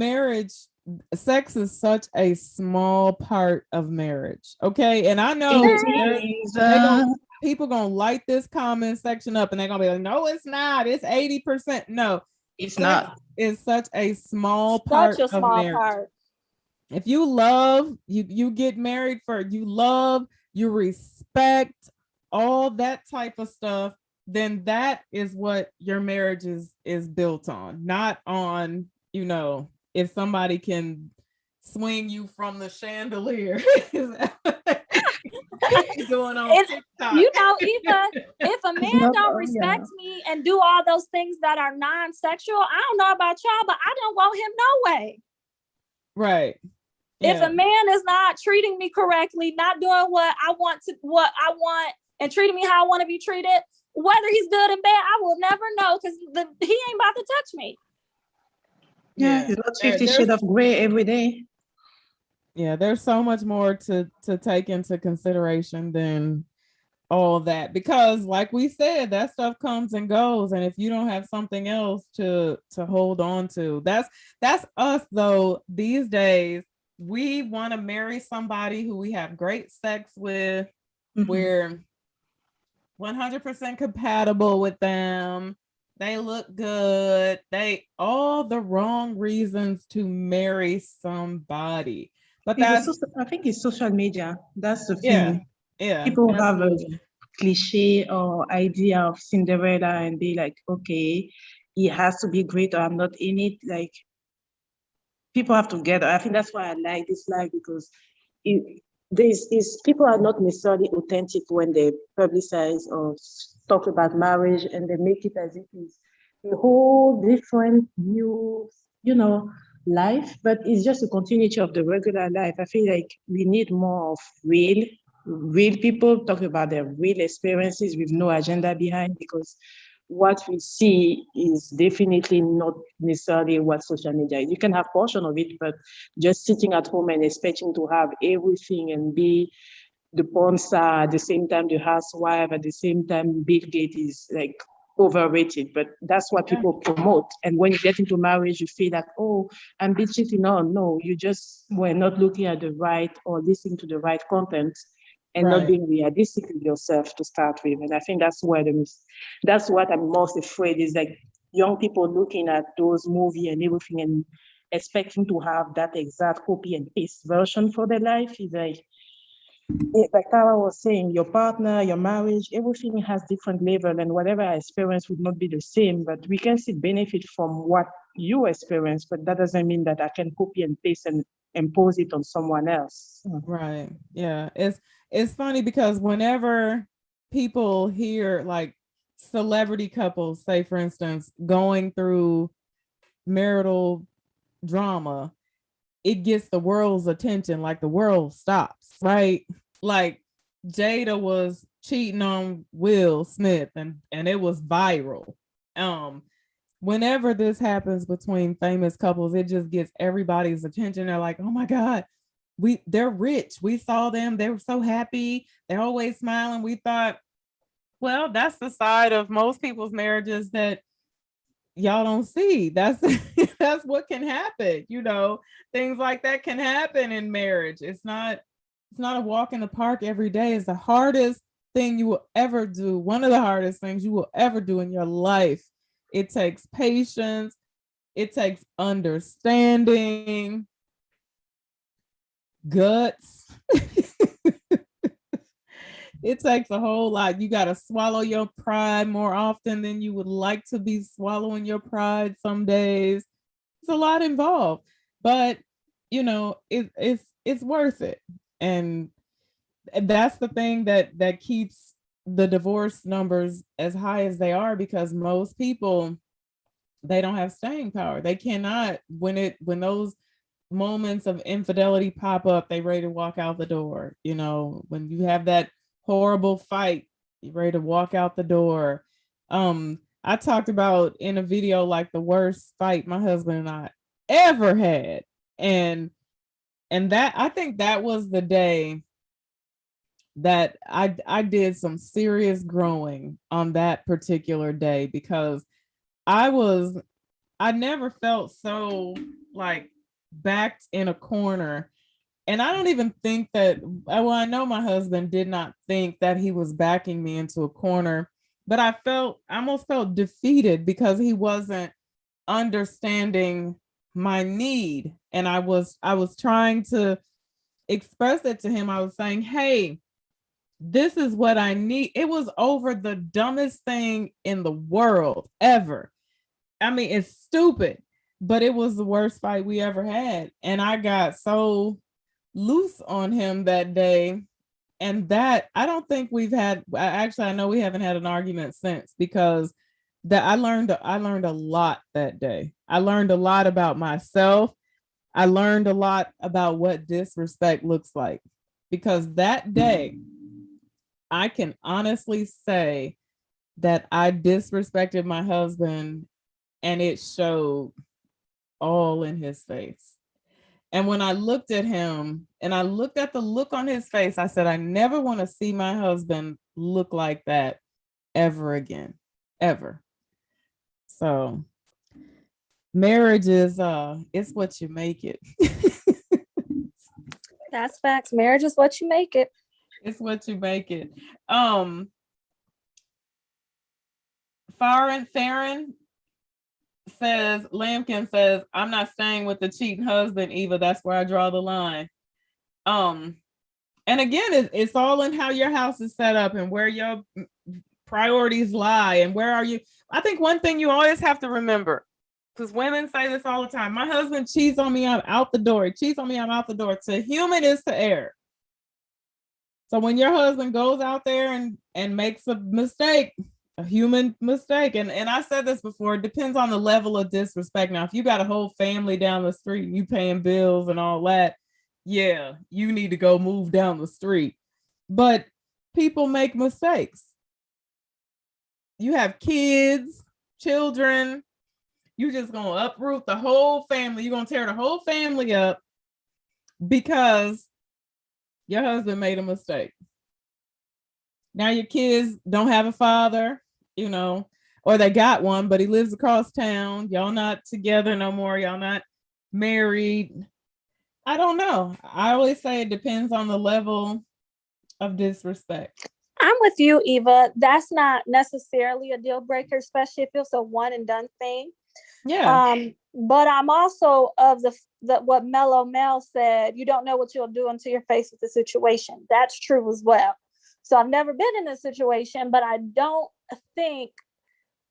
sex is such a small part of marriage. Okay. And I know people going to light this comment section up and they're going to be like, no, it's not. It's 80%. No, it's not. It's such a small part Such a of small marriage. part. If you love, you get married for, you love, you respect, all that type of stuff, then that is what your marriage is built on, not on, you know, if somebody can swing you from the chandelier. Going on TikTok. You know, Eva, if a man don't respect me and do all those things that are non-sexual, I don't know about y'all, but I don't want him no way. Right. Yeah. If a man is not treating me correctly, not doing what I want, and treating me how I want to be treated, whether he's good and bad, I will never know, because he ain't about to touch me. Yeah, it's not 50 Shades of Grey every day. Yeah, there's so much more to take into consideration than all that, because like we said, that stuff comes and goes, and if you don't have something else to hold on to, that's us though. These days we want to marry somebody who we have great sex with, we're 100% compatible with them, they look good, all the wrong reasons to marry somebody. But I think it's social media. That's the thing. Yeah. People absolutely have a cliche or idea of Cinderella and be like, okay, it has to be great or I'm not in it. Like, people have to get it. I think that's why I like this life, because people are not necessarily authentic when they publicize or talk about marriage, and they make it as if it's a whole different new, life, but it's just a continuity of the regular life. I feel like we need more of real people talking about their real experiences with no agenda behind, because what we see is definitely not necessarily what social media is. You can have portion of it, but just sitting at home and expecting to have everything and be the porn star at the same time, the housewife at the same time, Bill Gates is like overrated, but that's what people promote. And when you get into marriage, you feel that, oh, I'm being cheating on. No, you just were not looking at the right or listening to the right content, and not being realistic with yourself to start with. And I think that's what I'm most afraid, is like young people looking at those movies and everything and expecting to have that exact copy and paste version for their life. Is like Tara was saying, your partner, your marriage, everything has different level, and whatever I experience would not be the same, but we can still benefit from what you experience, but that doesn't mean that I can copy and paste and impose it on someone else. Right. Yeah. It's funny because whenever people hear like celebrity couples, say for instance, going through marital drama, it gets the world's attention, like the world stops, right? Like Jada was cheating on Will Smith and it was viral. Whenever this happens between famous couples, it just gets everybody's attention. They're like, oh my God, they're rich. We saw them. They were so happy. They're always smiling. We thought, well, that's the side of most people's marriages that y'all don't see. That's what can happen. Things like that can happen in marriage. It's not It's not a walk in the park every day. It's the hardest thing you will ever do. One of the hardest things you will ever do in your life. It takes patience. It takes understanding, guts. It takes a whole lot. You got to swallow your pride more often than you would like to be swallowing your pride some days. It's a lot involved, but you know, it's worth it. And that's the thing that keeps the divorce numbers as high as they are, because most people, they don't have staying power. They cannot, when those moments of infidelity pop up, they ready to walk out the door. You know, when you have that horrible fight, you're ready to walk out the door. I talked about in a video like the worst fight my husband and I ever had. And that, I think that was the day that I did some serious growing on that particular day, because I never felt so like backed in a corner. And I don't even think that, well, I know my husband did not think that he was backing me into a corner, but I almost felt defeated because he wasn't understanding my need. And I was trying to express it to him. I was saying, hey, this is what I need. It was over the dumbest thing in the world ever. I mean, it's stupid, but it was the worst fight we ever had. And I got so loose on him that day. And that, I don't think we've had, actually, I know we haven't had an argument since, because that I learned a lot that day. I learned a lot about myself. I learned a lot about what disrespect looks like, because that day, I can honestly say that I disrespected my husband, and it showed all in his face. And when I looked at him and I looked at the look on his face, I said, I never want to see my husband look like that ever again, ever. So marriage is it's what you make it. That's facts. Marriage is what you make it. It's what you make it. Farron says, Lampkin says, I'm not staying with the cheating husband, Eva. That's where I draw the line. And again, it's all in how your house is set up and where your priorities lie and where are you. I think one thing you always have to remember, because women say this all the time, my husband cheats on me, I'm out the door. He cheats on me, I'm out the door. To human is to err. So when your husband goes out there and makes a mistake, a human mistake, and I said this before, it depends on the level of disrespect. Now, if you got a whole family down the street and you paying bills and all that, yeah, you need to go move down the street. But people make mistakes. You have kids, children, you just gonna uproot the whole family. You're gonna tear the whole family up because your husband made a mistake. Now your kids don't have a father, you know, or they got one, but he lives across town. Y'all not together no more. Y'all not married. I don't know. I always say it depends on the level of disrespect. I'm with you, Eva. That's not necessarily a deal breaker, especially if it's a one and done thing. Yeah. But I'm also of the what Mellow Mel said, you don't know what you'll do until you're faced with the situation. That's true as well. So I've never been in a situation, but I don't think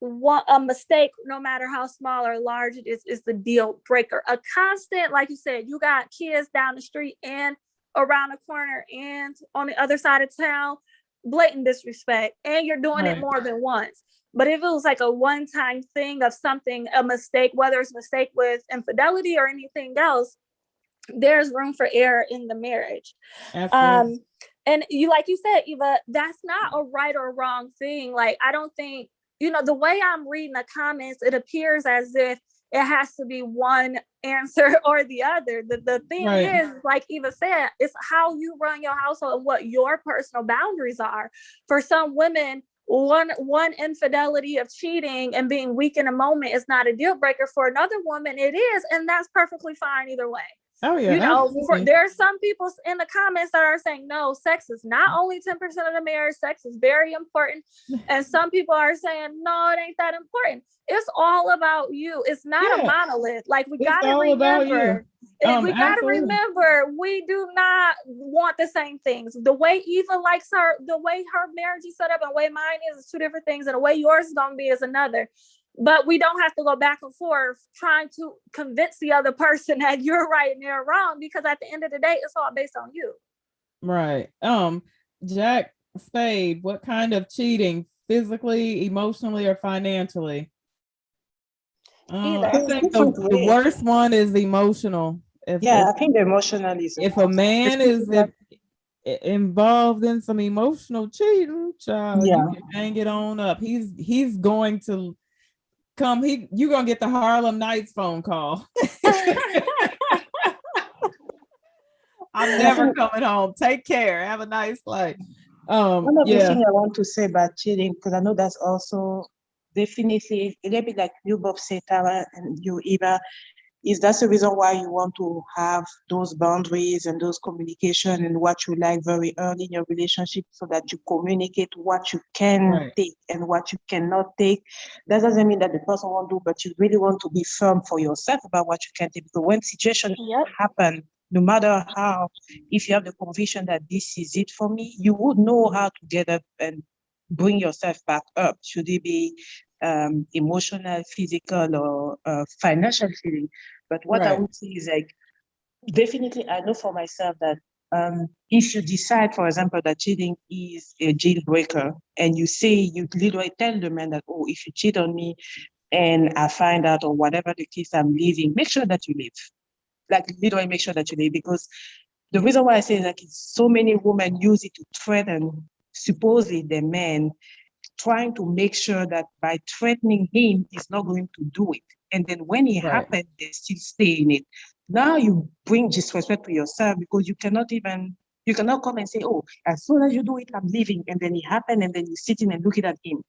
a mistake, no matter how small or large it is the deal breaker. A constant, like you said, you got kids down the street and around the corner and on the other side of town, blatant disrespect, and you're doing it more than once. But if it was like a one-time thing of something, a mistake, whether it's a mistake with infidelity or anything else, there's room for error in the marriage. Absolutely. And you, like you said, Eva, that's not a right or wrong thing. Like, I don't think, you know, the way I'm reading the comments, it appears as if it has to be one answer or the other. The thing is, like Eva said, it's how you run your household and what your personal boundaries are. For some women, one infidelity of cheating and being weak in a moment is not a deal breaker. For another woman, it is, and that's perfectly fine either way. Oh yeah. You know, Absolutely. there are some people in the comments that are saying, no, sex is not only 10% of the marriage, sex is very important. And some people are saying, no, it ain't that important. It's all about you. It's not a Yeah. monolith. Like, we It's got to all about you. remember. And we got to Absolutely. remember, we do not want the same things. The way Eva likes the way her marriage is set up and the way mine is two different things, and the way yours is going to be is another. But we don't have to go back and forth trying to convince the other person that you're right and they're wrong, because at the end of the day, it's all based on you. Right. Jack Spade, what kind of cheating? Physically, emotionally, or financially? Either. I think the worst one is emotional. I think the emotional is if a man is involved in some emotional cheating, child, you can hang it on up. He's going to come. You're gonna get the Harlem Nights phone call. I'm never coming home. Take care. Have a nice life. One of the things I want to say about cheating, because I know that's also definitely a little bit like you both say, Tara, and you, Eva, is that's the reason why you want to have those boundaries and those communication and what you like very early in your relationship, so that you communicate what you can take and what you cannot take. That doesn't mean that the person won't do, but you really want to be firm for yourself about what you can take. Because when situations happen, no matter how, if you have the conviction that this is it for me, you would know how to get up and bring yourself back up. Should it be emotional, physical, or financial feeling? But what I would say is, like, definitely, I know for myself that if you decide, for example, that cheating is a deal breaker, and you literally tell the man that, oh, if you cheat on me and I find out, or whatever the case, I'm leaving, make sure that you leave. Like, literally make sure that you leave. Because the reason why I say, like, so many women use it to threaten supposedly the man, trying to make sure that by threatening him, he's not going to do it. And then when it happens, they still stay in it. Now you bring disrespect to yourself, because you cannot come and say, oh, as soon as you do it, I'm leaving. And then it happened, and then you're sitting and looking at him.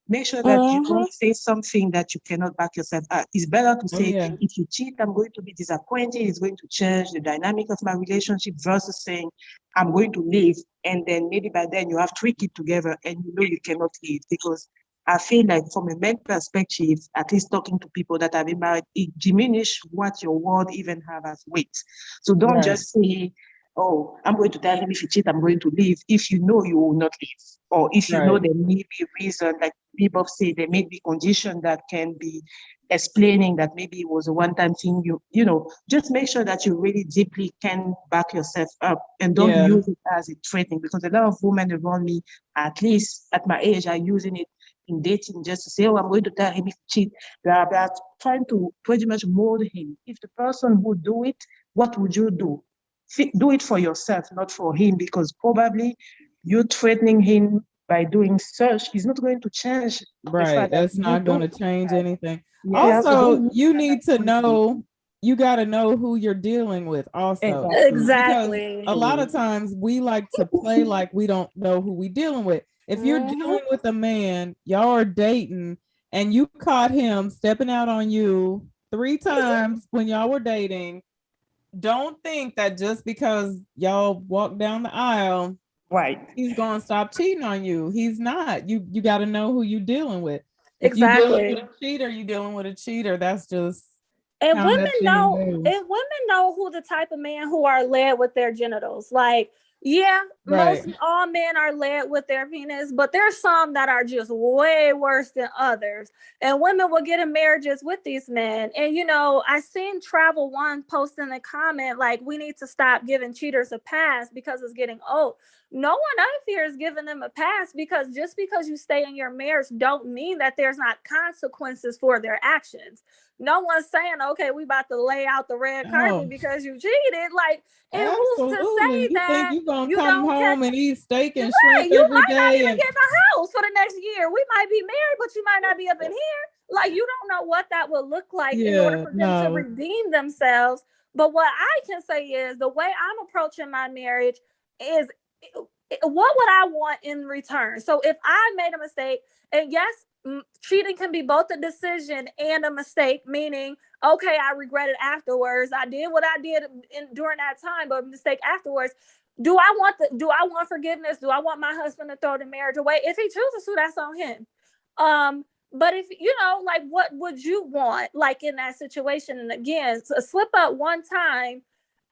Make sure that you don't say something that you cannot back yourself up. It's better to say, if you cheat, I'm going to be disappointed. It's going to change the dynamic of my relationship, versus saying, I'm going to leave. And then maybe by then you have 3 kids together and you know you cannot leave. Because I feel like from a men's perspective, at least talking to people that have been married, it diminishes what your word even have as weight. So don't just say, oh, I'm going to tell him if you cheat, I'm going to leave, if you know you will not leave. Or if you know there may be a reason, like people say, there may be condition that can be explaining that maybe it was a one-time thing. You know, just make sure that you really deeply can back yourself up, and don't use it as a threatening. Because a lot of women around me, at least at my age, are using it in dating just to say, oh, I'm going to tell him if he cheat, blah, blah, trying to pretty much mold him. If the person would do it, what would you do? Do it for yourself, not for him, because probably you threatening him by doing such is not going to change. That's not going to change anything. Yeah, also, you need to know, you got to know who you're dealing with also. Exactly. Because a lot of times we like to play like we don't know who we dealing with. If you're dealing with a man, y'all are dating, and you caught him stepping out on you 3 times when y'all were dating, don't think that just because y'all walk down the aisle, he's gonna stop cheating on you. He's not. You got to know who you're dealing with. If you're dealing with a cheater, you're dealing with a cheater. That's just. And women know. And women know who the type of man who are led with their genitals. Like, most all men are led with their penis, but there's some that are just way worse than others. And women will get in marriages with these men. And I seen Travel One post in the comment, like, we need to stop giving cheaters a pass because it's getting old. No one out here is giving them a pass, because just because you stay in your marriage don't mean that there's not consequences for their actions. No one's saying, okay, we about to lay out the red carpet because you cheated. Like, and who's to say that you're gonna come home and eat steak and shrimp you every might day not even get in a house for the next year. We might be married, but you might not be up in here. Like, you don't know what that would look like in order for them to redeem themselves. But what I can say is, the way I'm approaching my marriage is, what would I want in return? So if I made a mistake, and yes, cheating can be both a decision and a mistake, meaning, okay, I regret it afterwards. I did what I did during that time, but a mistake afterwards. Do I want forgiveness? Do I want my husband to throw the marriage away? If he chooses to, that's on him. But if like, what would you want, like, in that situation? And again, a slip up one time,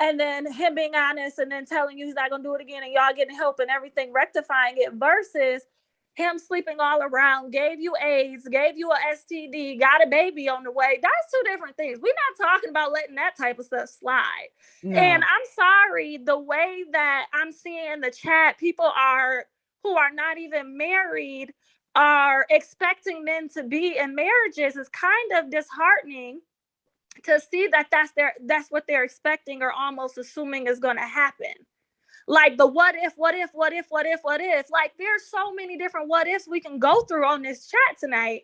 and then him being honest, and then telling you he's not gonna do it again, and y'all getting help and everything, rectifying it, versus him sleeping all around, gave you AIDS, gave you a STD, got a baby on the way. That's two different things. We're not talking about letting that type of stuff slide. No. And I'm sorry, the way that I'm seeing the chat, people who are not even married are expecting men to be in marriages is kind of disheartening to see that that's what they're expecting, or almost assuming is going to happen. Like the what if. Like, there's so many different what ifs we can go through on this chat tonight.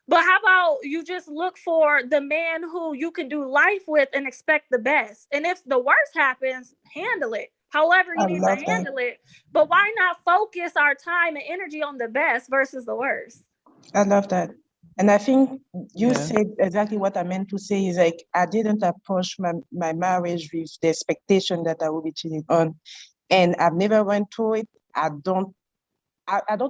But how about you just look for the man who you can do life with and expect the best? And if the worst happens, handle it however you need to handle it. But why not focus our time and energy on the best versus the worst? I love that. And I think you said exactly what I meant to say, is like, I didn't approach my marriage with the expectation that I will be cheated on. And I've never went through it. I don't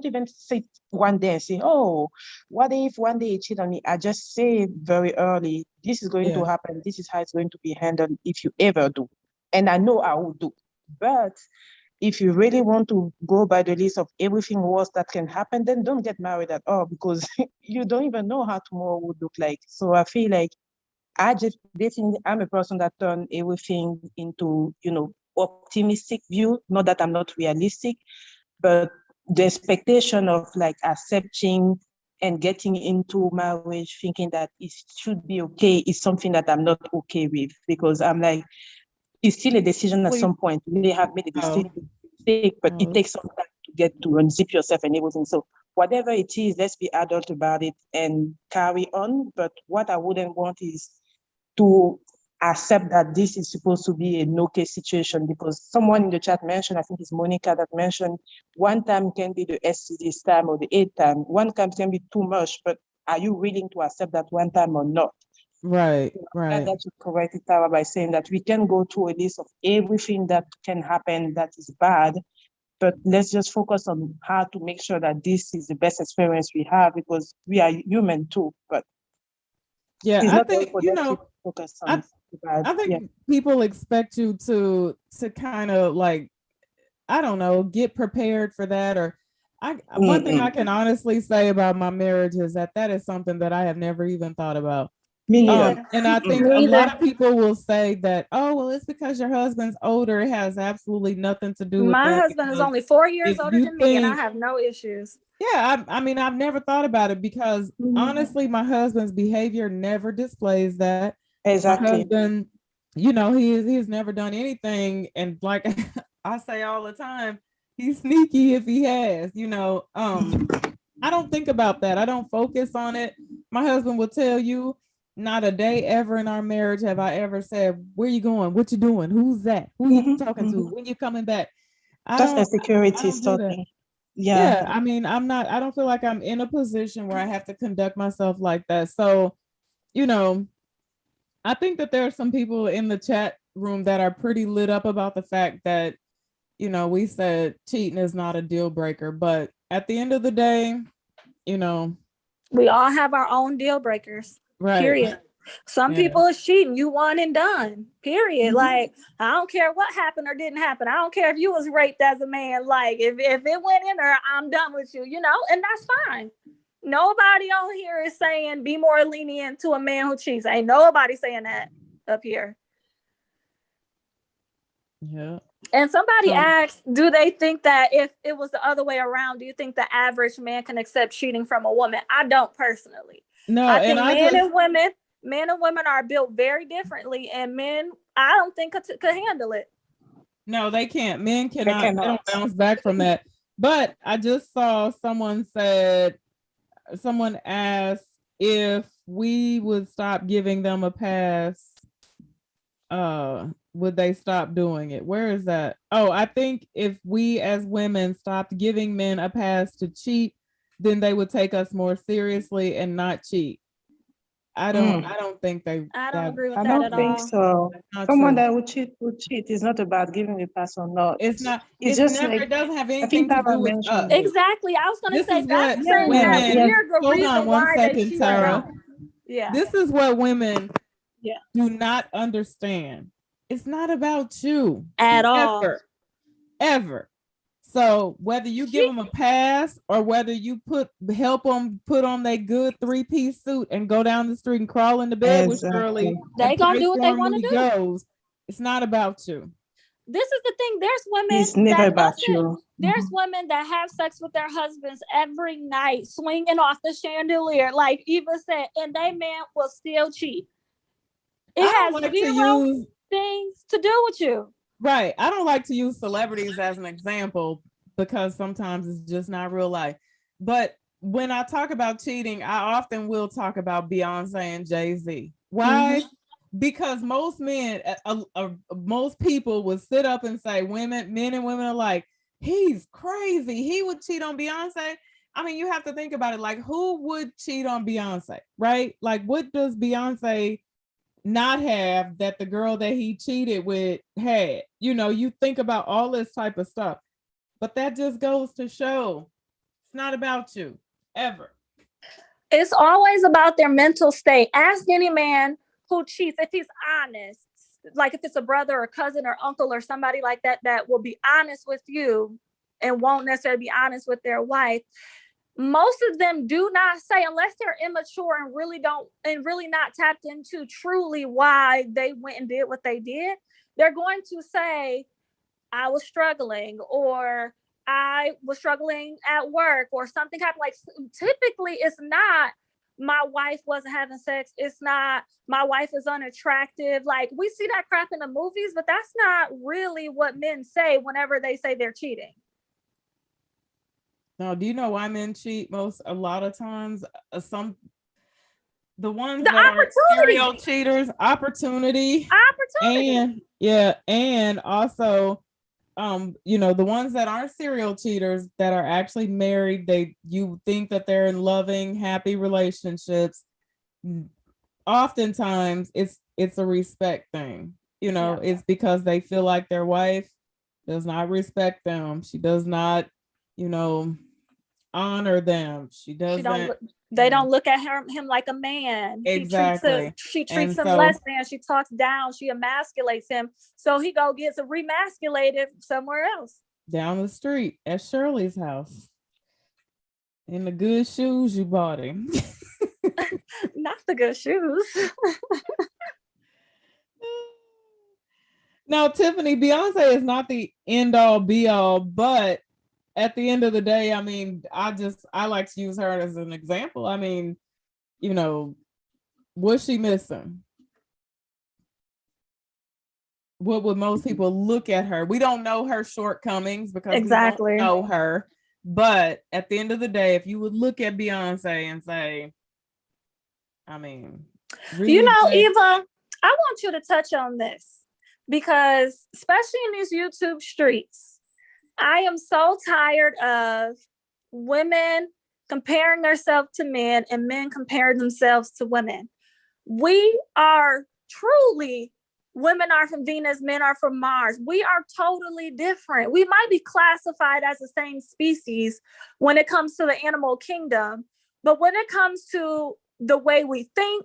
even sit one day and say, oh, what if one day you cheat on me? I just say very early, this is going to happen. This is how it's going to be handled if you ever do. And I know I will do. But if you really want to go by the list of everything worse that can happen, then don't get married at all, because you don't even know how tomorrow would look like. So I feel like I'm a person that turned everything into, optimistic view. Not that I'm not realistic, but the expectation of like accepting and getting into marriage thinking that it should be okay is something that I'm not okay with, because I'm like, it's still a decision at some point. You may have made a mistake, but it takes some time to get to unzip yourself and everything. So whatever it is, let's be adult about it and carry on. But what I wouldn't want is to accept that this is supposed to be a no-case situation, because someone in the chat mentioned, I think it's Monica, that mentioned one time can be the STD's time or the 8th time. One time can be too much, but are you willing to accept that one time or not? Right. That you corrected Tara by saying that we can go through a list of everything that can happen that is bad, but let's just focus on how to make sure that this is the best experience we have, because we are human too. But I think focus on I think people expect you to kind of like, I don't know, get prepared for that. Or one thing I can honestly say about my marriage is that is something that I have never even thought about. Me neither. And I think a lot of people will say that, oh, well, it's because your husband's older. It has absolutely nothing to do with my that. husband is only 4 years older than me, and I have no issues. Yeah, I mean, I've never thought about it, because honestly, my husband's behavior never displays that. Exactly. My husband, he's never done anything. And like I say all the time, he's sneaky if he has, I don't think about that. I don't focus on it. My husband will tell you, not a day ever in our marriage have I ever said, where you going? What you doing? Who's that? Who you talking to? When you coming back? That's insecurity talking. Yeah, I mean, I don't feel like I'm in a position where I have to conduct myself like that. So, I think that there are some people in the chat room that are pretty lit up about the fact that, we said cheating is not a deal breaker, but at the end of the day, we all have our own deal breakers. Right. Period. Some people is cheating. You one and done. Period. Like, I don't care what happened or didn't happen. I don't care if you was raped as a man. Like, if it went in there, I'm done with you, and that's fine. Nobody on here is saying be more lenient to a man who cheats. Ain't nobody saying that up here. Yeah. And somebody asked, do they think that if it was the other way around, do you think the average man can accept cheating from a woman? I don't personally. No, I think men and women are built very differently, and men, I don't think could handle it. No, they can't. Men cannot. They don't bounce back from that. But I just saw someone asked if we would stop giving them a pass, would they stop doing it? Where is that? Oh, I think if we as women stopped giving men a pass to cheat, then they would take us more seriously and not cheat. I don't think I don't agree with I that don't at think all. so. not Someone true. that would cheat is not about giving a pass or not. It's not, It's it's just never, like, it doesn't have I anything think to Tara do with us. mentioned it. Exactly. I was gonna This say is that's what saying that women, we're the hold reason on one why they second, cheat or Tara. not. Yeah. This is what women Yeah. do not understand. It's not about you At all. ever. So whether you give them a pass or whether you help them put on their good 3-piece suit and go down the street and crawl into bed with Shirley, Exactly. They and gonna pray do what for they him want when to he do. goes, it's not about you. This is the thing. There's women It's never that about listen. you. There's women that have sex with their husbands every night, swinging off the chandelier, like Eva said, and they man will still cheat. It I has don't like to zero use things to do with you. right. I don't like to use celebrities as an example because sometimes it's just not real life. But when I talk about cheating, I often will talk about Beyonce and Jay-Z. Why? Because most men, most people would sit up and say, men and women are like, he's crazy. He would cheat on Beyonce. I mean, you have to think about it. Like, who would cheat on Beyonce, right? Like, what does Beyonce not have that the girl that he cheated with had? You know, you think about all this type of stuff, but that just goes to show it's not about you ever. It's always about their mental state. Ask any man who cheats if he's honest, like if it's a brother or cousin or uncle or somebody like that, that will be honest with you and won't necessarily be honest with their wife. Most of them do not say, unless they're immature and really not tapped into truly why they went and did what they did, they're going to say, I was struggling, or I was struggling at work, or something happened. Like, typically it's not my wife wasn't having sex. It's not my wife is unattractive. Like, we see that crap in the movies, but that's not really what men say whenever they say they're cheating. Now, do you know why men cheat a lot of times? The ones The that are opportunity. serial cheaters, opportunity. Opportunity. And also, the ones that aren't serial cheaters that are actually married, you think that they're in loving, happy relationships. Oftentimes it's a respect thing. It's because they feel like their wife does not respect them. She does not, honor them. They don't look at him like a man. Exactly. She treats him less than. She talks down. She emasculates him. So he gets remasculated somewhere else. Down the street at Shirley's house. In the good shoes you bought him. Not the good shoes. Now, Tiffany, Beyonce is not the end all be all, but at the end of the day, I mean, I like to use her as an example. I mean, what's she missing? What would most people look at her? We don't know her shortcomings because exactly. we don't know her. But at the end of the day, if you would look at Beyonce and say, I mean, really Eva, I want you to touch on this because especially in these YouTube streets, I am so tired of women comparing themselves to men and men comparing themselves to women. We are truly, women are from Venus, men are from Mars. We are totally different. We might be classified as the same species when it comes to the animal kingdom, but when it comes to the way we think,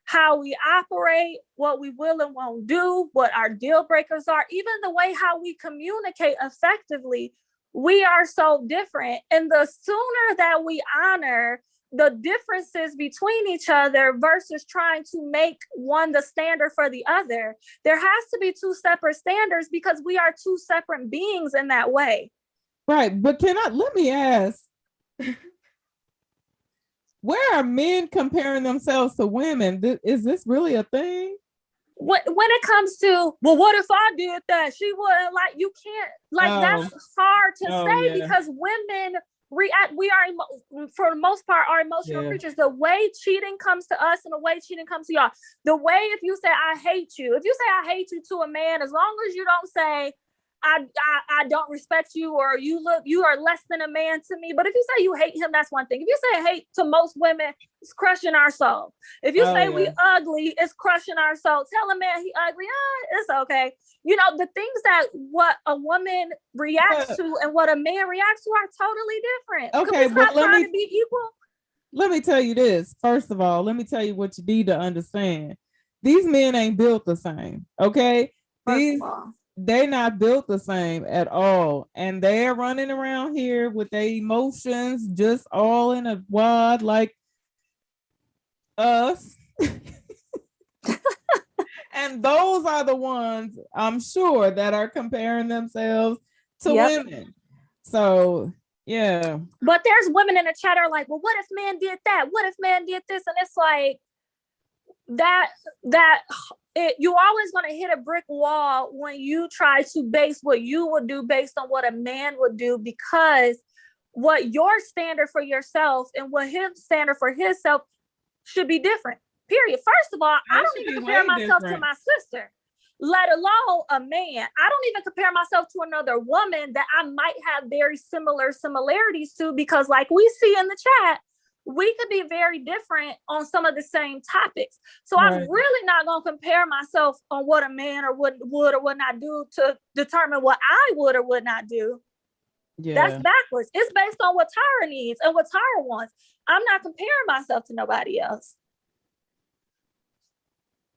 how we operate, what we will and won't do, what our deal breakers are, even the way how we communicate effectively, we are so different. And the sooner that we honor the differences between each other versus trying to make one the standard for the other, there has to be two separate standards because we are two separate beings in that way. Right. But let me ask, where are men comparing themselves to women? Is this really a thing? When it comes to, well, what if I did that? She wouldn't like, you can't, that's hard to say because women react. We are, for the most part, are emotional creatures. The way cheating comes to us and the way cheating comes to y'all. The way if you say, I hate you, if you say I hate you to a man, as long as you don't say, I don't respect you, or you are less than a man to me. But if you say you hate him, that's one thing. If you say hate to most women, it's crushing our soul. If you say we ugly, it's crushing our soul. Tell a man he ugly, it's okay. You know, the things that what a woman reacts to and what a man reacts to are totally different. Okay, but trying to be equal. Let me tell you this. First of all, let me tell you what you need to understand. These men ain't built the same. Okay, they're not built the same at all, and they're running around here with their emotions just all in a wad like us. And those are the ones, I'm sure, that are comparing themselves to women. So yeah. But there's women in the chat are like, well, what if man did that? What if man did this? And it's like you're always going to hit a brick wall when you try to base what you would do based on what a man would do, because what your standard for yourself and what his standard for himself should be different. Period. First of all, I don't even compare myself to my sister, let alone a man. I don't even compare myself to another woman that I might have very similar similarities to, because like we see in the chat, we could be very different on some of the same topics. So I'm really not going to compare myself on what a man or would or would not do to determine what I would or would not do. Yeah. That's backwards. It's based on what Tyra needs and what Tyra wants. I'm not comparing myself to nobody else.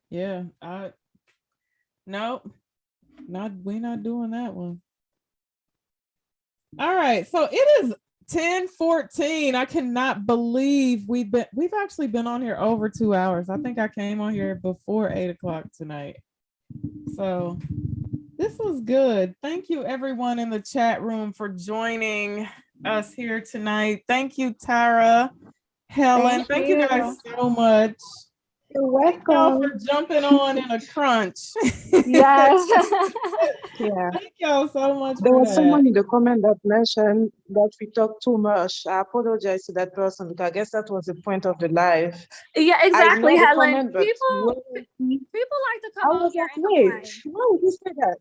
Yeah, we're not doing that one. All right, so it is 10:14. I cannot believe we've actually been on here over 2 hours. I think I came on here before 8 o'clock tonight. So this was good. Thank you everyone in the chat room for joining us here tonight. Thank you, Tara, Helen. Thank you guys so much. You're welcome. For jumping on in a crunch. Yes. Yeah. Thank y'all so much. There was someone in the comment that mentioned that we talk too much. I apologize to that person because I guess that was the point of the live. Yeah, exactly, Helen. Comment, people like to come on here and complain. Why would you say that?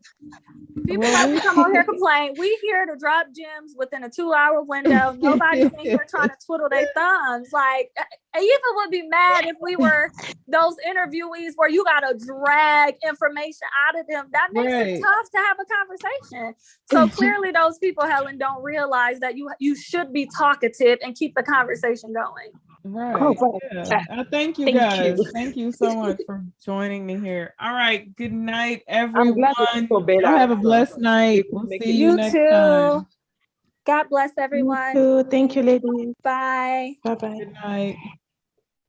People like to come on here and complain. We here to drop gems within a 2-hour window. Nobody's in here trying to twiddle their thumbs. Like, Eva would be mad if we were those interviewees where you gotta drag information out of them. That makes it tough to have a conversation. So clearly those people, Helen, don't realize that you should be talkative and keep the conversation going. Right. Yeah. Thank you guys. Thank you so much for joining me here. All right. Good night, everyone. Have a blessed night. We'll see you next time. God bless everyone. You too. Thank you, ladies. Bye. Bye-bye. Good night.